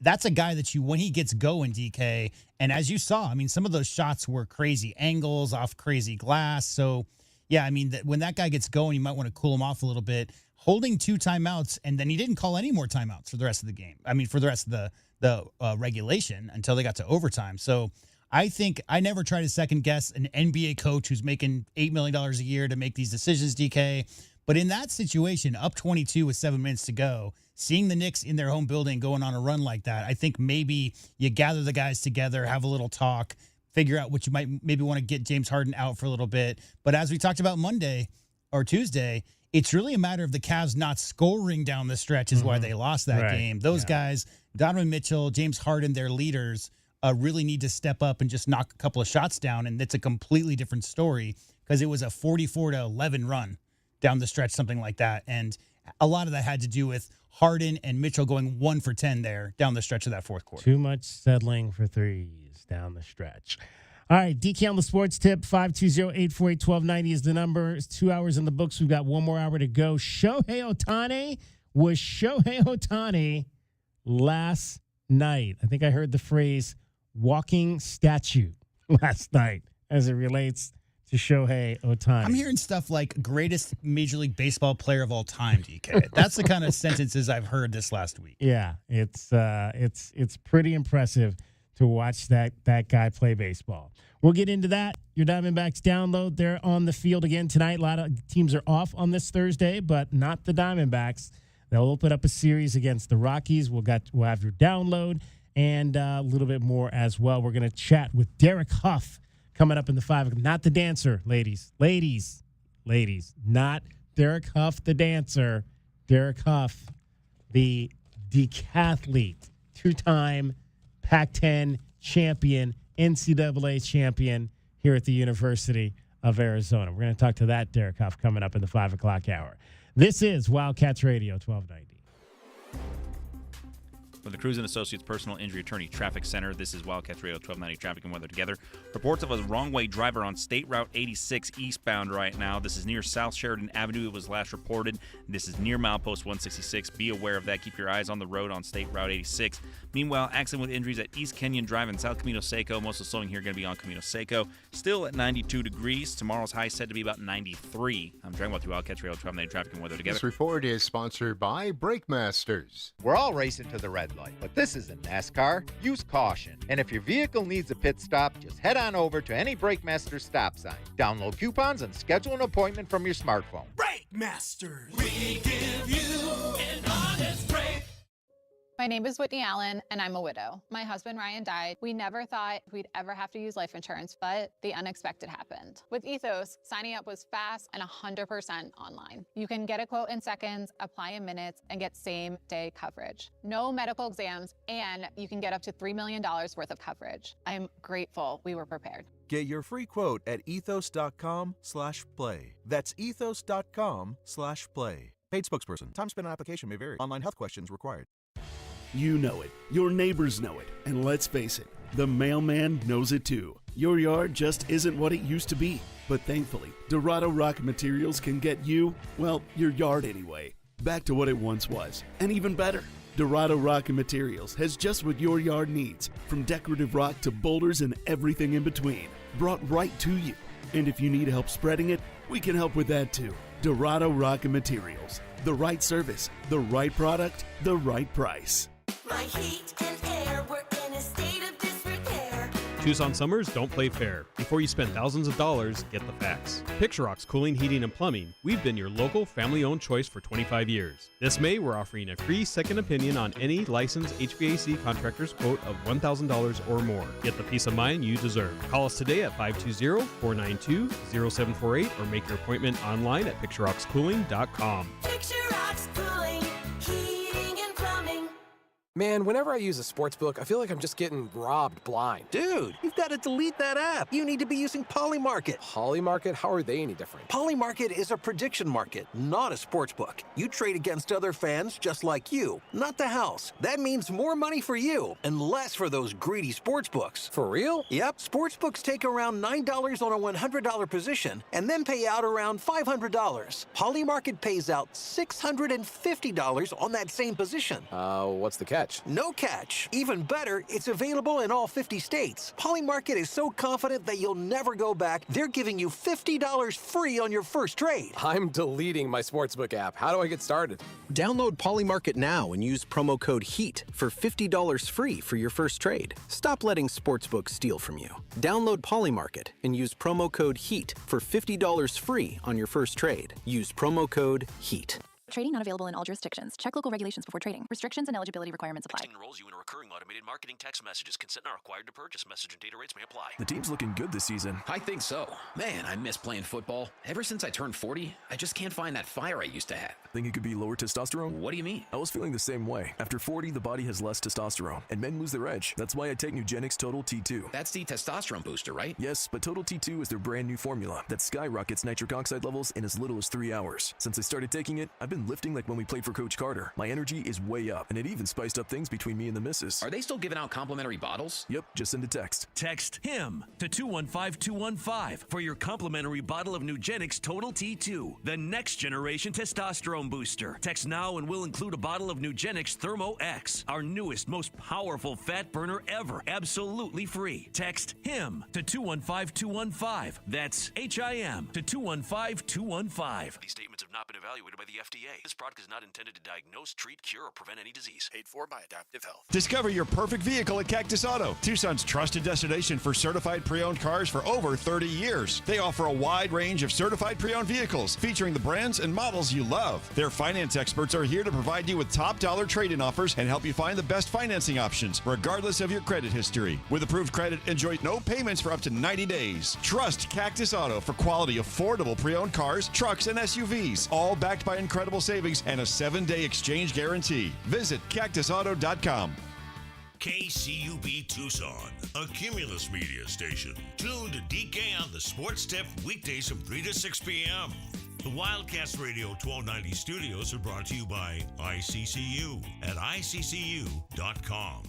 that's a guy that when he gets going, DK, and as you saw, I mean, some of those shots were crazy angles off crazy glass. So. Yeah, I mean, when that guy gets going, you might want to cool him off a little bit. Holding 2 timeouts, and then he didn't call any more timeouts for the rest of the game. I mean, for the rest of the regulation until they got to overtime. So I think I never try to second guess an NBA coach who's making $8 million a year to make these decisions, DK. But in that situation, up 22 with 7 minutes to go, seeing the Knicks in their home building going on a run like that, I think maybe you gather the guys together, have a little talk, figure out what you might maybe want to get James Harden out for a little bit. But as we talked about Monday or Tuesday, it's really a matter of the Cavs not scoring down the stretch is why they lost that game. Those guys, Donovan Mitchell, James Harden, their leaders, really need to step up and just knock a couple of shots down. And it's a completely different story because it was a 44-11 run down the stretch, something like that. And a lot of that had to do with Harden and Mitchell going 1 for 10 there down the stretch of that fourth quarter. Too much settling for threes down the stretch. All right, DK on the sports tip, 520-848-1290 is the number. It's 2 hours in the books. We've got 1 more hour to go. Shohei Ohtani last night. I think I heard the phrase walking statue last night as it relates to Shohei Ohtani. I'm hearing stuff like greatest Major League Baseball player of all time, DK. That's the kind of sentences I've heard this last week. Yeah, it's pretty impressive to watch that guy play baseball. We'll get into that. Your Diamondbacks download. They're on the field again tonight. A lot of teams are off on this Thursday, but not the Diamondbacks. They'll open up a series against the Rockies. We'll have your download and a little bit more as well. We're going to chat with Derek Huff coming up in the 5. Not the dancer, ladies. Not Derek Huff, the dancer. Derek Huff, the decathlete, 2-time Pac-10 champion, NCAA champion here at the University of Arizona. We're going to talk to that Derek Huff coming up in the 5 o'clock hour. This is Wildcats Radio 1290. From the Cruz & Associates Personal Injury Attorney Traffic Center, this is Wildcats Radio 1290 Traffic and Weather Together. Reports of a wrong-way driver on State Route 86 eastbound right now. This is near South Sheridan Avenue. It was last reported. This is near milepost 166. Be aware of that. Keep your eyes on the road on State Route 86. Meanwhile, accident with injuries at East Kenyon Drive and South Camino Seco. Most of the slowing here going to be on Camino Seco. Still at 92 degrees. Tomorrow's high said to be about 93. I'm Dragon Ball through Wildcats Radio 1290 Traffic and Weather Together. This report is sponsored by Brake Masters. We're all racing to the red light, but this isn't NASCAR. Use caution. And if your vehicle needs a pit stop, just head on over to any Brake Masters stop sign. Download coupons and schedule an appointment from your smartphone. Brake Masters. We give you an honest break. My name is Whitney Allen, and I'm a widow. My husband, Ryan, died. We never thought we'd ever have to use life insurance, but the unexpected happened. With Ethos, signing up was fast and 100% online. You can get a quote in seconds, apply in minutes, and get same-day coverage. No medical exams, and you can get up to $3 million worth of coverage. I'm grateful we were prepared. Get your free quote at ethos.com/play. That's ethos.com/play. Paid spokesperson. Time spent on application may vary. Online health questions required. You know it. Your neighbors know it. And let's face it, the mailman knows it too. Your yard just isn't what it used to be. But thankfully, Dorado Rock Materials can get you, well, your yard anyway, back to what it once was. And even better. Dorado Rock Materials has just what your yard needs, from decorative rock to boulders and everything in between, brought right to you. And if you need help spreading it, we can help with that too. Dorado Rock Materials. The right service, the right product, the right price. My heat and air were in a state of disrepair. Tucson summers don't play fair. Before you spend thousands of dollars, get the facts. Picture Rocks Cooling, Heating, and Plumbing. We've been your local family-owned choice for 25 years. This May, we're offering a free second opinion on any licensed HVAC contractor's quote of $1,000 or more. Get the peace of mind you deserve. Call us today at 520-492-0748 or make your appointment online at picturerockscooling.com. Picture Rocks Cooling, Heating, and Plumbing. Man, whenever I use a sports book, I feel like I'm just getting robbed blind. Dude, you've got to delete that app. You need to be using Polymarket. Polymarket? How are they any different? Polymarket is a prediction market, not a sports book. You trade against other fans just like you, not the house. That means more money for you and less for those greedy sports books. For real? Yep. Sports books take around $9 on a $100 position and then pay out around $500. Polymarket pays out $650 on that same position. What's the catch? No catch. Even better, it's available in all 50 states. Polymarket is so confident that you'll never go back, they're giving you $50 free on your first trade. I'm deleting my sportsbook app. How do I get started? Download Polymarket now and use promo code HEAT for $50 free for your first trade. Stop letting sportsbooks steal from you. Download Polymarket and use promo code HEAT for $50 free on your first trade. Use promo code HEAT. Trading not available in all jurisdictions. Check local regulations before trading. Restrictions and eligibility requirements apply. Texting enrolls you in a recurring automated marketing text messages. Consent not required to purchase. Message and data rates may apply. The team's looking good this season. I think so. Man, I miss playing football. Ever since I turned 40, I just can't find that fire I used to have. Think it could be lower testosterone? What do you mean? I was feeling the same way. After 40, the body has less testosterone, and men lose their edge. That's why I take Nugenix Total T2. That's the testosterone booster, right? Yes, but Total T2 is their brand new formula that skyrockets nitric oxide levels in as little as 3 hours. Since I started taking it, I've been lifting like when we played for Coach Carter. My energy is way up, and it even spiced up things between me and the missus. Are they still giving out complimentary bottles? Yep, just send a text. Text HIM to 215-215 for your complimentary bottle of Nugenix Total T2, the next generation testosterone booster. Text now and we'll include a bottle of Nugenix Thermo X, our newest, most powerful fat burner ever, absolutely free. Text HIM to 215-215. That's HIM to 215-215. These statements have not been evaluated by the FDA. This product is not intended to diagnose, treat, cure, or prevent any disease. Paid for by Adaptive Health. Discover your perfect vehicle at Cactus Auto, Tucson's trusted destination for certified pre-owned cars for over 30 years. They offer a wide range of certified pre-owned vehicles featuring the brands and models you love. Their finance experts are here to provide you with top dollar trade-in offers and help you find the best financing options, regardless of your credit history. With approved credit, enjoy no payments for up to 90 days. Trust Cactus Auto for quality, affordable pre-owned cars, trucks, and SUVs, all backed by incredible savings and a 7-day exchange guarantee. Visit cactusauto.com. KCUB Tucson, a Cumulus media station. Tune to DK on the Sports Tip weekdays from 3 to 6 p.m. The Wildcats Radio 1290 studios are brought to you by ICCU at iccu.com.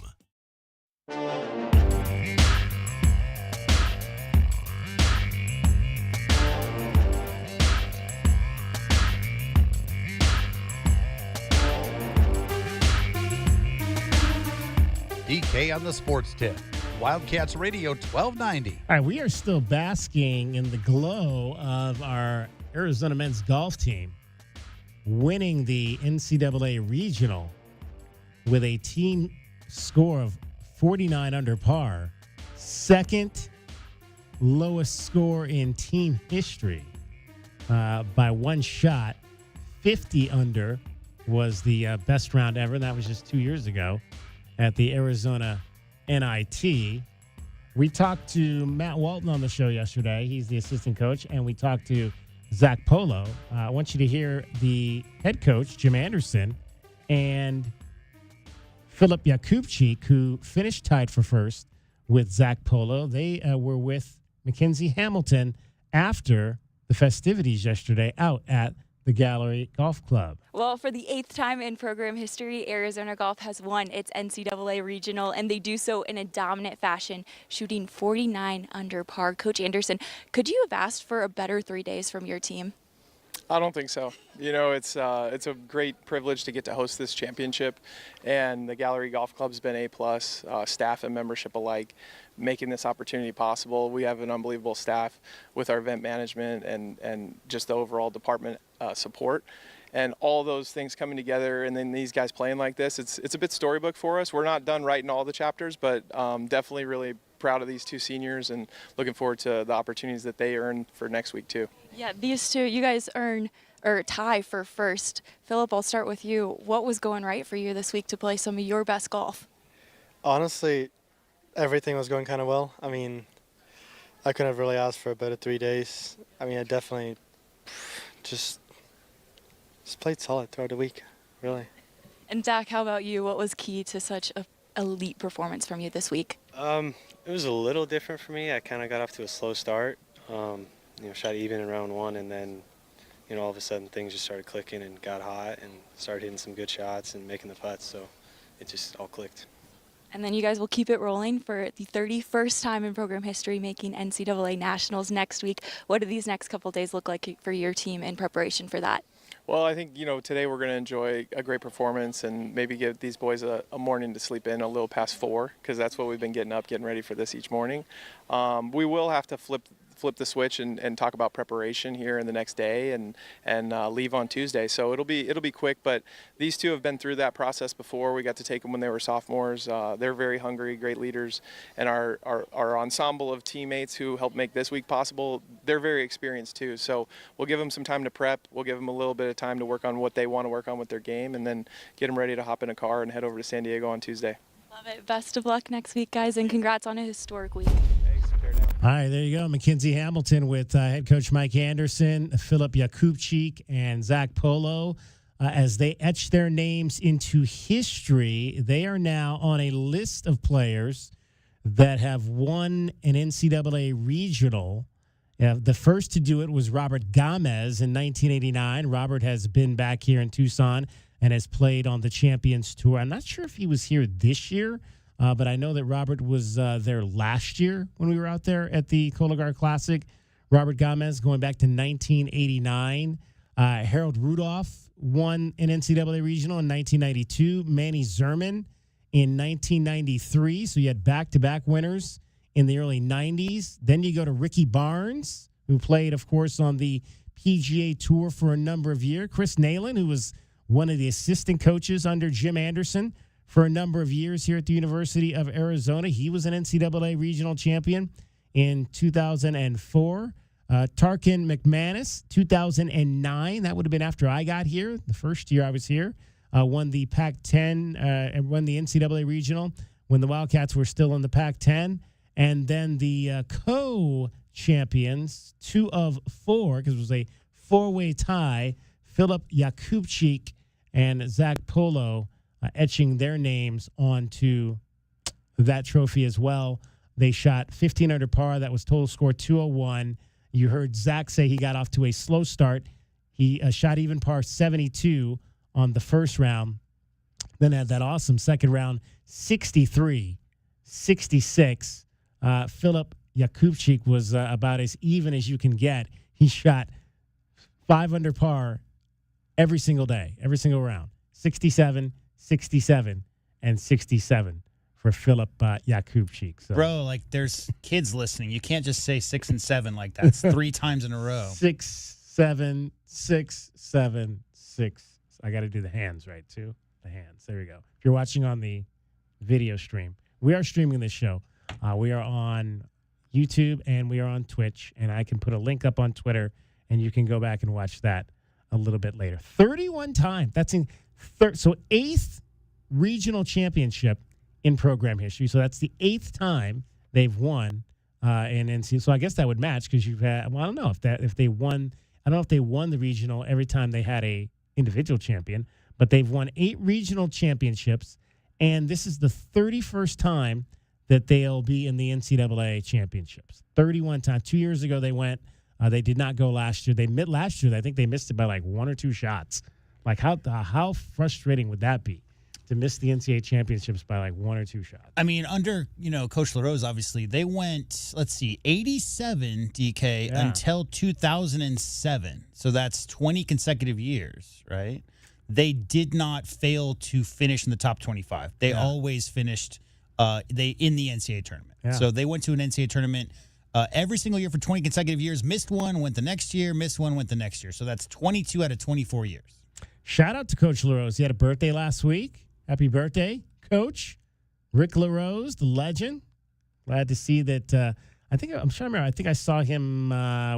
DK on the Sports Tip. Wildcats Radio 1290. All right, we are still basking in the glow of our Arizona men's golf team winning the NCAA Regional with a team score of 49 under par, second lowest score in team history by one shot, 50 under, was the best round ever. And that was just 2 years ago at the Arizona NIT. We talked to Matt Walton on the show yesterday. He's the assistant coach. And we talked to Zach Polo. I want you to hear the head coach, Jim Anderson, and Philip Yakubchik, who finished tied for first with Zach Polo. They were with Mackenzie Hamilton after the festivities yesterday out at the Gallery Golf Club. Well, for the 8th time in program history, Arizona Golf has won its NCAA regional, and they do so in a dominant fashion, shooting 49 under par. Coach Anderson, could you have asked for a better 3 days from your team? I don't think so. You know, it's a great privilege to get to host this championship, and the Gallery Golf Club's been A+, staff and membership alike, making this opportunity possible. We have an unbelievable staff with our event management and just the overall department support. And all those things coming together, and then these guys playing like this, it's a bit storybook for us. We're not done writing all the chapters, but definitely really proud of these two seniors and looking forward to the opportunities that they earn for next week too. Yeah, these two, you guys earn or tie for first. Philip, I'll start with you. What was going right for you this week to play some of your best golf? Honestly, everything was going kind of well. I mean, I couldn't have really asked for a better 3 days. I mean, I definitely just played solid throughout the week, really. And Zach, how about you? What was key to such a elite performance from you this week? It was a little different for me. I kind of got off to a slow start. Shot even in round one, and then, all of a sudden things just started clicking and got hot and started hitting some good shots and making the putts. So it just all clicked. And then you guys will keep it rolling for the 31st time in program history, making NCAA Nationals next week. What do these next couple days look like for your team in preparation for that? Well, I think, today we're going to enjoy a great performance and maybe give these boys a morning to sleep in a little past 4, because that's what we've been getting ready for this each morning. We will have to flip the switch and talk about preparation here in the next day and leave on Tuesday. So it'll be quick, but these two have been through that process before. We got to take them when they were sophomores. They're very hungry, great leaders, and our ensemble of teammates who helped make this week possible, they're very experienced too. So we'll give them some time to prep. We'll give them a little bit of time to work on what they want to work on with their game, and then get them ready to hop in a car and head over to San Diego on Tuesday. Love it. Best of luck next week, guys, and congrats on a historic week. All right, there you go. Mackenzie Hamilton with head coach Mike Anderson, Philip Yakubchik, and Zach Polo. As they etch their names into history, they are now on a list of players that have won an NCAA regional. The first to do it was Robert Gomez in 1989. Robert has been back here in Tucson and has played on the Champions Tour. I'm not sure if he was here this year, but I know that Robert was there last year when we were out there at the Cologar Classic. Robert Gomez going back to 1989. Harold Rudolph won an NCAA regional in 1992. Manny Zerman in 1993. So you had back-to-back winners in the early 90s. Then you go to Ricky Barnes, who played, of course, on the PGA Tour for a number of years. Chris Nalen, who was one of the assistant coaches under Jim Anderson for a number of years here at the University of Arizona. He was an NCAA regional champion in 2004. Tarkin McManus, 2009. That would have been after I got here, the first year I was here. Won the Pac-10 and won the NCAA regional when the Wildcats were still in the Pac-10. And then the co-champions, 2 of 4, because it was a 4-way tie, Philip Yakubchik and Zach Polo, etching their names onto that trophy as well. They shot 15 under par. That was total score 201. You heard Zach say he got off to a slow start. He shot even par 72 on the first round. Then had that awesome second round, 63, 66. Philip Yakubchik was about as even as you can get. He shot 5 under par every single day, every single round. 67, 67, and 67 for Philip Yakubchik. So. Bro, like there's kids listening. You can't just say 6 and 7 like that. It's 3 times in a row. 6, 7, 6, 7, 6. I got to do the hands right, too. The hands. There we go. If you're watching on the video stream, we are streaming this show. We are on YouTube and we are on Twitch, and I can put a link up on Twitter, and you can go back and watch that a little bit later. 31 times. eighth regional championship in program history. So that's the eighth time they've won in NCAA. So I guess that would match because you've had. Well, I don't know if they won. I don't know if they won the regional every time they had a individual champion, but they've won 8 regional championships, and this is the 31st time that they'll be in the NCAA championships. 31 times. 2 years ago they went. They did not go last year. Last year I think they missed it by like 1 or 2 shots. Like how frustrating would that be to miss the NCAA championships by like 1 or 2 shots? I mean, under Coach LaRose, obviously they went 87 DK until 2007. So that's 20 consecutive years, right? They did not fail to finish in the top 25. They always finished in the NCAA tournament. Yeah. So they went to an NCAA tournament every single year for 20 consecutive years. Missed one, went the next year. Missed one, went the next year. So that's 22 out of 24 years. Shout out to Coach LaRose. He had a birthday last week. Happy birthday, Coach Rick LaRose, the legend. Glad to see that. I'm trying to remember. I think I saw him.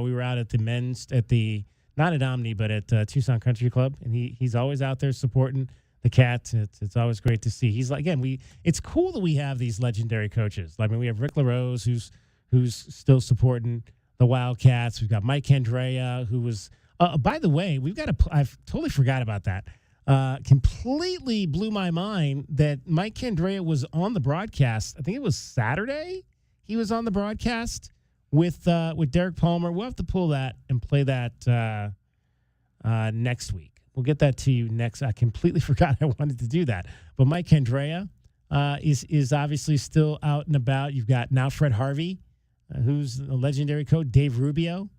We were out at the not at Omni, but at Tucson Country Club, and he's always out there supporting the Cats. It's always great to see. He's like, again, it's cool that we have these legendary coaches. I mean, we have Rick LaRose, who's still supporting the Wildcats. We've got Mike Candrea, who was. By the way, I've totally forgot about that. Completely blew my mind that Mike Candrea was on the broadcast. I think it was Saturday. He was on the broadcast with Derek Palmer. We'll have to pull that and play that next week. We'll get that to you next. I completely forgot I wanted to do that. But Mike Candrea is obviously still out and about. You've got now Fred Harvey, who's a legendary coach. Dave Rubio,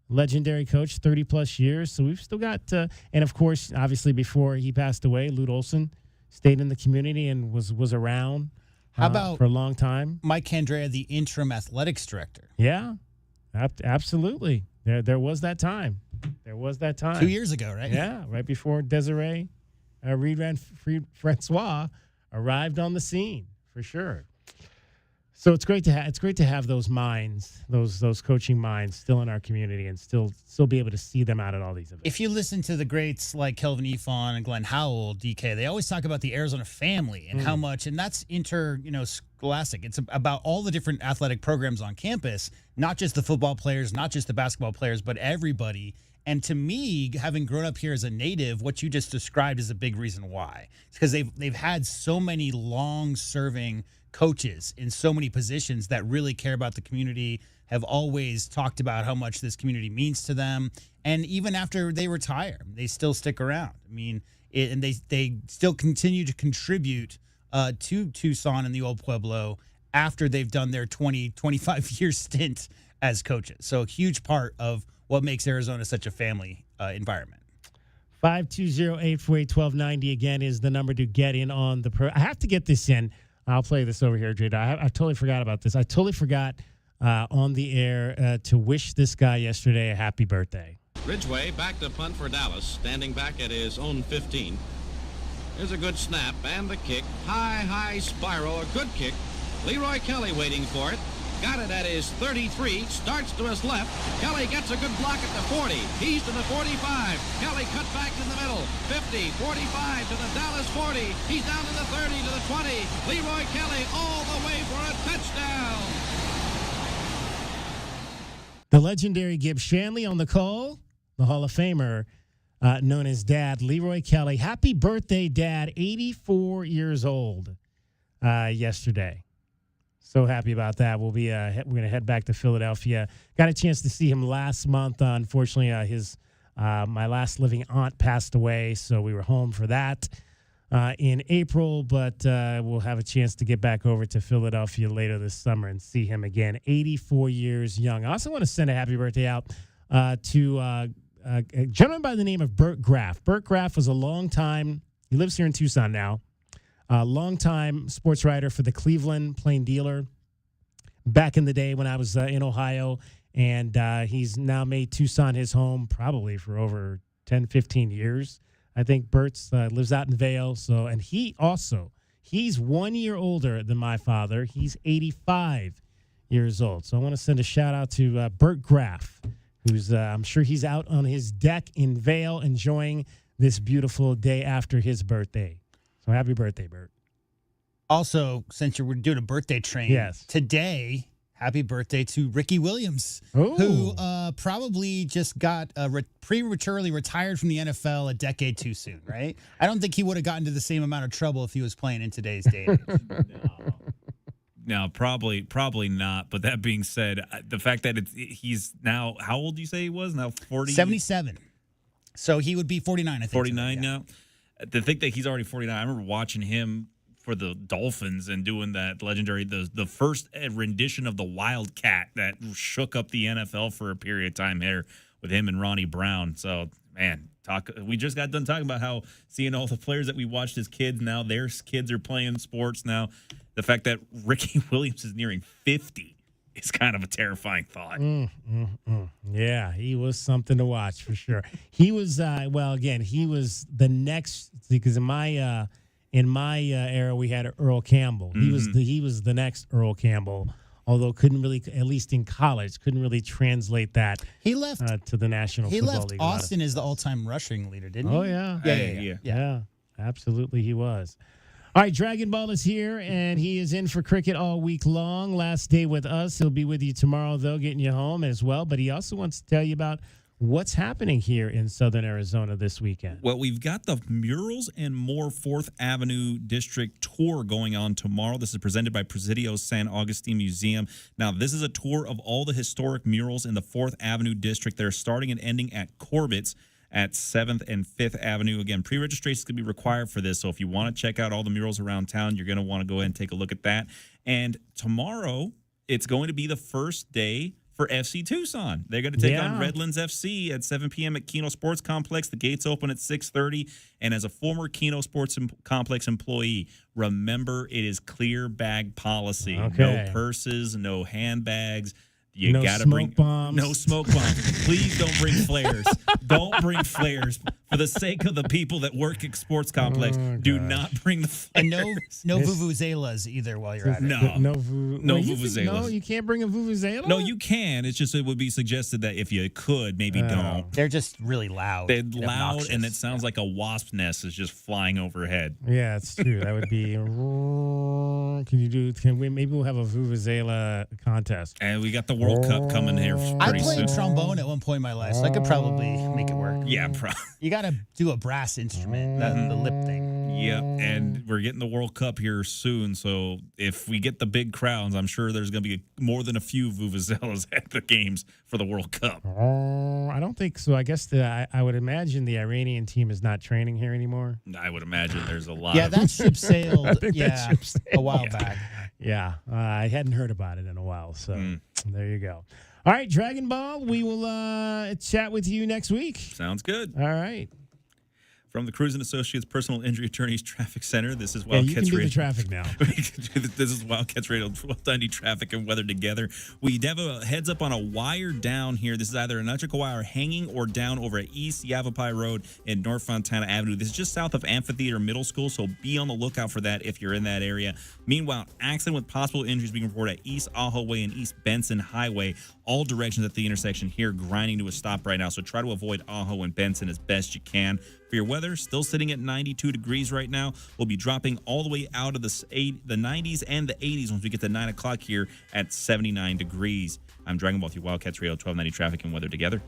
legendary coach, 30-plus years. So we've still got, and of course, obviously before he passed away, Lute Olson stayed in the community and was around How about for a long time. Mike Candrea, the interim athletics director? Yeah, absolutely. There was that time. There was that time. 2 years ago, right? Yeah, right before Desiree Francois arrived on the scene, for sure. So it's great to have those minds, those coaching minds, still in our community, and still be able to see them out at all these events. If you listen to the greats like Kelvin Efon and Glenn Howell, DK, they always talk about the Arizona family and how much, and that's scholastic. It's about all the different athletic programs on campus, not just the football players, not just the basketball players, but everybody. And to me, having grown up here as a native, what you just described is a big reason why. It's because they've had so many long-serving coaches in so many positions that really care about the community, have always talked about how much this community means to them. And even after they retire, they still stick around. I mean, and they still continue to contribute to Tucson and the Old Pueblo after they've done their 25-year stint as coaches. So a huge part of what makes Arizona such a family environment. 520-848-1290 again is the number to get in on the I have to get this in. I'll play this over here, Jada. I totally forgot about this. I totally forgot on the air to wish this guy yesterday a happy birthday. Ridgway back to punt for Dallas, standing back at his own 15. Here's a good snap and the kick. High spiral, a good kick. Leroy Kelly waiting for it. Got it at his 33, starts to his left. Kelly gets a good block at the 40. He's to the 45. Kelly cut back to the middle. 50, 45 to the Dallas 40. He's down to the 30, to the 20. Leroy Kelly all the way for a touchdown. The legendary Gibbs Shanley on the call, the Hall of Famer known as Dad, Leroy Kelly. Happy birthday, Dad, 84 years old yesterday. So happy about that. We'll be we're going to head back to Philadelphia. Got a chance to see him last month. Unfortunately, my last living aunt passed away, so we were home for that in April. But we'll have a chance to get back over to Philadelphia later this summer and see him again. 84 years young. I also want to send a happy birthday out to a gentleman by the name of Bert Graff. Bert Graff was a long time. He lives here in Tucson now. Longtime sports writer for the Cleveland Plain Dealer back in the day when I was in Ohio. And he's now made Tucson his home probably for over 10, 15 years. I think Bert's lives out in Vail. And he's 1 year older than my father. He's 85 years old. So I want to send a shout out to Bert Graff, who's I'm sure he's out on his deck in Vail enjoying this beautiful day after his birthday. So happy birthday, Bert. Also, since we're doing a birthday train, Yes. today, happy birthday to Ricky Williams, Oh. who probably just got prematurely retired from the NFL a decade too soon, right? I don't think he would have gotten into the same amount of trouble if he was playing in today's day and age. No, probably not. But that being said, the fact that he's now, how old do you say he was? Now 40? 77. So he would be 49, I think. 49 today, yeah. now? To think that he's already 49, I remember watching him for the Dolphins and doing that legendary, the first rendition of the Wildcat that shook up the NFL for a period of time here with him and Ronnie Brown. So, man, we just got done talking about how seeing all the players that we watched as kids, now their kids are playing sports now. The fact that Ricky Williams is nearing 50 is kind of a terrifying thought. Yeah, he was something to watch for sure. He was, he was the next, because in my era we had Earl Campbell. He was the next Earl Campbell, although couldn't really, at least in college, couldn't really translate that. He left to the National He Football left League. Austin as the all-time rushing leader, didn't he? Oh yeah, Yeah. Absolutely, he was. All right, Dragon Ball is here, and he is in for cricket all week long. Last day with us. He'll be with you tomorrow, though, getting you home as well. But he also wants to tell you about what's happening here in Southern Arizona this weekend. Well, we've got the Murals and More 4th Avenue District Tour going on tomorrow. This is presented by Presidio's San Augustine Museum. Now, this is a tour of all the historic murals in the 4th Avenue District. They're starting and ending at Corbett's at 7th and 5th Avenue. Again, pre-registration is going to be required for this, so if you want to check out all the murals around town, you're going to want to go ahead and take a look at that. And tomorrow, it's going to be the first day for FC Tucson. They're going to take on Redlands FC at 7 p.m. at Keno Sports Complex. The gates open at 6:30. And as a former Keno Sports Complex employee, remember it is clear bag policy. Okay. No purses, no handbags. You No gotta smoke bring bombs. No smoke bombs. Please don't bring flares. Don't bring flares. For the sake of the people that work at Sports Complex, do not bring the flares. And no vuvuzelas either while you're at it. No Wait, vuvuzelas. No, you can't bring a vuvuzela? No, you can. It's just it would be suggested that if you could, maybe don't. They're just really loud. They're and loud, obnoxious. and it sounds like a wasp nest is just flying overhead. Yeah, it's true. That would be. Maybe we'll have a vuvuzela contest. And we got the World Cup coming here I pretty played soon. trombone at one point in my life, so I could probably make it work. Yeah, You got to do a brass instrument, the lip thing. Yep, and we're getting the World Cup here soon, so if we get the big crowds, I'm sure there's going to be more than a few vuvuzelas at the games for the World Cup. I don't think so. I guess I would imagine the Iranian team is not training here anymore. I would imagine there's a lot. Yeah, of that ship sailed. I think that ship sailed. A while back. Yeah, I hadn't heard about it in a while, so there you go. All right, Dragon Ball, we will chat with you next week. Sounds good. All right. From the Cruz and Associates Personal Injury Attorneys Traffic Center, this is Yeah, you Wildcats can do Radio. the traffic now. This is Wildcats Radio 1290 Traffic and Weather Together. We have a heads up on a wire down here. This is either an electrical wire hanging or down over at East Yavapai Road and North Fontana Avenue. This is just south of Amphitheater Middle School, so be on the lookout for that if you're in that area. Meanwhile, accident with possible injuries being reported at East Ajo Way and East Benson Highway. All directions at the intersection here grinding to a stop right now, so try to avoid Ajo and Benson as best you can. For your weather, still sitting at 92 degrees right now. We'll be dropping all the way out of the 90s and the 80s once we get to 9 o'clock here at 79 degrees. I'm Dragon Ball with you, Wildcats Radio 1290 Traffic and Weather Together.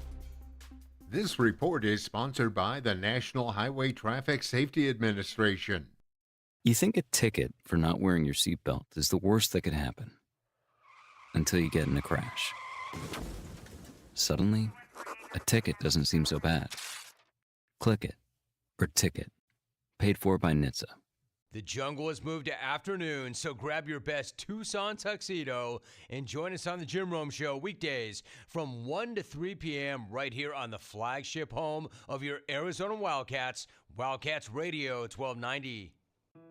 This report is sponsored by the National Highway Traffic Safety Administration. You think a ticket for not wearing your seatbelt is the worst that could happen until you get in a crash. Suddenly, a ticket doesn't seem so bad. Click it. Or ticket. Paid for by NHTSA. The jungle has moved to afternoon, so grab your best Tucson tuxedo and join us on the Jim Rome Show weekdays from 1 to 3 p.m. right here on the flagship home of your Arizona Wildcats, Wildcats Radio 1290.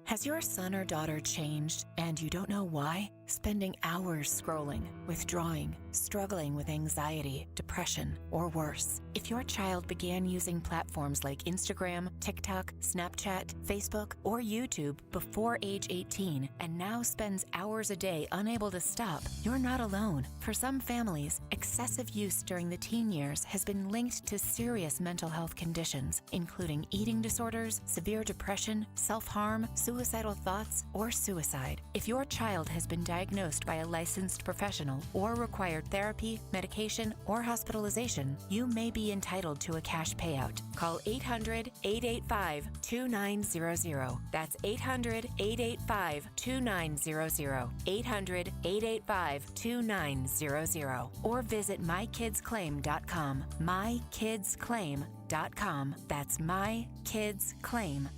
Has your son or daughter changed and you don't know why? Spending hours scrolling, withdrawing, struggling with anxiety, depression, or worse. If your child began using platforms like Instagram, TikTok, Snapchat, Facebook, or YouTube before age 18 and now spends hours a day unable to stop, you're not alone. For some families, excessive use during the teen years has been linked to serious mental health conditions, including eating disorders, severe depression, self-harm, suicidal thoughts, or suicide. If your child has been diagnosed by a licensed professional or required therapy, medication, or hospitalization, you may be entitled to a cash payout. Call 800-885-2900. That's 800-885-2900. 800-885-2900. Or visit mykidsclaim.com. mykidsclaim.com. That's mykidsclaim.com.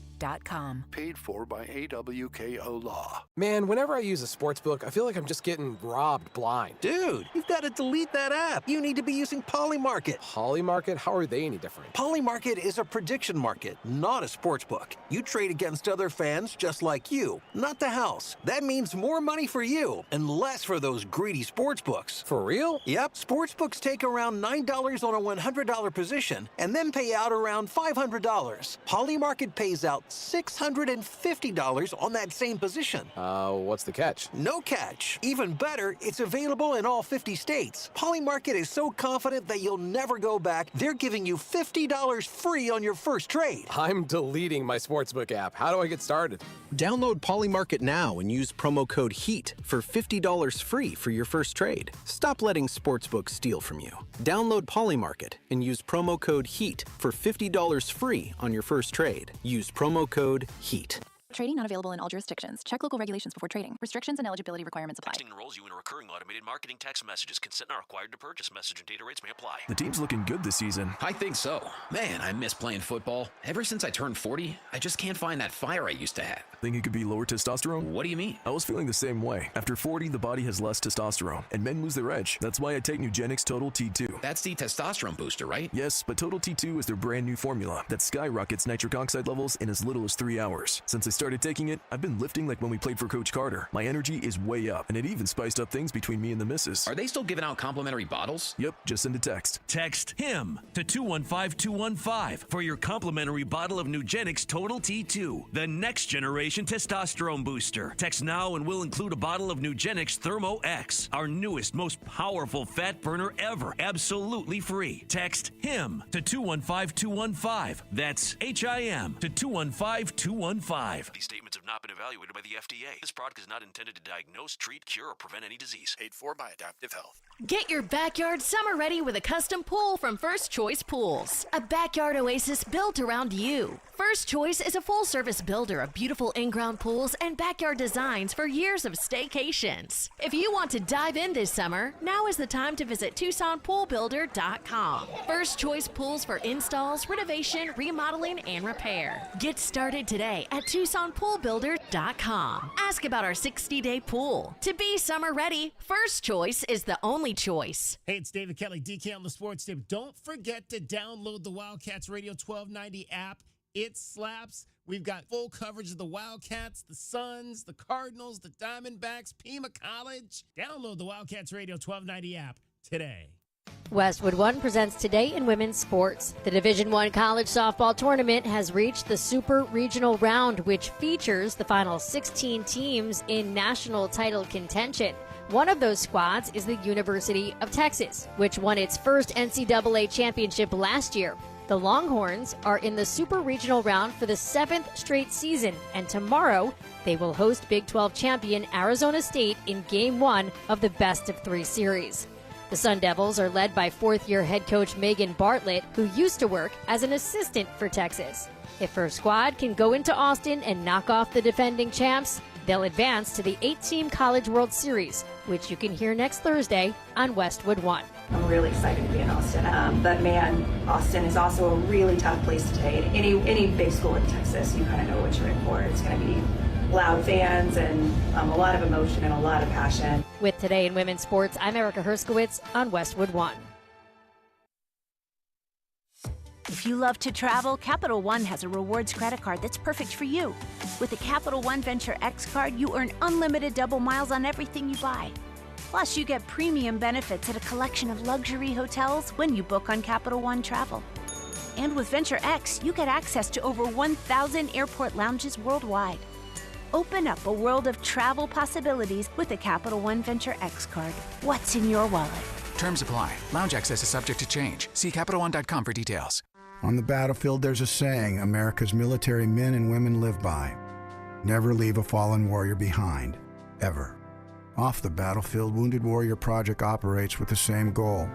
Paid for by AWKO Law. Man, whenever I use a sports book, I feel like I'm just getting robbed blind. Dude, you've got to delete that app. You need to be using Polymarket. Polymarket? How are they any different? Polymarket is a prediction market, not a sports book. You trade against other fans just like you, not the house. That means more money for you and less for those greedy sports books. For real? Yep. Sports books take around $9 on a $100 position and then pay out around $500. Polymarket pays out $650 on that same position. What's the catch? No catch. Even better, it's available in all 50 states. Polymarket is so confident that you'll never go back, they're giving you $50 free on your first trade. I'm deleting my sportsbook app. How do I get started? Download Polymarket now and use promo code HEAT for $50 free for your first trade. Stop letting sportsbooks steal from you. Download Polymarket and use promo code HEAT for $50 free on your first trade. Use promo code HEAT. Trading not available in all jurisdictions. Check local regulations before trading. Restrictions and eligibility requirements apply. Texting enrolls you in a recurring automated marketing text messages. Consent not required to purchase. Message and data rates may apply. The team's looking good this season. I think so. Man, I miss playing football. Ever since I turned 40, I just can't find that fire I used to have. Think it could be lower testosterone? What do you mean? I was feeling the same way. After 40, the body has less testosterone, and men lose their edge. That's why I take Nugenix Total T2. That's the testosterone booster, right? Yes, but Total T2 is their brand new formula that skyrockets nitric oxide levels in as little as 3 hours. Since I started taking it, I've been lifting like when we played for Coach Carter. My energy is way up, and it even spiced up things between me and the missus. Are they still giving out complimentary bottles? Yep, just send a text. Text HIM to 215-215 for your complimentary bottle of Nugenix Total T2, the next generation testosterone booster. Text now and we'll include a bottle of Nugenix Thermo X, our newest, most powerful fat burner ever, absolutely free. Text HIM to 215-215. That's HIM to 215-215. These statements have not been evaluated by the FDA. This product is not intended to diagnose, treat, cure, or prevent any disease. Paid for by Adaptive Health. Get your backyard summer ready with a custom pool from First Choice Pools. A backyard oasis built around you. First Choice is a full-service builder of beautiful in-ground pools and backyard designs for years of staycations. If you want to dive in this summer, now is the time to visit TucsonPoolBuilder.com. First Choice Pools for installs, renovation, remodeling, and repair. Get started today at TucsonPoolBuilder.com. Ask about our 60-day pool. To be summer ready, First Choice is the only choice. Hey, it's David Kelly, DK on the Sports Tip. Don't forget to download the Wildcats Radio 1290 app. It slaps. We've got full coverage of the Wildcats, the Suns, the Cardinals, the Diamondbacks, Pima College. Download the Wildcats Radio 1290 app today. Westwood One presents Today in Women's Sports. The Division I college softball tournament has reached the Super Regional Round, which features the final 16 teams in national title contention. One of those squads is the University of Texas, which won its first NCAA championship last year. The Longhorns are in the Super Regional Round for the 7th straight season, and tomorrow they will host Big 12 champion Arizona State in Game 1 of the best-of-3 series. The Sun Devils are led by fourth-year head coach Megan Bartlett, who used to work as an assistant for Texas. If her squad can go into Austin and knock off the defending champs, they'll advance to the 8-team College World Series, which you can hear next Thursday on Westwood One. I'm really excited to be in Austin. But man, Austin is also a really tough place to play. Any big school in Texas, you kind of know what you're in for. It's going to be loud fans and a lot of emotion and a lot of passion. With Today in Women's Sports, I'm Erica Herskowitz on Westwood One. If you love to travel, Capital One has a rewards credit card that's perfect for you. With the Capital One Venture X card, you earn unlimited double miles on everything you buy. Plus, you get premium benefits at a collection of luxury hotels when you book on Capital One Travel. And with Venture X, you get access to over 1,000 airport lounges worldwide. Open up a world of travel possibilities with the Capital One Venture X card. What's in your wallet? Terms apply. Lounge access is subject to change. See CapitalOne.com for details. On the battlefield, there's a saying America's military men and women live by. Never leave a fallen warrior behind, ever. Off the battlefield, Wounded Warrior Project operates with the same goal.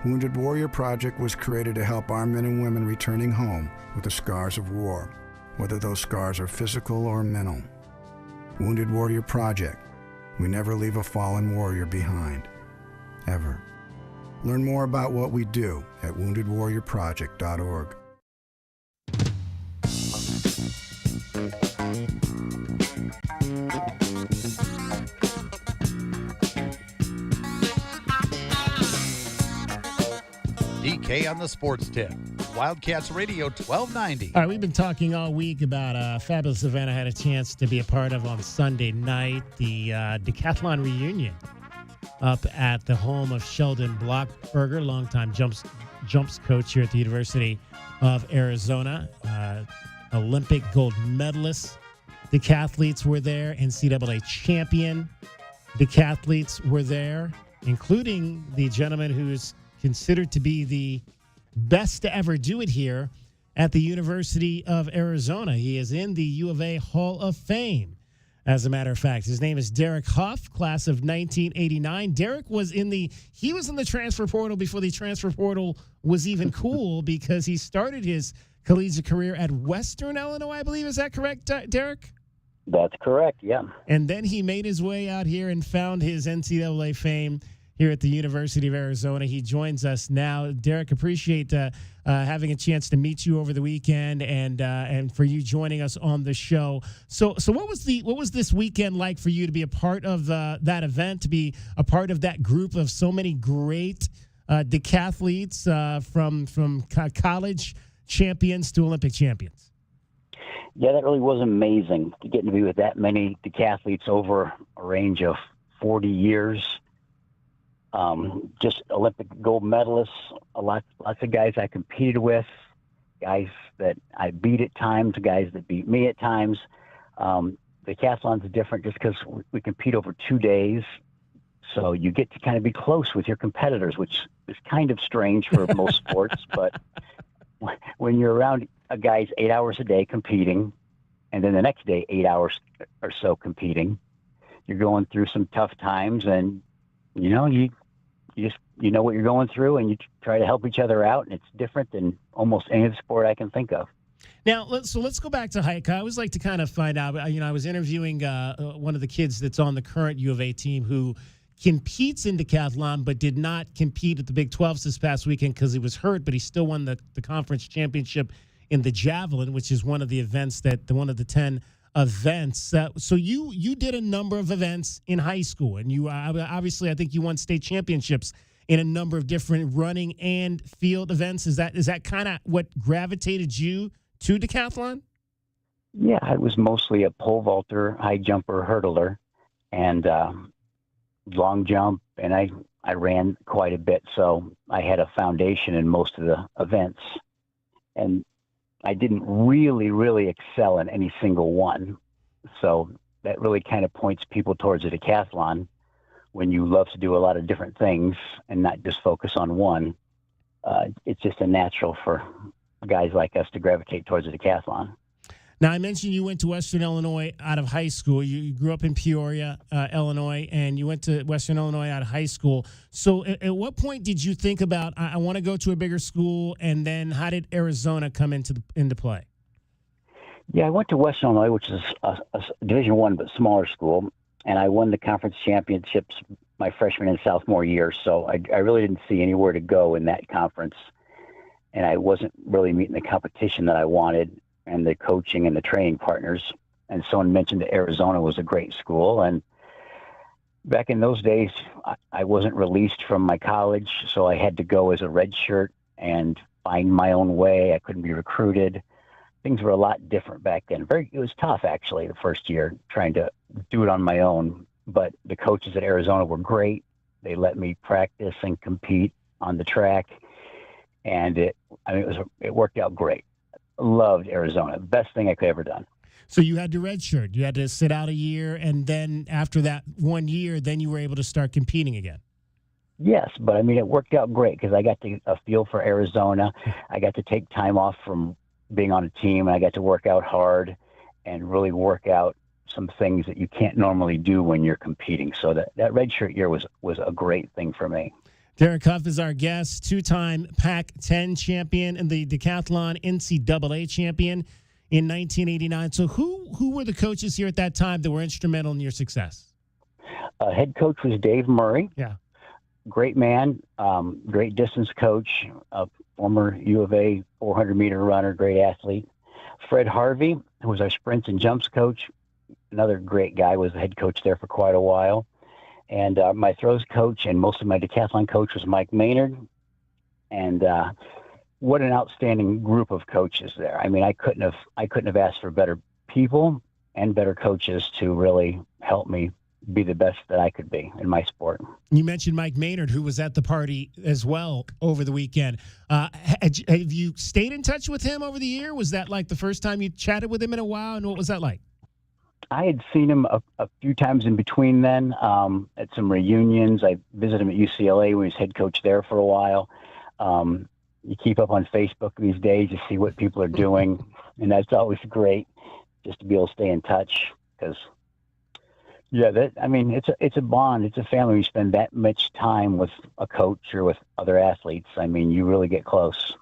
Wounded Warrior Project was created to help our men and women returning home with the scars of war, whether those scars are physical or mental. Wounded Warrior Project. We never leave a fallen warrior behind, ever. Learn more about what we do at woundedwarriorproject.org. DK on the Sports Tip. Wildcats Radio 1290. All right, we've been talking all week about a fabulous event I had a chance to be a part of on Sunday night, the Decathlon reunion up at the home of Sheldon Blockberger, longtime jumps coach here at the University of Arizona. Olympic gold medalists, decathletes were there, NCAA champion decathletes were there, including the gentleman who's considered to be the best to ever do it here at the University of Arizona. He is in the U of A Hall of Fame. As a matter of fact, his name is Derek Huff, class of 1989. Derek was in the transfer portal before the transfer portal was even cool because he started his collegiate career at Western Illinois, I believe. Is that correct, Derek? That's correct, yeah. And then he made his way out here and found his NCAA fame here at the University of Arizona. He joins us now. Derek, appreciate having a chance to meet you over the weekend and for you joining us on the show. So what was this weekend like for you to be a part of that event, to be a part of that group of so many great decathletes from college champions to Olympic champions? Yeah, that really was amazing, getting to be with that many decathletes over a range of 40 years. Just Olympic gold medalists, lots of guys I competed with, guys that I beat at times, guys that beat me at times. The decathlon's different just because we compete over 2 days, so you get to kind of be close with your competitors, which is kind of strange for most sports. But when you're around guys 8 hours a day competing, and then the next day 8 hours or so competing, you're going through some tough times, and you know what you're going through, and you try to help each other out, and it's different than almost any other sport I can think of. Now, let's go back to hike. I always like to kind of find out. I was interviewing one of the kids that's on the current U of A team who competes in decathlon, but did not compete at the Big 12s this past weekend because he was hurt, but he still won the conference championship in the javelin, which is one of the events one of the 10 events. So you did a number of events in high school, and you obviously, I think you won state championships in a number of different running and field events. Is that kind of what gravitated you to decathlon? Yeah, I was mostly a pole vaulter, high jumper, hurdler, and long jump, and I ran quite a bit, so I had a foundation in most of the events. And I didn't really excel in any single one. So that really kind of points people towards a decathlon when you love to do a lot of different things and not just focus on one. It's just a natural for guys like us to gravitate towards a decathlon. Now, I mentioned you went to Western Illinois out of high school. You grew up in Peoria, Illinois, and you went to Western Illinois out of high school. So at what point did you think about, I want to go to a bigger school, and then how did Arizona come into play? Yeah, I went to Western Illinois, which is a Division I but smaller school, and I won the conference championships my freshman and sophomore year, so I really didn't see anywhere to go in that conference, and I wasn't really meeting the competition that I wanted and the coaching and the training partners. And someone mentioned that Arizona was a great school. And back in those days, I wasn't released from my college, so I had to go as a redshirt. And find my own way. I couldn't be recruited. Things were a lot different back then. It was tough, actually, the first year, trying to do it on my own. But the coaches at Arizona were great. They let me practice and compete on the track. And it worked out great. Loved Arizona. Best thing I could ever done. So you had to redshirt. You had to sit out a year, and then after that 1 year, then you were able to start competing again. Yes, but it worked out great because I got a feel for Arizona. I got to take time off from being on a team, and I got to work out hard and really work out some things that you can't normally do when you're competing. So that redshirt year was a great thing for me. Derek Huff is our guest, two-time Pac-10 champion and the decathlon NCAA champion in 1989. So who were the coaches here at that time that were instrumental in your success? Head coach was Dave Murray. Yeah. Great man, great distance coach, former U of A 400-meter runner, great athlete. Fred Harvey, who was our sprints and jumps coach, another great guy, was the head coach there for quite a while. And my throws coach and most of my decathlon coach was Mike Maynard. And what an outstanding group of coaches there. I couldn't have asked for better people and better coaches to really help me be the best that I could be in my sport. You mentioned Mike Maynard, who was at the party as well over the weekend. Have you stayed in touch with him over the year? Was that like the first time you chatted with him in a while? And what was that like? I had seen him a few times in between then at some reunions. I visited him at UCLA when he was head coach there for a while. You keep up on Facebook these days to see what people are doing, and that's always great just to be able to stay in touch because, it's a bond. It's a family. You spend that much time with a coach or with other athletes. You really get close.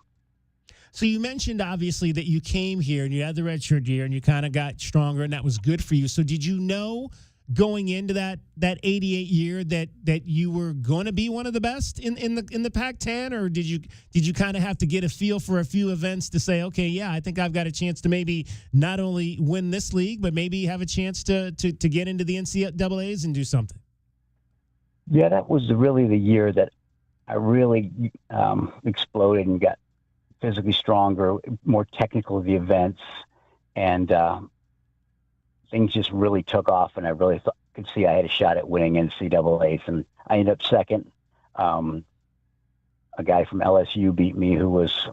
So you mentioned, obviously, that you came here and you had the redshirt year and you kind of got stronger and that was good for you. So did you know going into that 88 year that you were going to be one of the best in the Pac-10, or did you kind of have to get a feel for a few events to say, okay, yeah, I think I've got a chance to maybe not only win this league, but maybe have a chance to get into the NCAAs and do something? Yeah, that was really the year that I really exploded and got physically stronger, more technical of the events, and things just really took off, and I really could see I had a shot at winning NCAAs, and I ended up second. A guy from LSU beat me who was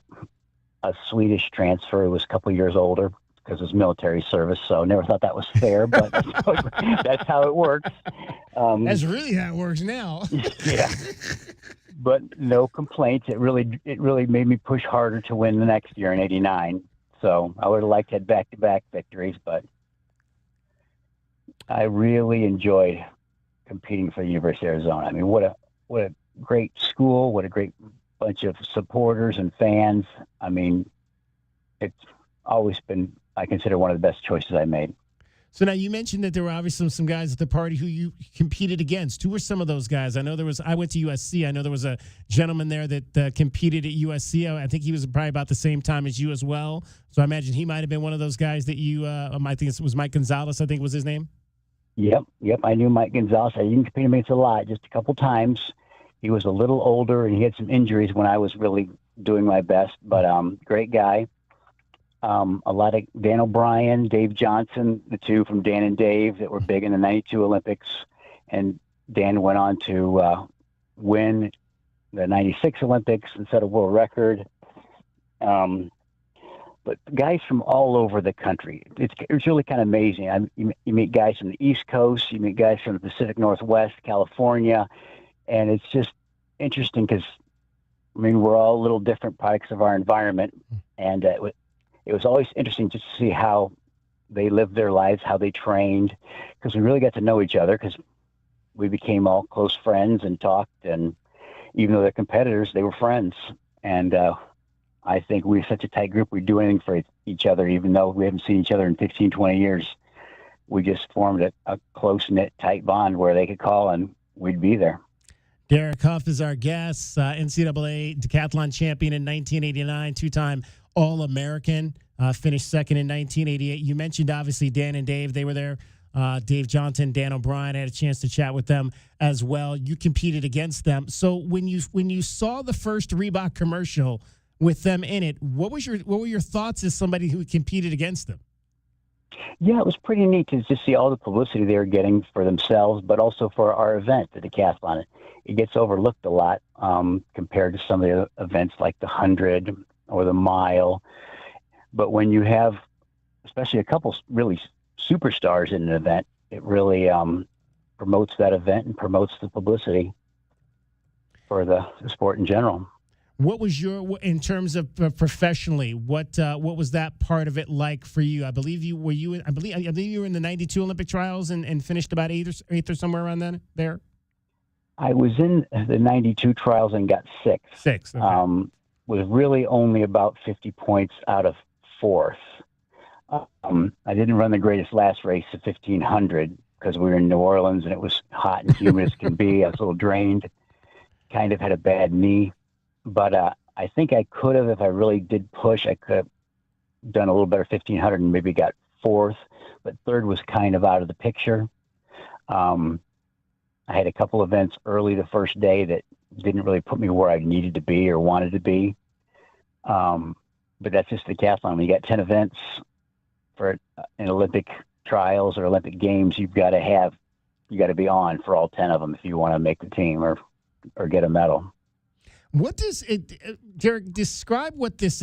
a Swedish transfer who was a couple of years older because of his military service, so I never thought that was fair, but that's how it works. That's really how it works now. Yeah. But no complaints. It really made me push harder to win the next year in '89. So I would have liked to have back-to-back victories, but I really enjoyed competing for the University of Arizona. What a great school! What a great bunch of supporters and fans. It's always been, I consider, one of the best choices I made. So now you mentioned that there were obviously some guys at the party who you competed against. Who were some of those guys? I went to USC. I know there was a gentleman there that competed at USC. I think he was probably about the same time as you as well. So I imagine he might have been one of those guys that you, I think it was Mike Gonzalez, I think was his name. Yep. I knew Mike Gonzalez. I didn't compete against a lot, just a couple times. He was a little older and he had some injuries when I was really doing my best, but great guy. A lot of Dan O'Brien, Dave Johnson, the two from Dan and Dave that were big in the 92 Olympics. And Dan went on to win the 96 Olympics and set a world record. But guys from all over the country. It's really kind of amazing. You meet guys from the East Coast, you meet guys from the Pacific Northwest, California, and it's just interesting because, we're all little different products of our environment, and it was always interesting just to see how they lived their lives, how they trained, because we really got to know each other because we became all close friends and talked, and even though they're competitors, they were friends. And I think we're such a tight group, we'd do anything for each other, even though we haven't seen each other in 15, 20 years. We just formed a close-knit, tight bond where they could call and we'd be there. Derek Huff is our guest, NCAA decathlon champion in 1989, two-time All-American, finished second in 1988. You mentioned, obviously, Dan and Dave. They were there. Dave Johnson, Dan O'Brien. I had a chance to chat with them as well. You competed against them. So when you saw the first Reebok commercial, with them in it. What were your thoughts as somebody who competed against them? Yeah, it was pretty neat to just see all the publicity they were getting for themselves, but also for our event, the decathlon. It gets overlooked a lot compared to some of the events like the 100 or the mile. But when you have, especially a couple really superstars in an event, it really promotes that event and promotes the publicity for the sport in general. What was in terms of professionally? What was that part of it like for you? I believe you were you were in the '92 Olympic trials and finished about eighth or somewhere around there. I was in the '92 trials and got sixth. Sixth. Okay. Was really only about 50 points out of fourth. I didn't run the greatest last race of 1500 because we were in New Orleans and it was hot and humid as can be. I was a little drained. Kind of had a bad knee. But I think I could have, if I really did push, I could have done a little better 1500 and maybe got fourth. But third was kind of out of the picture. I had a couple events early the first day that didn't really put me where I needed to be or wanted to be. But that's just the decathlon. When you got 10 events for an Olympic trials or Olympic games, you got to be on for all 10 of them if you want to make the team or get a medal. What does it, Derek? Describe what this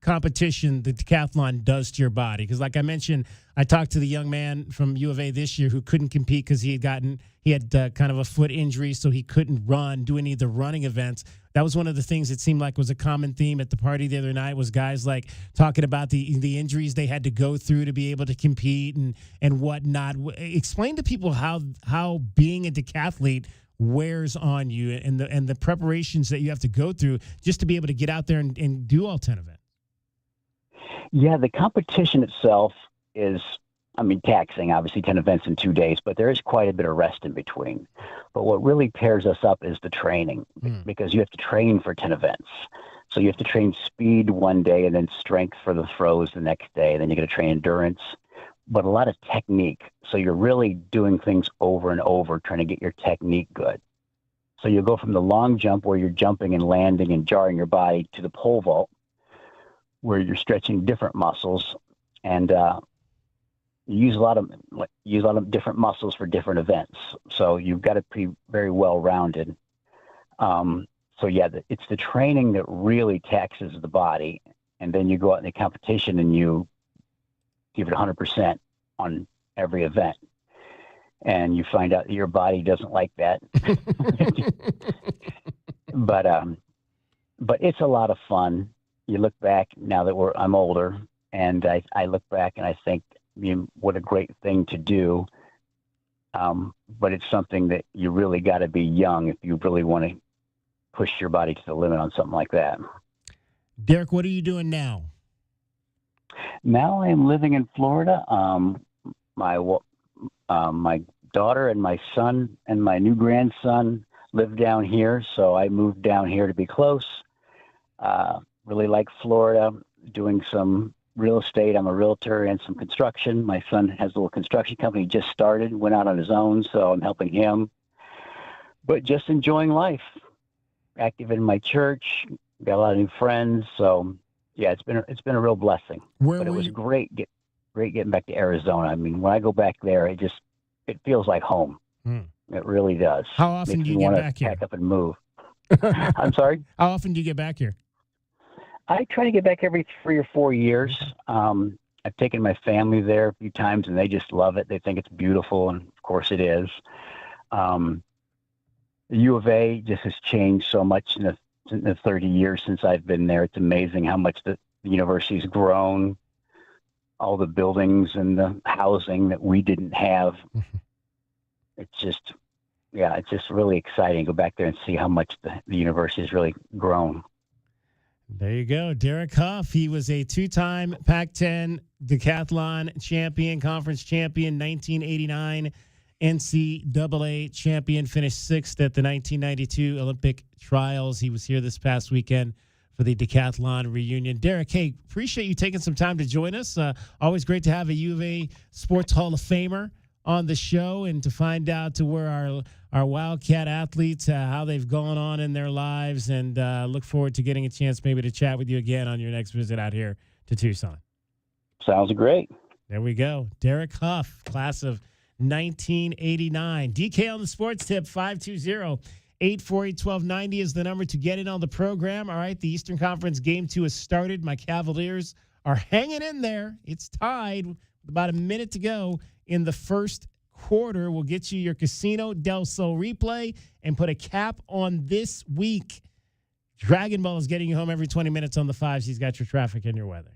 competition, the decathlon, does to your body. Because, like I mentioned, I talked to the young man from U of A this year who couldn't compete because he had kind of a foot injury, so he couldn't do any of the running events. That was one of the things it seemed like was a common theme at the party the other night. Was guys like talking about the injuries they had to go through to be able to compete and whatnot. Explain to people how being a decathlete wears on you and the preparations that you have to go through just to be able to get out there and do all 10 events. Yeah, the competition itself is, taxing, obviously 10 events in 2 days, but there is quite a bit of rest in between. But what really pairs us up is the training because you have to train for 10 events. So you have to train speed one day and then strength for the throws the next day. Then you got to train endurance, but a lot of technique. So you're really doing things over and over, trying to get your technique good. So you go from the long jump where you're jumping and landing and jarring your body to the pole vault where you're stretching different muscles and you use a lot of different muscles for different events. So you've got to be very well rounded. So yeah, it's the training that really taxes the body, and then you go out in the competition and you give it 100% on every event. And you find out that your body doesn't like that. But it's a lot of fun. You look back now that I'm older, and I look back and I think, what a great thing to do. But it's something that you really got to be young if you really want to push your body to the limit on something like that. Derek, what are you doing now? Now I am living in Florida. My daughter and my son and my new grandson live down here, so I moved down here to be close. Really like Florida, doing some real estate. I'm a realtor and some construction. My son has a little construction company, just started, went out on his own, so I'm helping him. But just enjoying life. Active in my church, got a lot of new friends, so yeah, it's been a real blessing. But it was great getting back to Arizona. When I go back there, it feels like home. It really does. How often do you get back here? Pack up and move. I'm sorry? How often do you get back here? I try to get back every 3 or 4 years. I've taken my family there a few times, and they just love it. They think it's beautiful, and of course it is. The U of A just has changed so much in the 30 years since I've been there. It's amazing how much the university's grown, all the buildings and the housing that we didn't have. It's just really exciting to go back there and see how much the university has really grown. There you go. Derek Huff. He was a two-time Pac-10 decathlon champion, conference champion, 1989 NCAA champion, finished sixth at the 1992 Olympic trials. He was here this past weekend for the decathlon reunion. Derek, hey, appreciate you taking some time to join us. Always great to have a U of A Sports Hall of Famer on the show and to find out to where our Wildcat athletes, how they've gone on in their lives, and look forward to getting a chance maybe to chat with you again on your next visit out here to Tucson. Sounds great. There we go. Derek Huff, class of 1989. DK on the sports tip, 520-848-1290 is the number to get in on the program. All right, the Eastern Conference Game 2 has started. My Cavaliers are hanging in there. It's tied with about a minute to go in the first quarter. We'll get you your Casino del Sol replay and put a cap on this week. Dragon Ball is getting you home every 20 minutes on the fives. He's got your traffic and your weather.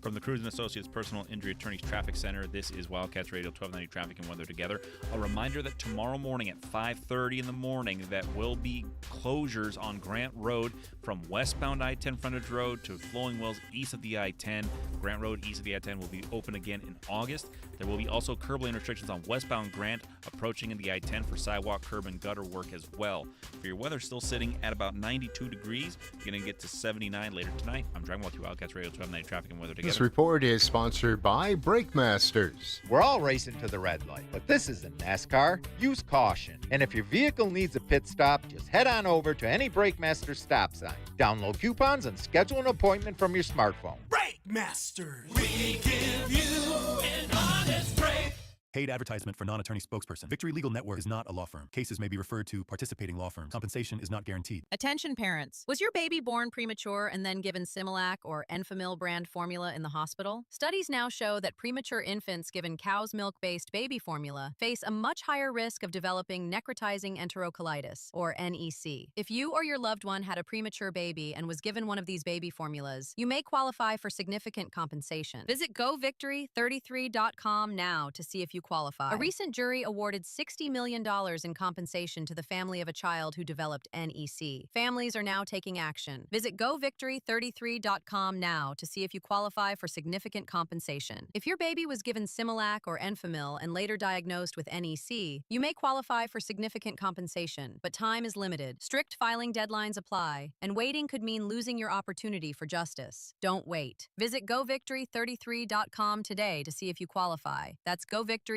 From the Cruz & Associates Personal Injury Attorneys Traffic Center, this is Wildcats Radio 1290 Traffic and Weather Together. A reminder that tomorrow morning at 5:30 in the morning, that will be closures on Grant Road from westbound I-10 frontage road to Flowing Wells east of the I-10. Grant Road east of the I-10 will be open again in August. There will be also curb lane restrictions on westbound Grant approaching in the I-10 for sidewalk, curb, and gutter work as well. For your weather, still sitting at about 92 degrees. You're going to get to 79 later tonight. I'm Dragon Ball through Wildcats Radio 1290 Traffic and Weather Together. This report is sponsored by Brake Masters. We're all racing to the red light, but this isn't NASCAR. Use caution. And if your vehicle needs a pit stop, just head on over to any Brake Masters stop sign. Download coupons and schedule an appointment from your smartphone. Brake Masters. We give you an honest break. Paid advertisement for non-attorney spokesperson. Victory Legal Network is not a law firm. Cases may be referred to participating law firms. Compensation is not guaranteed. Attention parents. Was your baby born premature and then given Similac or Enfamil brand formula in the hospital? Studies now show that premature infants given cow's milk-based baby formula face a much higher risk of developing necrotizing enterocolitis, or NEC. If you or your loved one had a premature baby and was given one of these baby formulas, you may qualify for significant compensation. Visit GoVictory33.com now to see if you qualify. A recent jury awarded $60 million in compensation to the family of a child who developed NEC. Families are now taking action. Visit GoVictory33.com now to see if you qualify for significant compensation. If your baby was given Similac or Enfamil and later diagnosed with NEC, you may qualify for significant compensation, but time is limited. Strict filing deadlines apply, and waiting could mean losing your opportunity for justice. Don't wait. Visit GoVictory33.com today to see if you qualify. That's GoVictory33.com.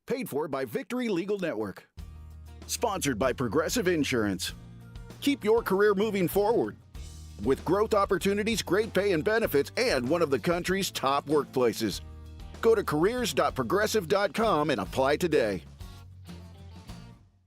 Paid for by Victory Legal Network. Sponsored by Progressive Insurance. Keep your career moving forward with growth opportunities, great pay and benefits, and one of the country's top workplaces. Go to careers.progressive.com and apply today.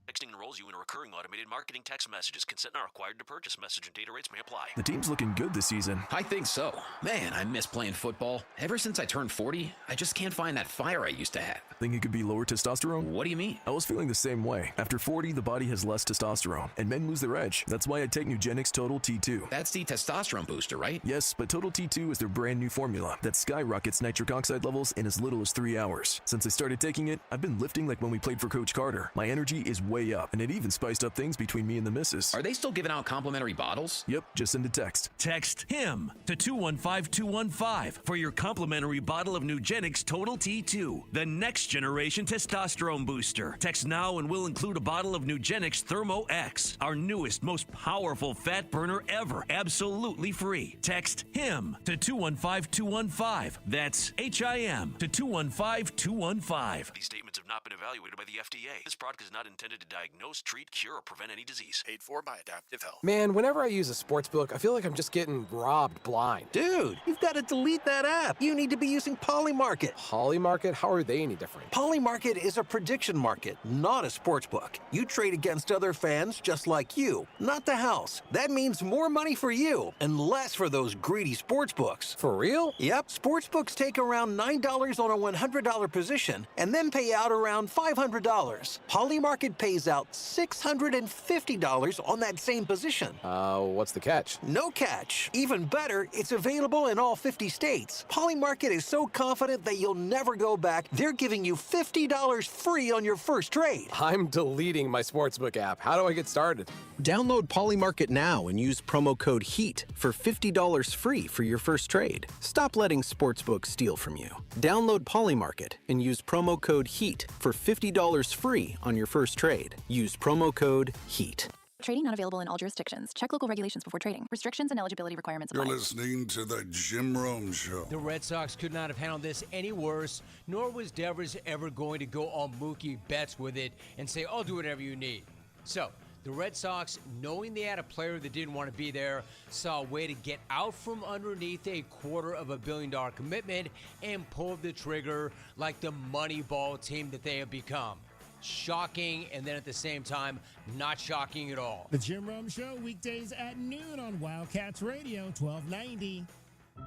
Texting enrolls you in a recurring automated marketing text messages. Consent not required to purchase. Message and data rates may apply. The team's looking good this season. I think so. Man, I miss playing football. Ever since I turned 40, I just can't find that fire I used to have. Think it could be lower testosterone? What do you mean? I was feeling the same way. After 40, the body has less testosterone, and men lose their edge. That's why I take Nugenix Total T2. That's the testosterone booster, right? Yes, but Total T2 is their brand new formula that skyrockets nitric oxide levels in as little as 3 hours. Since I started taking it, I've been lifting like when we played for Coach Carter. My energy is way up, and it even spiced up things between me and the missus. Are they still giving out complimentary bottles? Yep, just send a text. Text HIM to 215-215 for your complimentary bottle of Nugenix Total T2, the next generation testosterone booster. Text now and we'll include a bottle of Nugenix Thermo X, our newest, most powerful fat burner ever, absolutely free. Text HIM to 215-215. That's HIM to 215-215. These statements have not been evaluated by the FDA. This product is not intended to diagnose, treat, cure, or prevent any disease. Paid for by Adaptive Health. Man, whenever I use a sports book, I feel like I'm just getting robbed blind. Dude, you've got to delete that app. You need to be using Polymarket. Polymarket? How are they any different? Polymarket is a prediction market, not a sports book. You trade against other fans just like you, not the house. That means more money for you and less for those greedy sports books. For real? Yep. Sports books take around $9 on a $100 position and then pay out around $500. Polymarket pays out $650 on that same position. What's the catch? No catch. Even better, it's available in all 50 states. Polymarket is so confident that you'll never go back, they're giving you $50 free on your first trade. I'm deleting my sportsbook app. How do I get started? Download Polymarket now and use promo code HEAT for $50 free for your first trade. Stop letting sportsbooks steal from you. Download Polymarket and use promo code HEAT for $50 free on your first trade. Use promo code HEAT. Trading not available in all jurisdictions. Check local regulations before trading. Restrictions and eligibility requirements apply. You're listening to the Jim Rome Show. The Red Sox could not have handled this any worse, nor was Devers ever going to go all Mookie Betts with it and say, I'll do whatever you need. So, the Red Sox, knowing they had a player that didn't want to be there, saw a way to get out from underneath a $250 million commitment and pulled the trigger like the Moneyball team that they have become. Shocking, and then at the same time, not shocking at all. The Jim Rome Show, weekdays at noon on Wildcats Radio, 1290.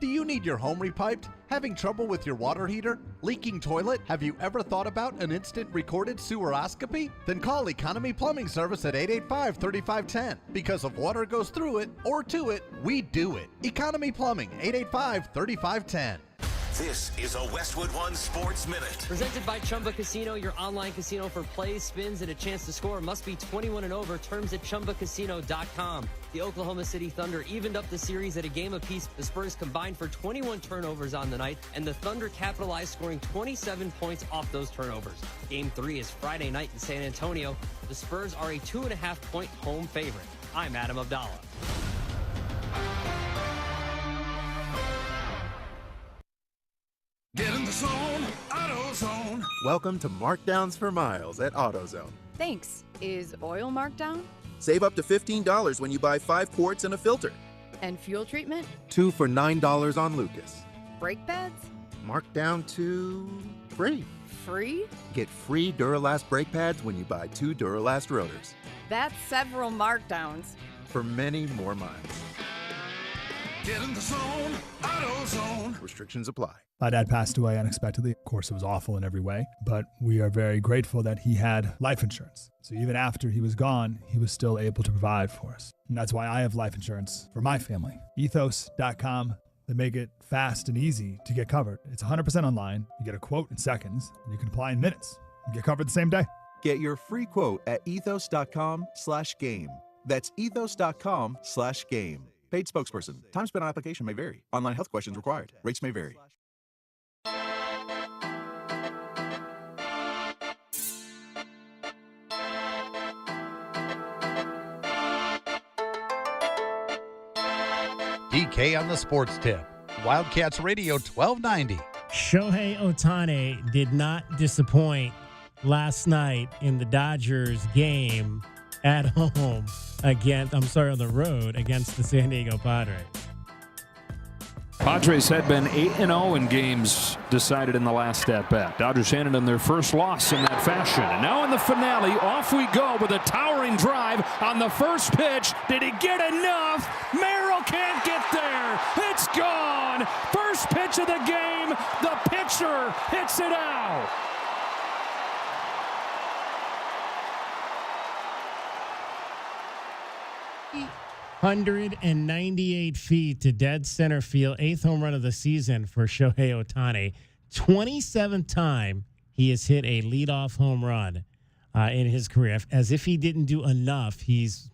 Do you need your home repiped? Having trouble with your water heater? Leaking toilet? Have you ever thought about an instant recorded seweroscopy? Then call Economy Plumbing Service at 885-3510. Because if water goes through it or to it, we do it. Economy Plumbing, 885-3510. This is a Westwood One Sports Minute. Presented by Chumba Casino, your online casino for plays, spins, and a chance to score. Must be 21 and over. Terms at ChumbaCasino.com. The Oklahoma City Thunder evened up the series at a game apiece. The Spurs combined for 21 turnovers on the night, and the Thunder capitalized, scoring 27 points off those turnovers. Game 3 is Friday night in San Antonio. The Spurs are a 2.5-point home favorite. I'm Adam Abdallah. Get in the zone, AutoZone. Welcome to Markdowns for Miles at AutoZone. Thanks. Is oil marked down? Save up to $15 when you buy 5 quarts and a filter. And fuel treatment? 2 for $9 on Lucas. Brake pads? Marked down to free. Free? Get free Duralast brake pads when you buy 2 Duralast rotors. That's several markdowns. For many more miles. Get in the zone, AutoZone. Restrictions apply. My dad passed away unexpectedly. Of course, it was awful in every way, but we are very grateful that he had life insurance. So even after he was gone, he was still able to provide for us. And that's why I have life insurance for my family. Ethos.com. They make it fast and easy to get covered. It's 100% online. You get a quote in seconds, and you can apply in minutes. You get covered the same day. Get your free quote at ethos.com/game. That's ethos.com/game. Paid spokesperson. Time spent on application may vary. Online health questions required. Rates may vary. DK on the sports tip. Wildcats Radio 1290. Shohei Ohtani did not disappoint last night in the Dodgers game at home on the road against the San Diego Padres. Padres had been 8-0 in games decided in the last at-bat. Dodgers handed them their first loss in that fashion. And now in the finale, off we go with a towering drive on the first pitch. Did he get enough? Merrill can't get there. It's gone. First pitch of the game. The pitcher hits it out. 198 feet to dead center field. 8th home run of the season for Shohei Ohtani. 27th time he has hit a leadoff home run in his career. As if he didn't do enough, he's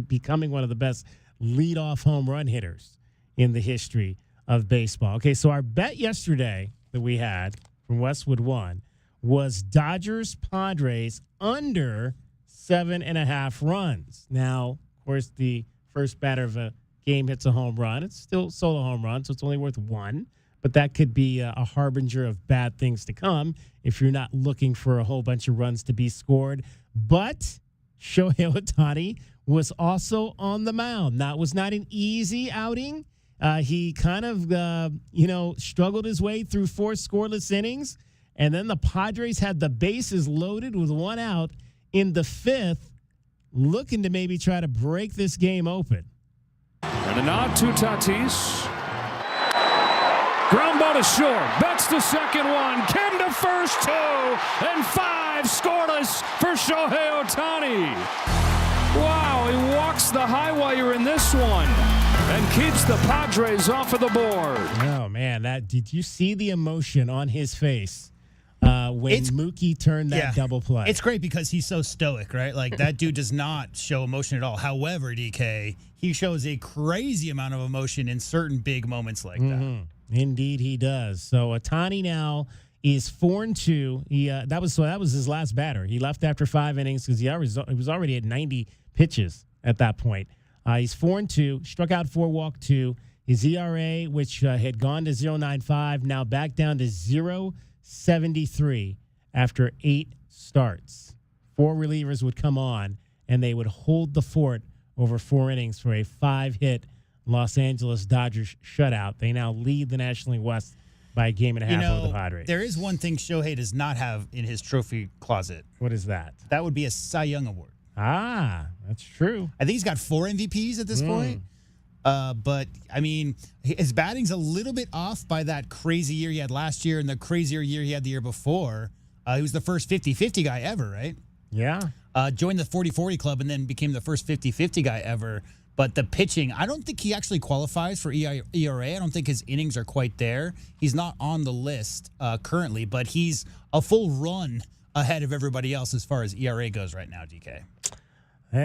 becoming one of the best leadoff home run hitters in the history of baseball. Okay, so our bet yesterday that we had from Westwood One was Dodgers-Padres under 7.5 runs. Now, of course, the first batter of a game hits a home run. It's still solo home run, so it's only worth 1. But that could be a harbinger of bad things to come if you're not looking for a whole bunch of runs to be scored. But Shohei Ohtani was also on the mound. That was not an easy outing. He kind of, struggled his way through 4 scoreless innings. And then the Padres had the bases loaded with 1 out in the 5th, looking to maybe try to break this game open. And a nod to Tatis. Ground ball to short. Betts to second 1. Kim to first 2. And 5 scoreless for Shohei Ohtani. Wow, he walks the high wire in this one and keeps the Padres off of the board. Oh, man, did you see the emotion on his face when Mookie turned that double play? It's great because he's so stoic, right? Like, that dude does not show emotion at all. However, DK, he shows a crazy amount of emotion in certain big moments like that. Indeed, he does. So Ohtani now is 4-2. That was his last batter. He left after 5 innings because he was already at 90 pitches at that point. He's 4-2, struck out 4, walked 2. His ERA, which had gone to 0.95, now back down to 0.73 after 8 starts. 4 relievers would come on, and they would hold the fort over 4 innings for a 5-hit Los Angeles Dodgers shutout. They now lead the National League West by a game and a half over the Padres. There is one thing Shohei does not have in his trophy closet. What is that? That would be a Cy Young Award. Ah, that's true. I think he's got 4 MVPs at this point. But, I mean, his batting's a little bit off by that crazy year he had last year and the crazier year he had the year before. He was the first 50-50 guy ever, right? Yeah. Joined the 40-40 club and then became the first 50-50 guy ever. But the pitching, I don't think he actually qualifies for ERA. I don't think his innings are quite there. He's not on the list currently, but he's a full run ahead of everybody else as far as ERA goes right now, DK.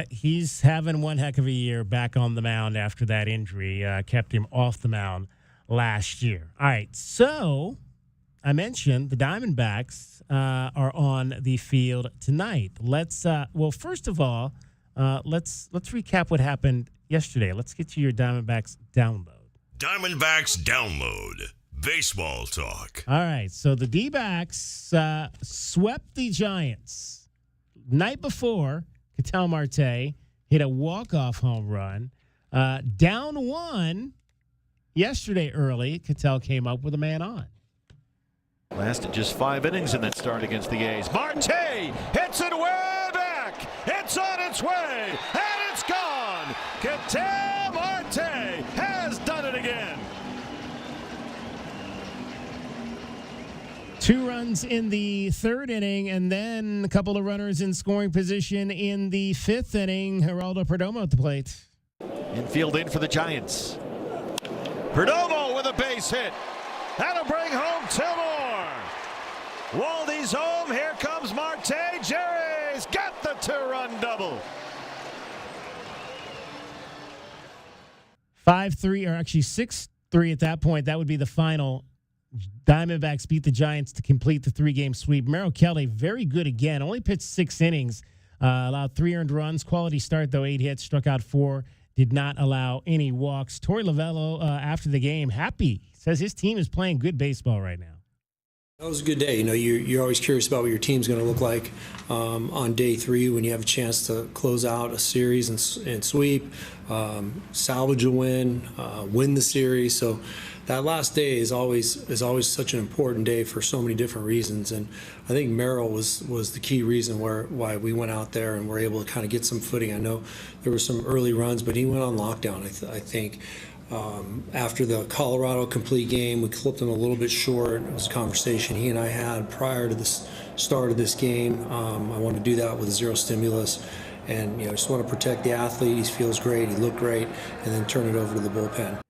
He's having one heck of a year back on the mound after that injury. Kept him off the mound last year. All right, so I mentioned the Diamondbacks are on the field tonight. Let's first of all, let's recap what happened yesterday. Let's get you your Diamondbacks download. Diamondbacks download. Baseball talk. All right, so the D-backs swept the Giants. Night before, Ketel Marte hit a walk-off home run. Down 1 yesterday early, Ketel came up with a man on. Lasted just 5 innings in that start against the A's. Marte hits it way back. It's on its way, and it's gone. Ketel Marte has done it again. 2 runs in the 3rd inning, and then a couple of runners in scoring position in the 5th inning. Geraldo Perdomo at the plate. Infield in for the Giants. Perdomo with a base hit. That'll bring home 2 more. Waldy's home. Here comes Marte. Jerry's got the 2-run double. 5-3, or actually 6-3 at that point. That would be the final. Diamondbacks beat the Giants to complete the 3-game sweep. Merrill Kelly, very good again. Only pitched 6 innings, allowed 3 earned runs. Quality start, though, 8 hits, struck out 4, did not allow any walks. Torey Lovullo, after the game, happy. Says his team is playing good baseball right now. That was a good day. You know, you're always curious about what your team's going to look like on day 3 when you have a chance to close out a series and sweep, salvage a win, win the series. So that last day is always such an important day for so many different reasons. And I think Merrill was the key reason why we went out there and were able to kind of get some footing. I know there were some early runs, but he went on lockdown, I think. After the Colorado complete game, we clipped him a little bit short. It was a conversation he and I had prior to the start of this game. I wanted to do that with 0 stimulus. And, just want to protect the athlete. He feels great. He looked great. And then turn it over to the bullpen.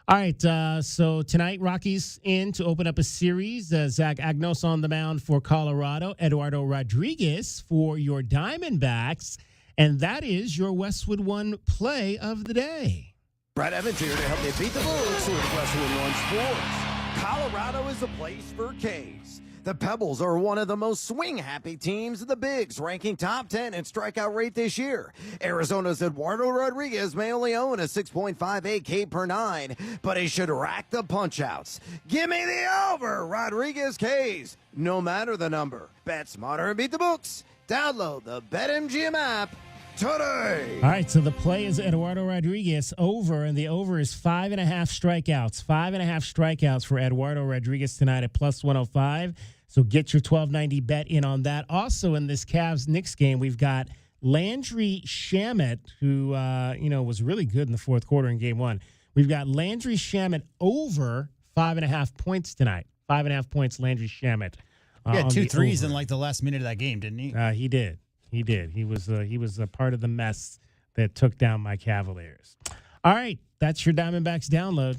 All right, so tonight, Rockies in to open up a series. Zach Agnos on the mound for Colorado. Eduardo Rodriguez for your Diamondbacks. And that is your Westwood One play of the day. Brad Evans here to help you beat the blues with Westwood One Sports. Colorado is a place for K's. The Pebbles are one of the most swing-happy teams in the Bigs, ranking top 10 in strikeout rate this year. Arizona's Eduardo Rodriguez may only own a 6.58 K per 9, but he should rack the punch-outs. Give me the over, Rodriguez K's, no matter the number. Bet smarter and beat the books. Download the BetMGM app today. All right, so the play is Eduardo Rodriguez over, and the over is 5.5 strikeouts. 5.5 strikeouts for Eduardo Rodriguez tonight at plus 105. So get your $12.90 bet in on that. Also in this Cavs-Knicks game, we've got Landry Shamet, who was really good in the fourth quarter in Game 1. We've got Landry Shamet over 5.5 points tonight. 5.5 points, Landry Shamet. He had 2 threes in like the last minute of that game, didn't he? He did. He did. He was a part of the mess that took down my Cavaliers. All right, that's your Diamondbacks download.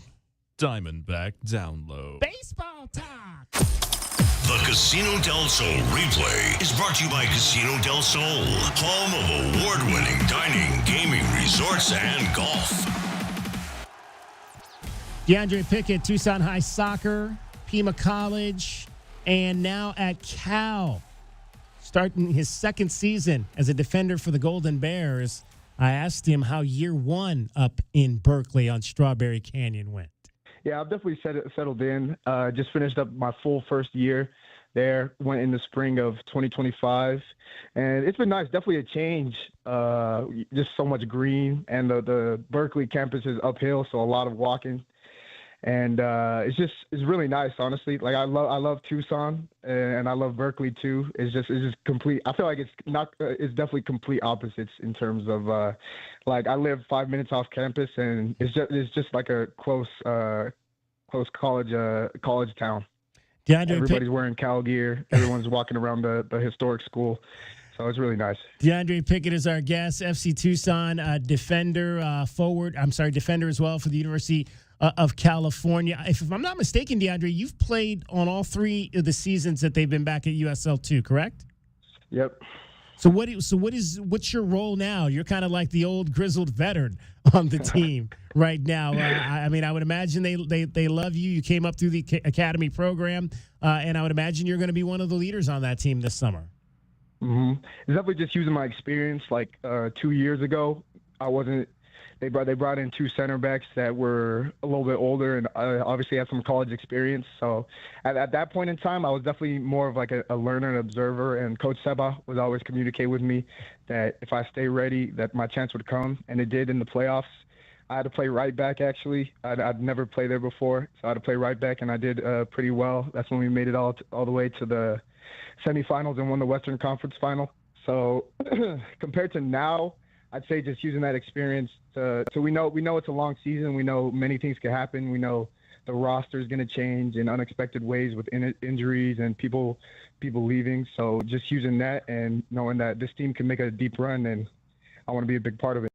Diamondback download. Baseball talk. The Casino del Sol replay is brought to you by Casino del Sol, home of award-winning dining, gaming, resorts, and golf. DeAndre Pickett, Tucson High Soccer, Pima College, and now at Cal. Starting his second season as a defender for the Golden Bears. I asked him how year one up in Berkeley on Strawberry Canyon went. Yeah, I've definitely settled in. Just finished up my full first year there, went in the spring of 2025. And it's been nice, definitely a change. Just so much green, and the Berkeley campus is uphill, so a lot of walking. And it's really nice, honestly. Like I love Tucson, and I love Berkeley too. It's just complete. I feel like it's definitely complete opposites in terms of like I live 5 minutes off campus, and it's just like a close college town. Everybody's wearing Cal gear. Everyone's walking around the historic school. So it's really nice. DeAndre Pickett is our guest, FC Tucson defender as well for the University of California. If I'm not mistaken, DeAndre, you've played on all 3 of the seasons that they've been back at USL2, correct? Yep. So what's your role now? You're kind of like the old grizzled veteran on the team right now. I mean, I would imagine they love you. You came up through the academy program, and I would imagine you're going to be one of the leaders on that team this summer. Mm-hmm. It's definitely just using my experience. Like 2 years ago, I wasn't. They brought in 2 center backs that were a little bit older and obviously had some college experience. So at that point in time, I was definitely more of like a learner and observer. And Coach Seba would always communicate with me that if I stay ready, that my chance would come, and it did in the playoffs. I had to play right back, actually. I'd never played there before, so I had to play right back, and I did pretty well. That's when we made it all the way to the semifinals and won the Western Conference final. So compared to now, I'd say just using that experience so we know it's a long season. We know many things can happen. We know the roster is going to change in unexpected ways with injuries and people leaving. So just using that and knowing that this team can make a deep run, and I want to be a big part of it.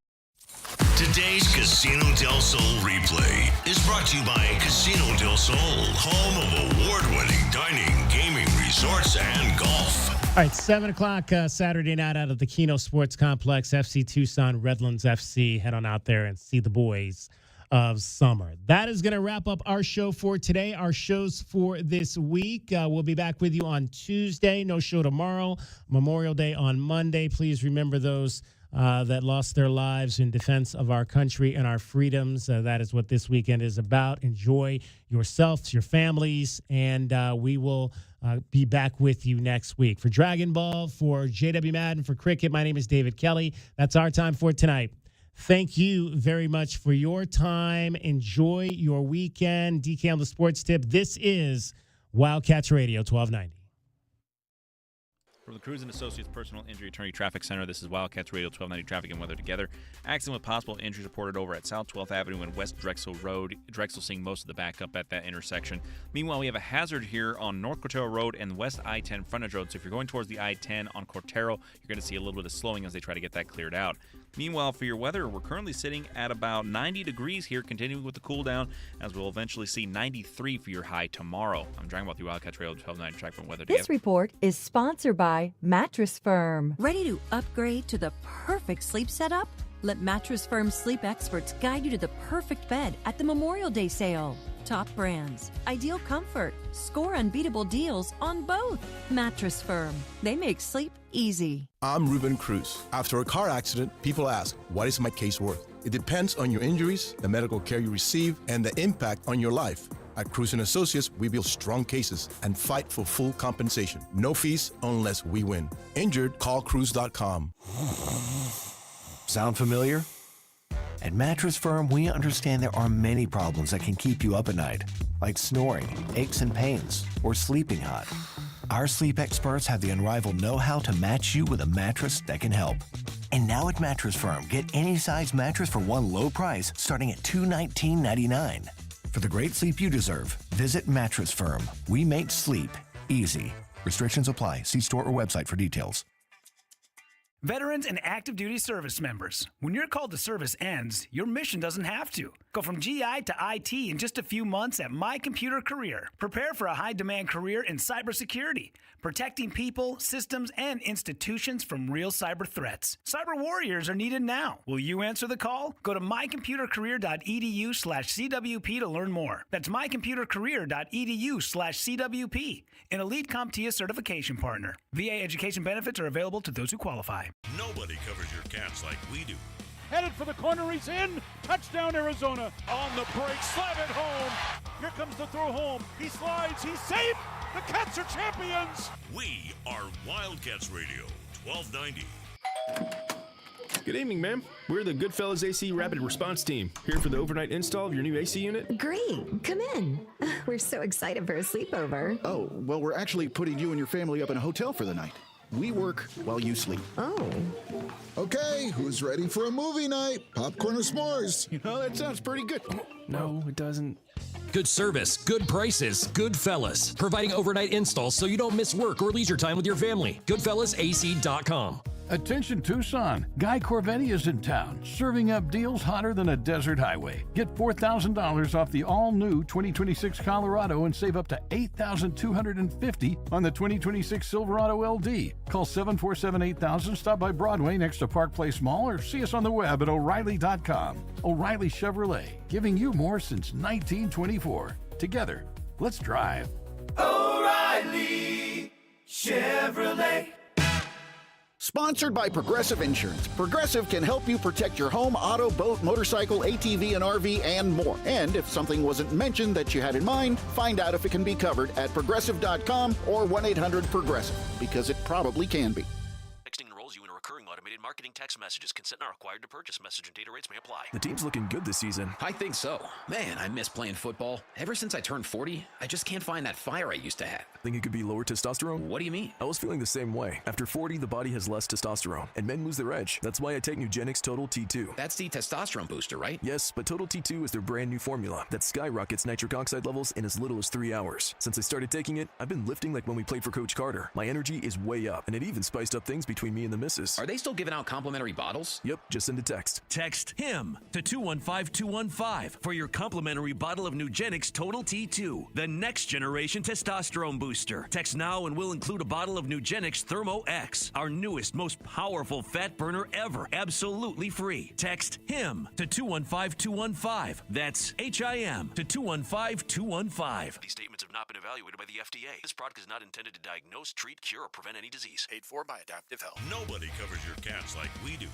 Today's Casino del Sol replay is brought to you by Casino del Sol, home of award-winning dining, gaming, resorts, and golf. All right, 7 o'clock Saturday night out of the Keno Sports Complex, FC Tucson, Redlands FC. Head on out there and see the boys of summer. That is going to wrap up our show for today, our shows for this week. We'll be back with you on Tuesday. No show tomorrow. Memorial Day on Monday. Please remember those that lost their lives in defense of our country and our freedoms. That is what this weekend is about. Enjoy yourselves, your families, and we will be back with you next week. For Dragon Ball, for JW Madden, for Cricket, my name is David Kelly. That's our time for tonight. Thank you very much for your time. Enjoy your weekend. DK on the Sports Tip. This is Wildcats Radio 1290. From the Cruz & Associates Personal Injury Attorney Traffic Center, this is Wildcats Radio 1290 Traffic and Weather Together. Accident with possible injuries reported over at South 12th Avenue and West Drexel Road. Drexel seeing most of the backup at that intersection. Meanwhile, we have a hazard here on North Cortero Road and West I-10 frontage road. So if you're going towards the I-10 on Cortero, you're going to see a little bit of slowing as they try to get that cleared out. Meanwhile, for your weather, we're currently sitting at about 90 degrees here, continuing with the cool down, as we'll eventually see 93 for your high tomorrow. I'm Dragon Ball through Wildcats Radio 1290 Traffic and Weather Together. This report is sponsored by Mattress Firm. Ready to upgrade to the perfect sleep setup? Let Mattress Firm sleep experts guide you to the perfect bed at the Memorial Day sale. Top brands, ideal comfort, score unbeatable deals on both. Mattress Firm. They make sleep easy. I'm Ruben Cruz. After a car accident, people ask, what is my case worth? It depends on your injuries, the medical care you receive, and the impact on your life. At Cruz & Associates, we build strong cases and fight for full compensation. No fees unless we win. Injured, call Cruz.com. Sound familiar? At Mattress Firm, we understand there are many problems that can keep you up at night, like snoring, aches and pains, or sleeping hot. Our sleep experts have the unrivaled know-how to match you with a mattress that can help. And now at Mattress Firm, get any size mattress for one low price starting at $219.99. For the great sleep you deserve, visit Mattress Firm. We make sleep easy. Restrictions apply. See store or website for details. Veterans and active duty service members, when your call to service ends, your mission doesn't have to. Go from GI to IT in just a few months at My Computer Career. Prepare for a high-demand career in cybersecurity, protecting people, systems, and institutions from real cyber threats. Cyber warriors are needed now. Will you answer the call? Go to mycomputercareer.edu/CWP to learn more. That's mycomputercareer.edu/CWP, an elite CompTIA certification partner. VA education benefits are available to those who qualify. Nobody covers your cats like we do. headed for the corner. He's in. Touchdown, Arizona. On the break, slam it home. Here comes the throw home. He slides. He's safe. The Cats are champions. We are Wildcats Radio 1290. Good evening, ma'am. We're the Goodfellas AC Rapid Response Team, here for the overnight install of your new AC unit. Great. Come in. We're so excited for a sleepover. Oh, well, we're actually putting you and your family up in a hotel for the night. We work while you sleep. Oh. Okay, who's ready for a movie night? Popcorn or s'mores? You know, that sounds pretty good. No, it doesn't. Good service, good prices, Goodfellas. Providing overnight installs so you don't miss work or leisure time with your family. GoodfellasAC.com. Attention Tucson, Guy Corvetti is in town, serving up deals hotter than a desert highway. Get $4,000 off the all-new 2026 Colorado and save up to $8,250 on the 2026 Silverado LD. Call 747-8000, stop by Broadway next to Park Place Mall, or see us on the web at O'Reilly.com. O'Reilly Chevrolet, giving you more since 1924. Together, let's drive. O'Reilly Chevrolet. Sponsored by Progressive Insurance. Progressive can help you protect your home, auto, boat, motorcycle, ATV, and RV, and more. And if something wasn't mentioned that you had in mind, find out if it can be covered at Progressive.com or 1-800-PROGRESSIVE, because it probably can be. Texting enrolls you in a recurring automated marketing text messages. Consent not required to purchase. Message and data rates may apply. The team's looking good this season. I think so. Man, I miss playing football. Ever since I turned 40, I just can't find that fire I used to have. Think it could be lower testosterone? What do you mean? I was feeling the same way. After 40, the body has less testosterone, and men lose their edge. That's why I take Nugenix Total T2. That's the testosterone booster, right? Yes, but Total T2 is their brand new formula that skyrockets nitric oxide levels in as little as 3 hours. Since I started taking it, I've been lifting like when we played for Coach Carter. My energy is way up, and it even spiced up things between me and the missus. Are they still giving out complimentary bottles? Yep, just send a text. Text HIM to 215215 for your complimentary bottle of Nugenix Total T2, the next generation testosterone booster. Text now and we'll include a bottle of Nugenix Thermo X, our newest, most powerful fat burner ever, absolutely free. Text HIM to 215215. That's HIM to 215215. These statements have not been evaluated by the FDA. This product is not intended to diagnose, treat, cure, or prevent any disease. Paid for by Adaptive Health. Nobody covers your cats like we do.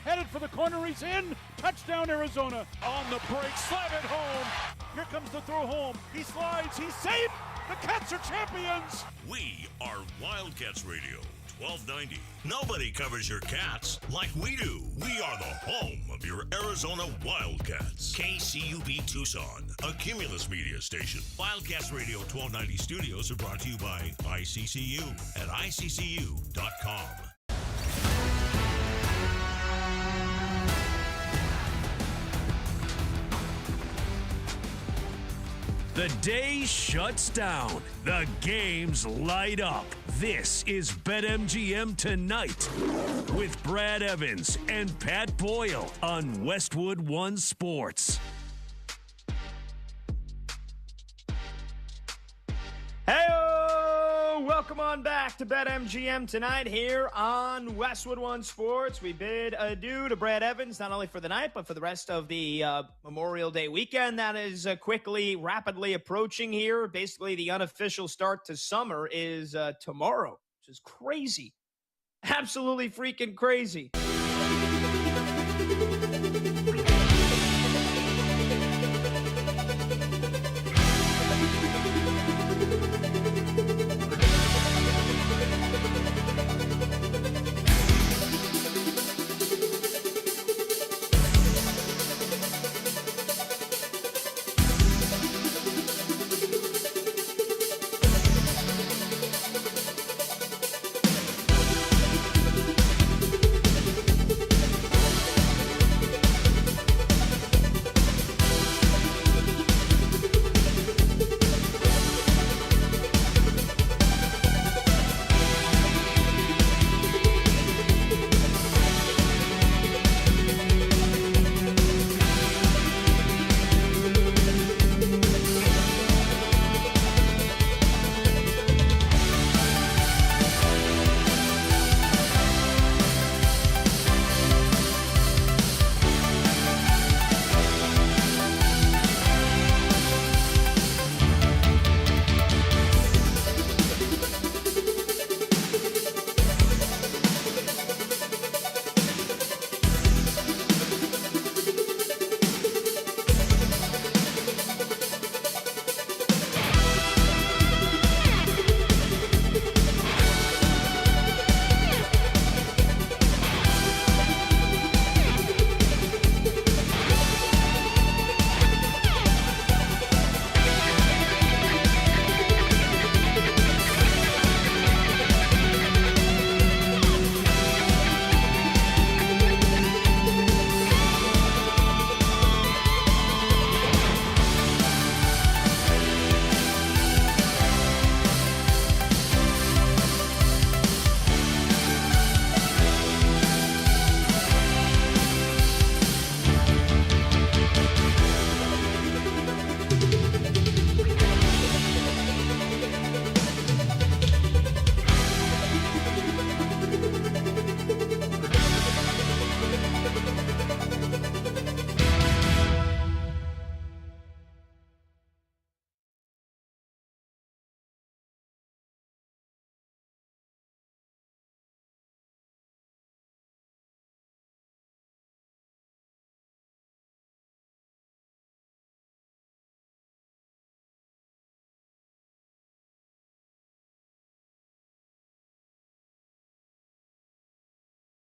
Headed for the corner. He's in. Touchdown, Arizona. On the break, slam it home. Here comes the throw home. He slides. He's safe. The Cats are champions. We are Wildcats Radio 1290. Nobody covers your cats like we do. We are the home of your Arizona Wildcats. KCUB Tucson, a Cumulus media station. Wildcats Radio 1290 studios are brought to you by ICCU at ICCU.com. The day shuts down. The games light up. This is BetMGM Tonight with Brad Evans and Pat Boyle on Westwood One Sports. Hey-o! Welcome on back to BetMGM Tonight here on Westwood One Sports. We bid adieu to Brad Evans, not only for the night, but for the rest of the Memorial Day weekend that is rapidly approaching here. Basically, the unofficial start to summer is tomorrow, which is crazy. Absolutely freaking crazy.